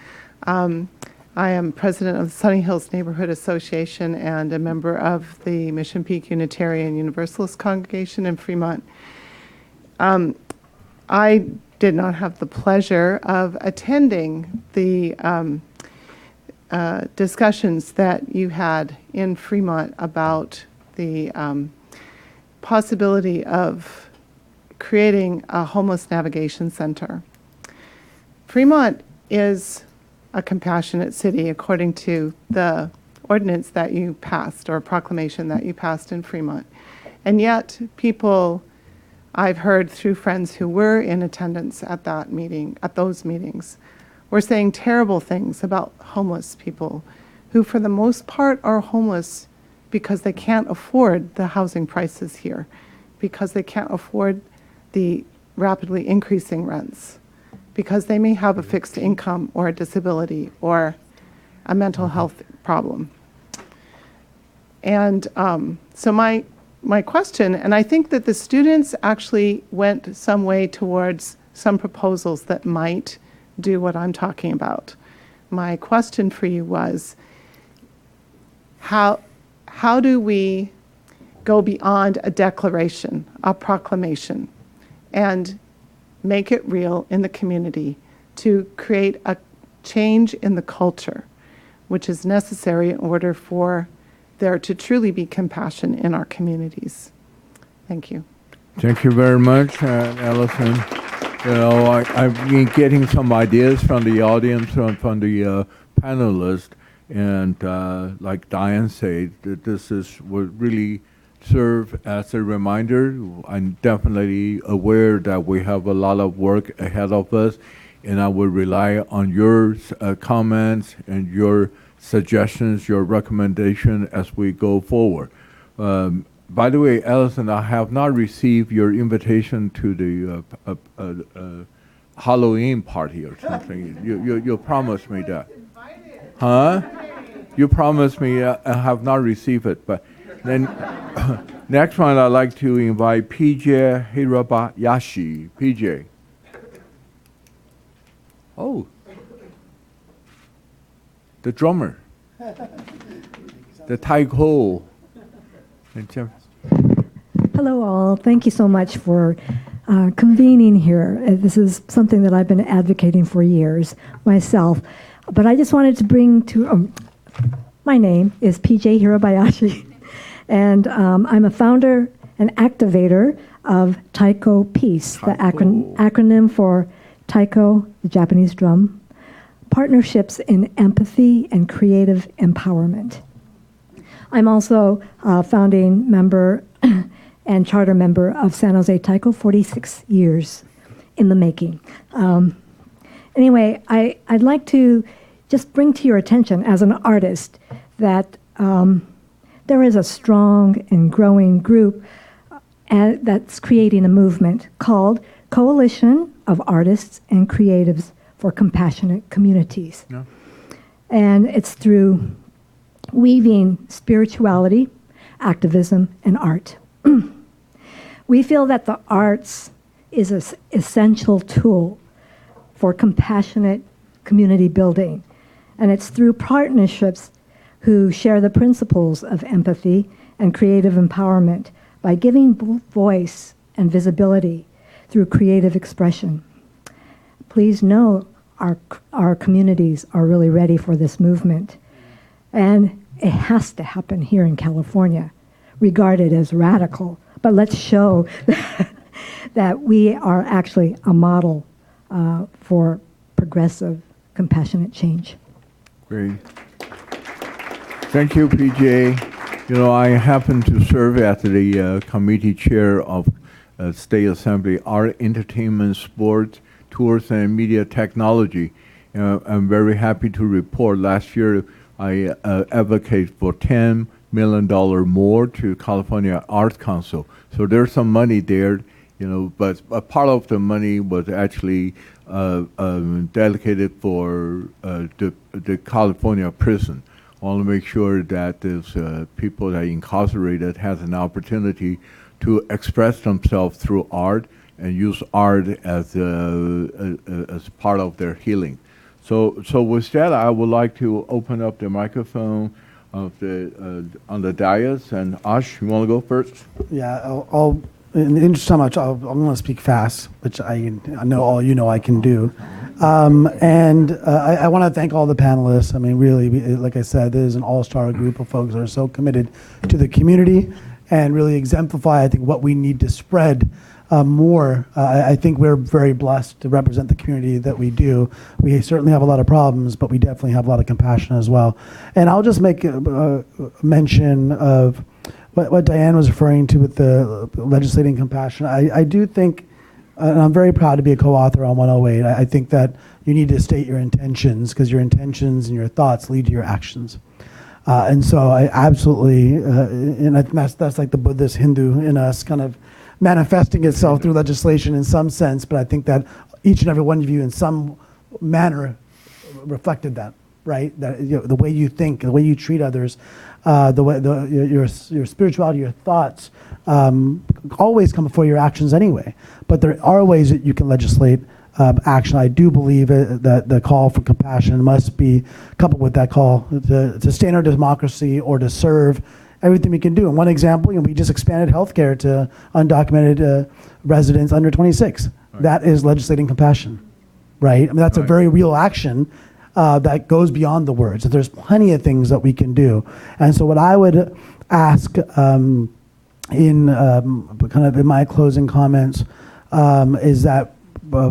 I am president of the Sunny Hills Neighborhood Association and a member of the Mission Peak Unitarian Universalist Congregation in Fremont. I did not have the pleasure of attending the discussions that you had in Fremont about the possibility of creating a homeless navigation center. Fremont is a compassionate city according to the ordinance that you passed, or proclamation that you passed in Fremont. And yet people, I've heard through friends who were in attendance at that meeting, at those meetings, were saying terrible things about homeless people who for the most part are homeless because they can't afford the housing prices here, because they can't afford the rapidly increasing rents, because they may have a fixed income or a disability or a mental health problem. And so my question, and I think that the students actually went some way towards some proposals that might do what I'm talking about. My question for you was, how do we go beyond a declaration, a proclamation, and make it real in the community to create a change in the culture which is necessary in order for there to truly be compassion in our communities. Thank you. Thank you very much, Allison. You know, I've been getting some ideas from the audience, from the panelists, and like Diane said, that this would really serve as a reminder. I'm definitely aware that we have a lot of work ahead of us, and I will rely on your comments and your suggestions, your recommendation as we go forward. By the way, Allison, I have not received your invitation to the Halloween party or something. You promised me that. Huh? You promised me. I have not received it. But then next one, I'd like to invite PJ Hirabayashi. PJ. Oh. The drummer. The taiko. Hello all. Thank you so much for convening here. This is something that I've been advocating for years myself. But I just wanted to bring to, my name is PJ Hirabayashi, and I'm a founder and activator of Taiko Peace, the acronym for Taiko, the Japanese drum, Partnerships in Empathy and Creative Empowerment. I'm also a founding member and charter member of San Jose Taiko, 46 years in the making. Anyway, I'd like to just bring to your attention as an artist that there is a strong and growing group that's creating a movement called Coalition of Artists and Creatives for Compassionate Communities. Yeah. And it's through weaving spirituality, activism, and art. We feel that the arts is an essential tool for compassionate community building, and it's through partnerships who share the principles of empathy and creative empowerment by giving voice and visibility through creative expression. Please know our communities are really ready for this movement, and it has to happen here in California, regarded as radical, but let's show that we are actually a model for progressive, compassionate change. Great. Thank you, PJ. You know, I happen to serve as the committee chair of State Assembly Art, Entertainment, Sports, Tours, and Media Technology. I'm very happy to report last year I advocate for $10 million more to California Arts Council. So there's some money there, you know, but a part of the money was actually dedicated for the California prison. I want to make sure that those people that are incarcerated has an opportunity to express themselves through art and use art as part of their healing. So with that, I would like to open up the microphone of on the dais. And Ash, you want to go first? Yeah, I'll in the interest of time, I'm going to speak fast, which I know all you know I can do. And I want to thank all the panelists. I mean, really, like I said, this is an all-star group of folks that are so committed to the community and really exemplify, I think, what we need to spread more. I think we're very blessed to represent the community that we do. We certainly have a lot of problems, but we definitely have a lot of compassion as well. And I'll just make a mention of what Diane was referring to with the legislating compassion. I do think, and I'm very proud to be a co-author on 108, I think that you need to state your intentions, because your intentions and your thoughts lead to your actions. And so I absolutely, and I think that's like the Buddhist Hindu in us kind of manifesting itself through legislation in some sense, but I think that each and every one of you in some manner reflected that, right? That, you know, the way you think, the way you treat others, the way your spirituality, your thoughts always come before your actions anyway. But there are ways that you can legislate action. I do believe that the call for compassion must be coupled with that call to stand our democracy or to serve everything we can do. And one example, we just expanded healthcare to undocumented residents under 26. Right. That is legislating compassion, right? I mean, that's a very real action. that goes beyond the words. There's plenty of things that we can do. And so what I would ask kind of in my closing comments is that,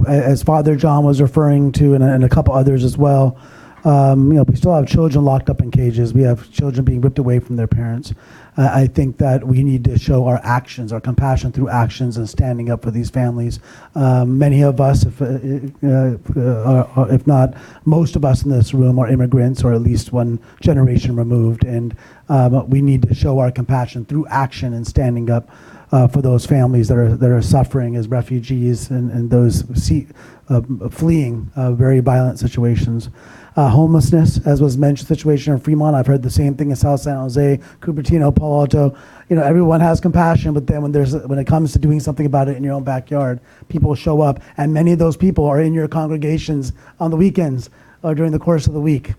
as Father John was referring to, and a couple others as well, we still have children locked up in cages. We have children being ripped away from their parents. I think that we need to show our actions, our compassion through actions, and standing up for these families. Many of us, if not most of us in this room, are immigrants, or at least one generation removed, and we need to show our compassion through action and standing up for those families that are suffering as refugees and those fleeing very violent situations. Homelessness, as was mentioned, situation in Fremont. I've heard the same thing in South San Jose, Cupertino, Palo Alto. Everyone has compassion, but then when it comes to doing something about it in your own backyard, people show up, and many of those people are in your congregations on the weekends or during the course of the week.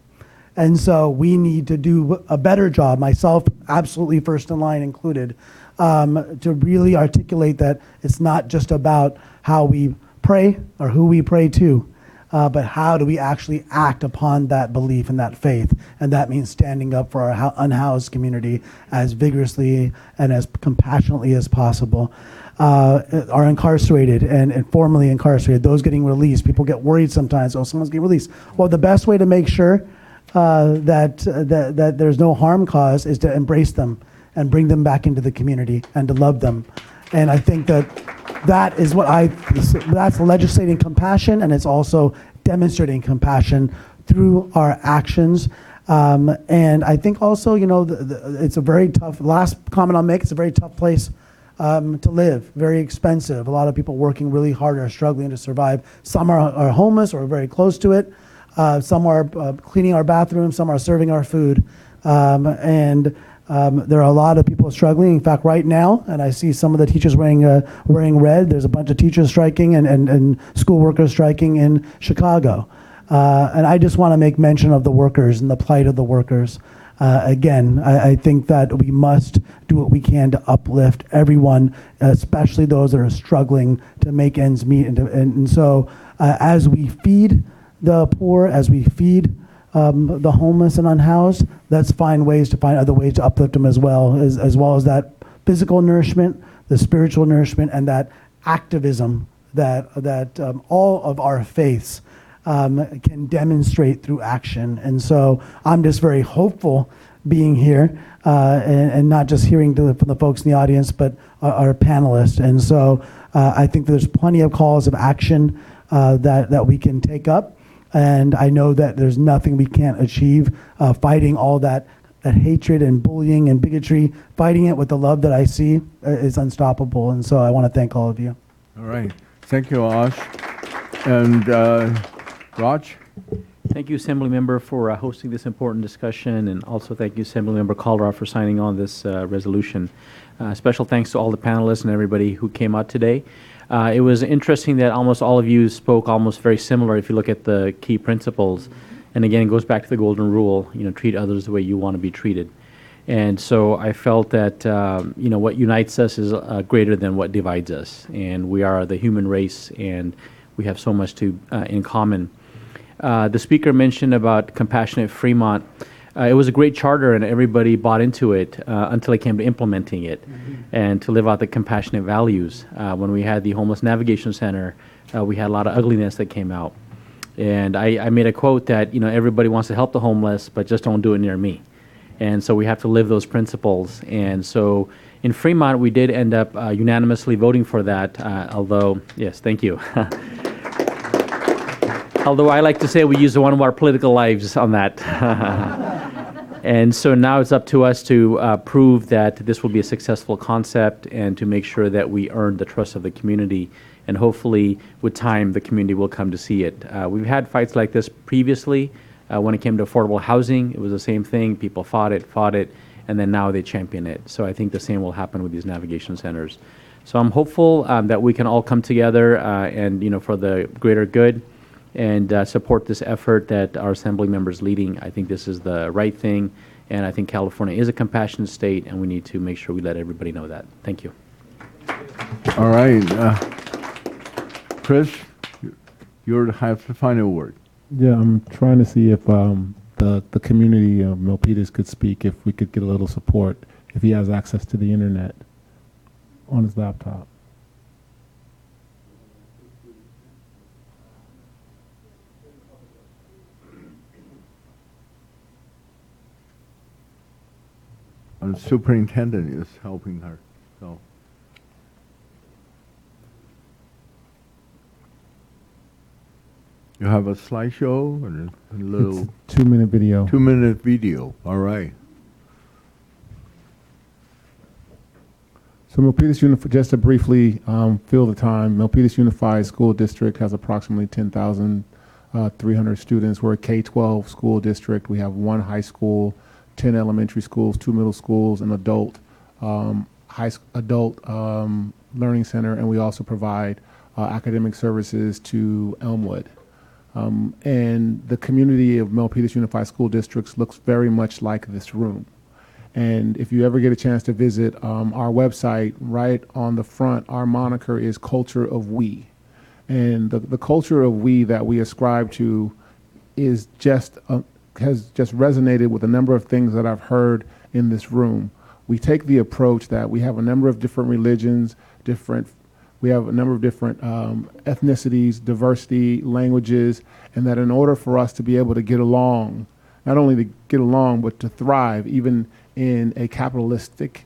And so we need to do a better job, myself absolutely first in line included, to really articulate that it's not just about how we pray or who we pray to, but how do we actually act upon that belief and that faith? And that means standing up for our unhoused community as vigorously and as compassionately as possible. Are incarcerated and formerly incarcerated, those getting released. People get worried sometimes, oh, someone's getting released. Well, the best way to make sure that there's no harm caused is to embrace them and bring them back into the community and to love them. And I think that is that's legislating compassion, and it's also demonstrating compassion through our actions. And I think also, it's a very tough, last comment I'll make, it's a very tough place to live, very expensive. A lot of people working really hard are struggling to survive. Some are homeless or very close to it. Some are cleaning our bathrooms, some are serving our food. There are a lot of people struggling. In fact, right now, and I see some of the teachers wearing red, there's a bunch of teachers striking and school workers striking in Chicago. And I just want to make mention of the workers and the plight of the workers. Again, I think that we must do what we can to uplift everyone, especially those that are struggling to make ends meet. And so as we feed the poor, as we feed the homeless and unhoused, let's find other ways to uplift them as well as that physical nourishment, the spiritual nourishment, and that activism that all of our faiths can demonstrate through action. And so I'm just very hopeful being here and not just hearing from the folks in the audience, but our panelists. And so I think there's plenty of calls of action that we can take up. And I know that there's nothing we can't achieve fighting all that hatred and bullying and bigotry. Fighting it with the love that I see is unstoppable. And so I want to thank all of you. All right. Thank you, Ash. And Raj? Thank you, Assemblymember, for hosting this important discussion, and also thank you, Assemblymember Calderon, for signing on this resolution. Special thanks to all the panelists and everybody who came out today. It was interesting that almost all of you spoke almost very similar if you look at the key principles. And again, it goes back to the golden rule, treat others the way you want to be treated. And so I felt that, what unites us is greater than what divides us. And we are the human race, and we have so much in common. The speaker mentioned about Compassionate Fremont. It was a great charter, and everybody bought into it until it came to implementing it and to live out the compassionate values. When we had the Homeless Navigation Center, we had a lot of ugliness that came out. And I made a quote that, everybody wants to help the homeless, but just don't do it near me. And so we have to live those principles. And so in Fremont, we did end up unanimously voting for that, although, yes, thank you. Although I like to say we used one of our political lives on that. And so now it's up to us to prove that this will be a successful concept and to make sure that we earn the trust of the community. And hopefully, with time, the community will come to see it. We've had fights like this previously. When it came to affordable housing, it was the same thing. People fought it, and then now they champion it. So I think the same will happen with these navigation centers. So I'm hopeful that we can all come together and, for the greater good, and support this effort that our Assembly members leading. I think this is the right thing, and I think California is a compassionate state, and we need to make sure we let everybody know that. Thank you. All right. Chris, you have the final word. Yeah, I'm trying to see if the community of Milpitas could speak, if we could get a little support, if he has access to the internet on his laptop. And the superintendent is helping her, so. You have a slideshow and a little It's a 2-minute video. 2-minute video. All right. So Milpitas just to briefly fill the time, Milpitas Unified School District has approximately 10,300 students. We're a K-12 school district. We have 1 high school, 10 elementary schools, 2 middle schools, an adult learning center, and we also provide academic services to Elmwood. And the community of Milpitas Unified School Districts looks very much like this room. And if you ever get a chance to visit our website, right on the front, our moniker is Culture of We. And the culture of we that we ascribe to is just has just resonated with a number of things that I've heard in this room. We take the approach that we have a number of different religions, we have a number of different ethnicities, diversity, languages, and that in order for us to be able to get along, not only to get along, but to thrive, even in a capitalistic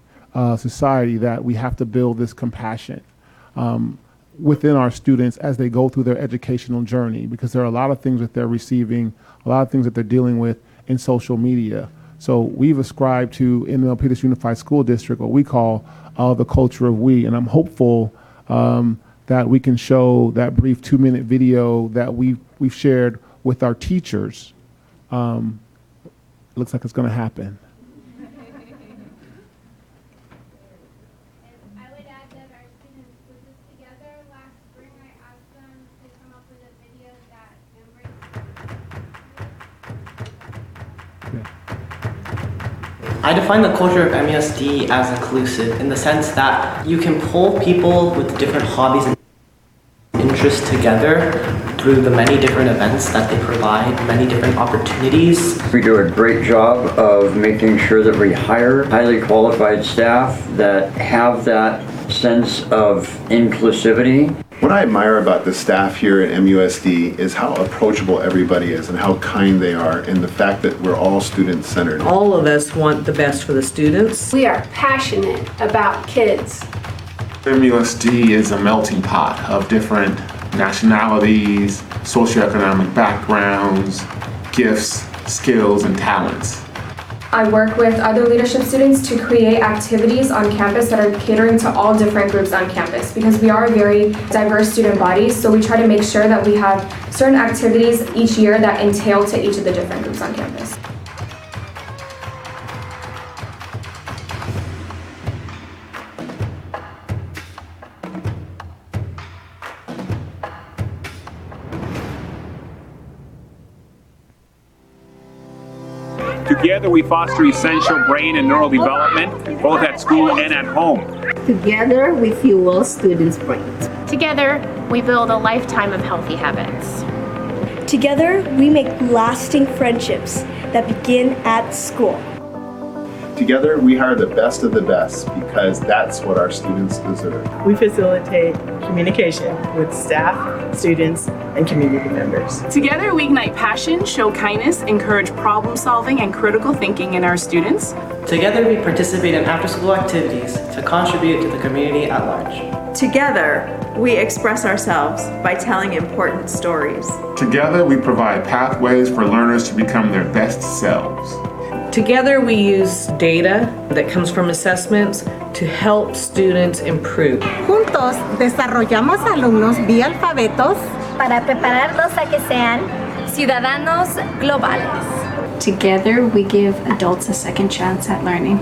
society, that we have to build this compassion within our students as they go through their educational journey, because there are a lot of things that they're receiving, a lot of things that they're dealing with in social media. So we've ascribed to, in the Milpitas Unified School District, what we call the culture of we, and I'm hopeful that we can show that brief 2-minute video that we've shared with our teachers. Looks like it's going to happen. I define the culture of MESD as inclusive in the sense that you can pull people with different hobbies and interests together through the many different events that they provide, many different opportunities. We do a great job of making sure that we hire highly qualified staff that have that sense of inclusivity. What I admire about the staff here at MUSD is how approachable everybody is and how kind they are, and the fact that we're all student-centered. All of us want the best for the students. We are passionate about kids. MUSD is a melting pot of different nationalities, socioeconomic backgrounds, gifts, skills, and talents. I work with other leadership students to create activities on campus that are catering to all different groups on campus, because we are a very diverse student body, so we try to make sure that we have certain activities each year that entail to each of the different groups on campus. Together, we foster essential brain and neural development, both at school and at home. Together, we fuel students' brains. Together, we build a lifetime of healthy habits. Together, we make lasting friendships that begin at school. Together, we hire the best of the best because that's what our students deserve. We facilitate communication with staff, students, and community members. Together, we ignite passion, show kindness, encourage problem solving and critical thinking in our students. Together, we participate in after-school activities to contribute to the community at large. Together, we express ourselves by telling important stories. Together, we provide pathways for learners to become their best selves. Together, we use data that comes from assessments to help students improve. Juntos, desarrollamos alumnos bialfabetos para prepararlos a que sean ciudadanos globales. Together, we give adults a second chance at learning.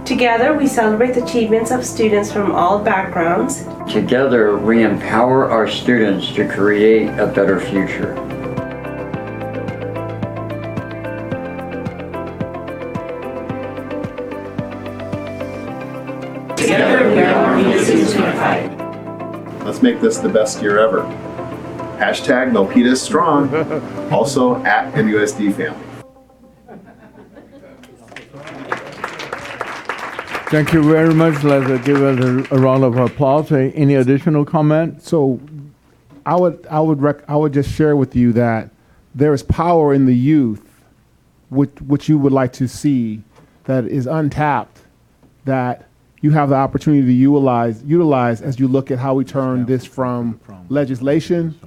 Together, we celebrate the achievements of students from all backgrounds. Together, we empower our students to create a better future. Together, we are Milpitas Unified. Let's make this the best year ever. Hashtag Milpitas strong. Also at MUSD family. Thank you very much. Let's give it a round of applause. Any additional comment? So I would just share with you that there is power in the youth, which you would like to see, that is untapped, that you have the opportunity to utilize as you look at how we turn this from legislation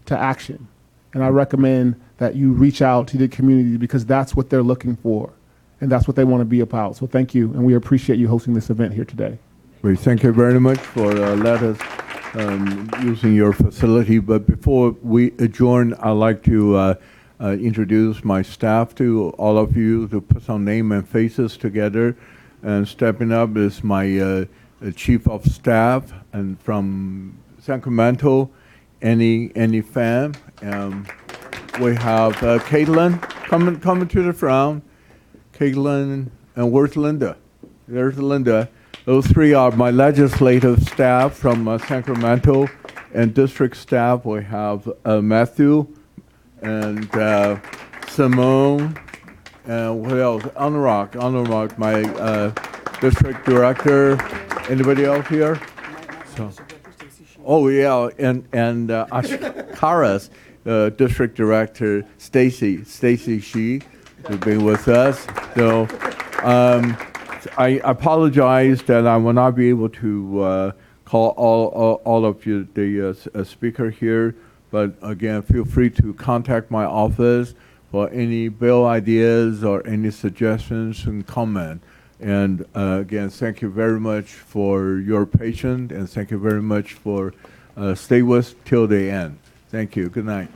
to action. And I recommend that you reach out to the community because that's what they're looking for and that's what they want to be about. So thank you, and we appreciate you hosting this event here today. We thank you very much for letting us using your facility. But before we adjourn, I'd like to introduce my staff to all of you to put some name and faces together. And stepping up is my chief of staff, and from Sacramento, Annie Pham. We have Caitlin coming to the front. Caitlin, and where's Linda? There's Linda. Those three are my legislative staff from Sacramento, and district staff. We have Matthew and Simone, and what else? Anurag, my district director. Anybody else here? So, oh yeah, and Ashkara's district director, Stacy Shi, who's been with us. So I apologize that I will not be able to call all of you the speaker here, but again, feel free to contact my office for any bill ideas or any suggestions and comment. And again, thank you very much for your patience, and thank you very much for stay with till the end. Thank you. Good night.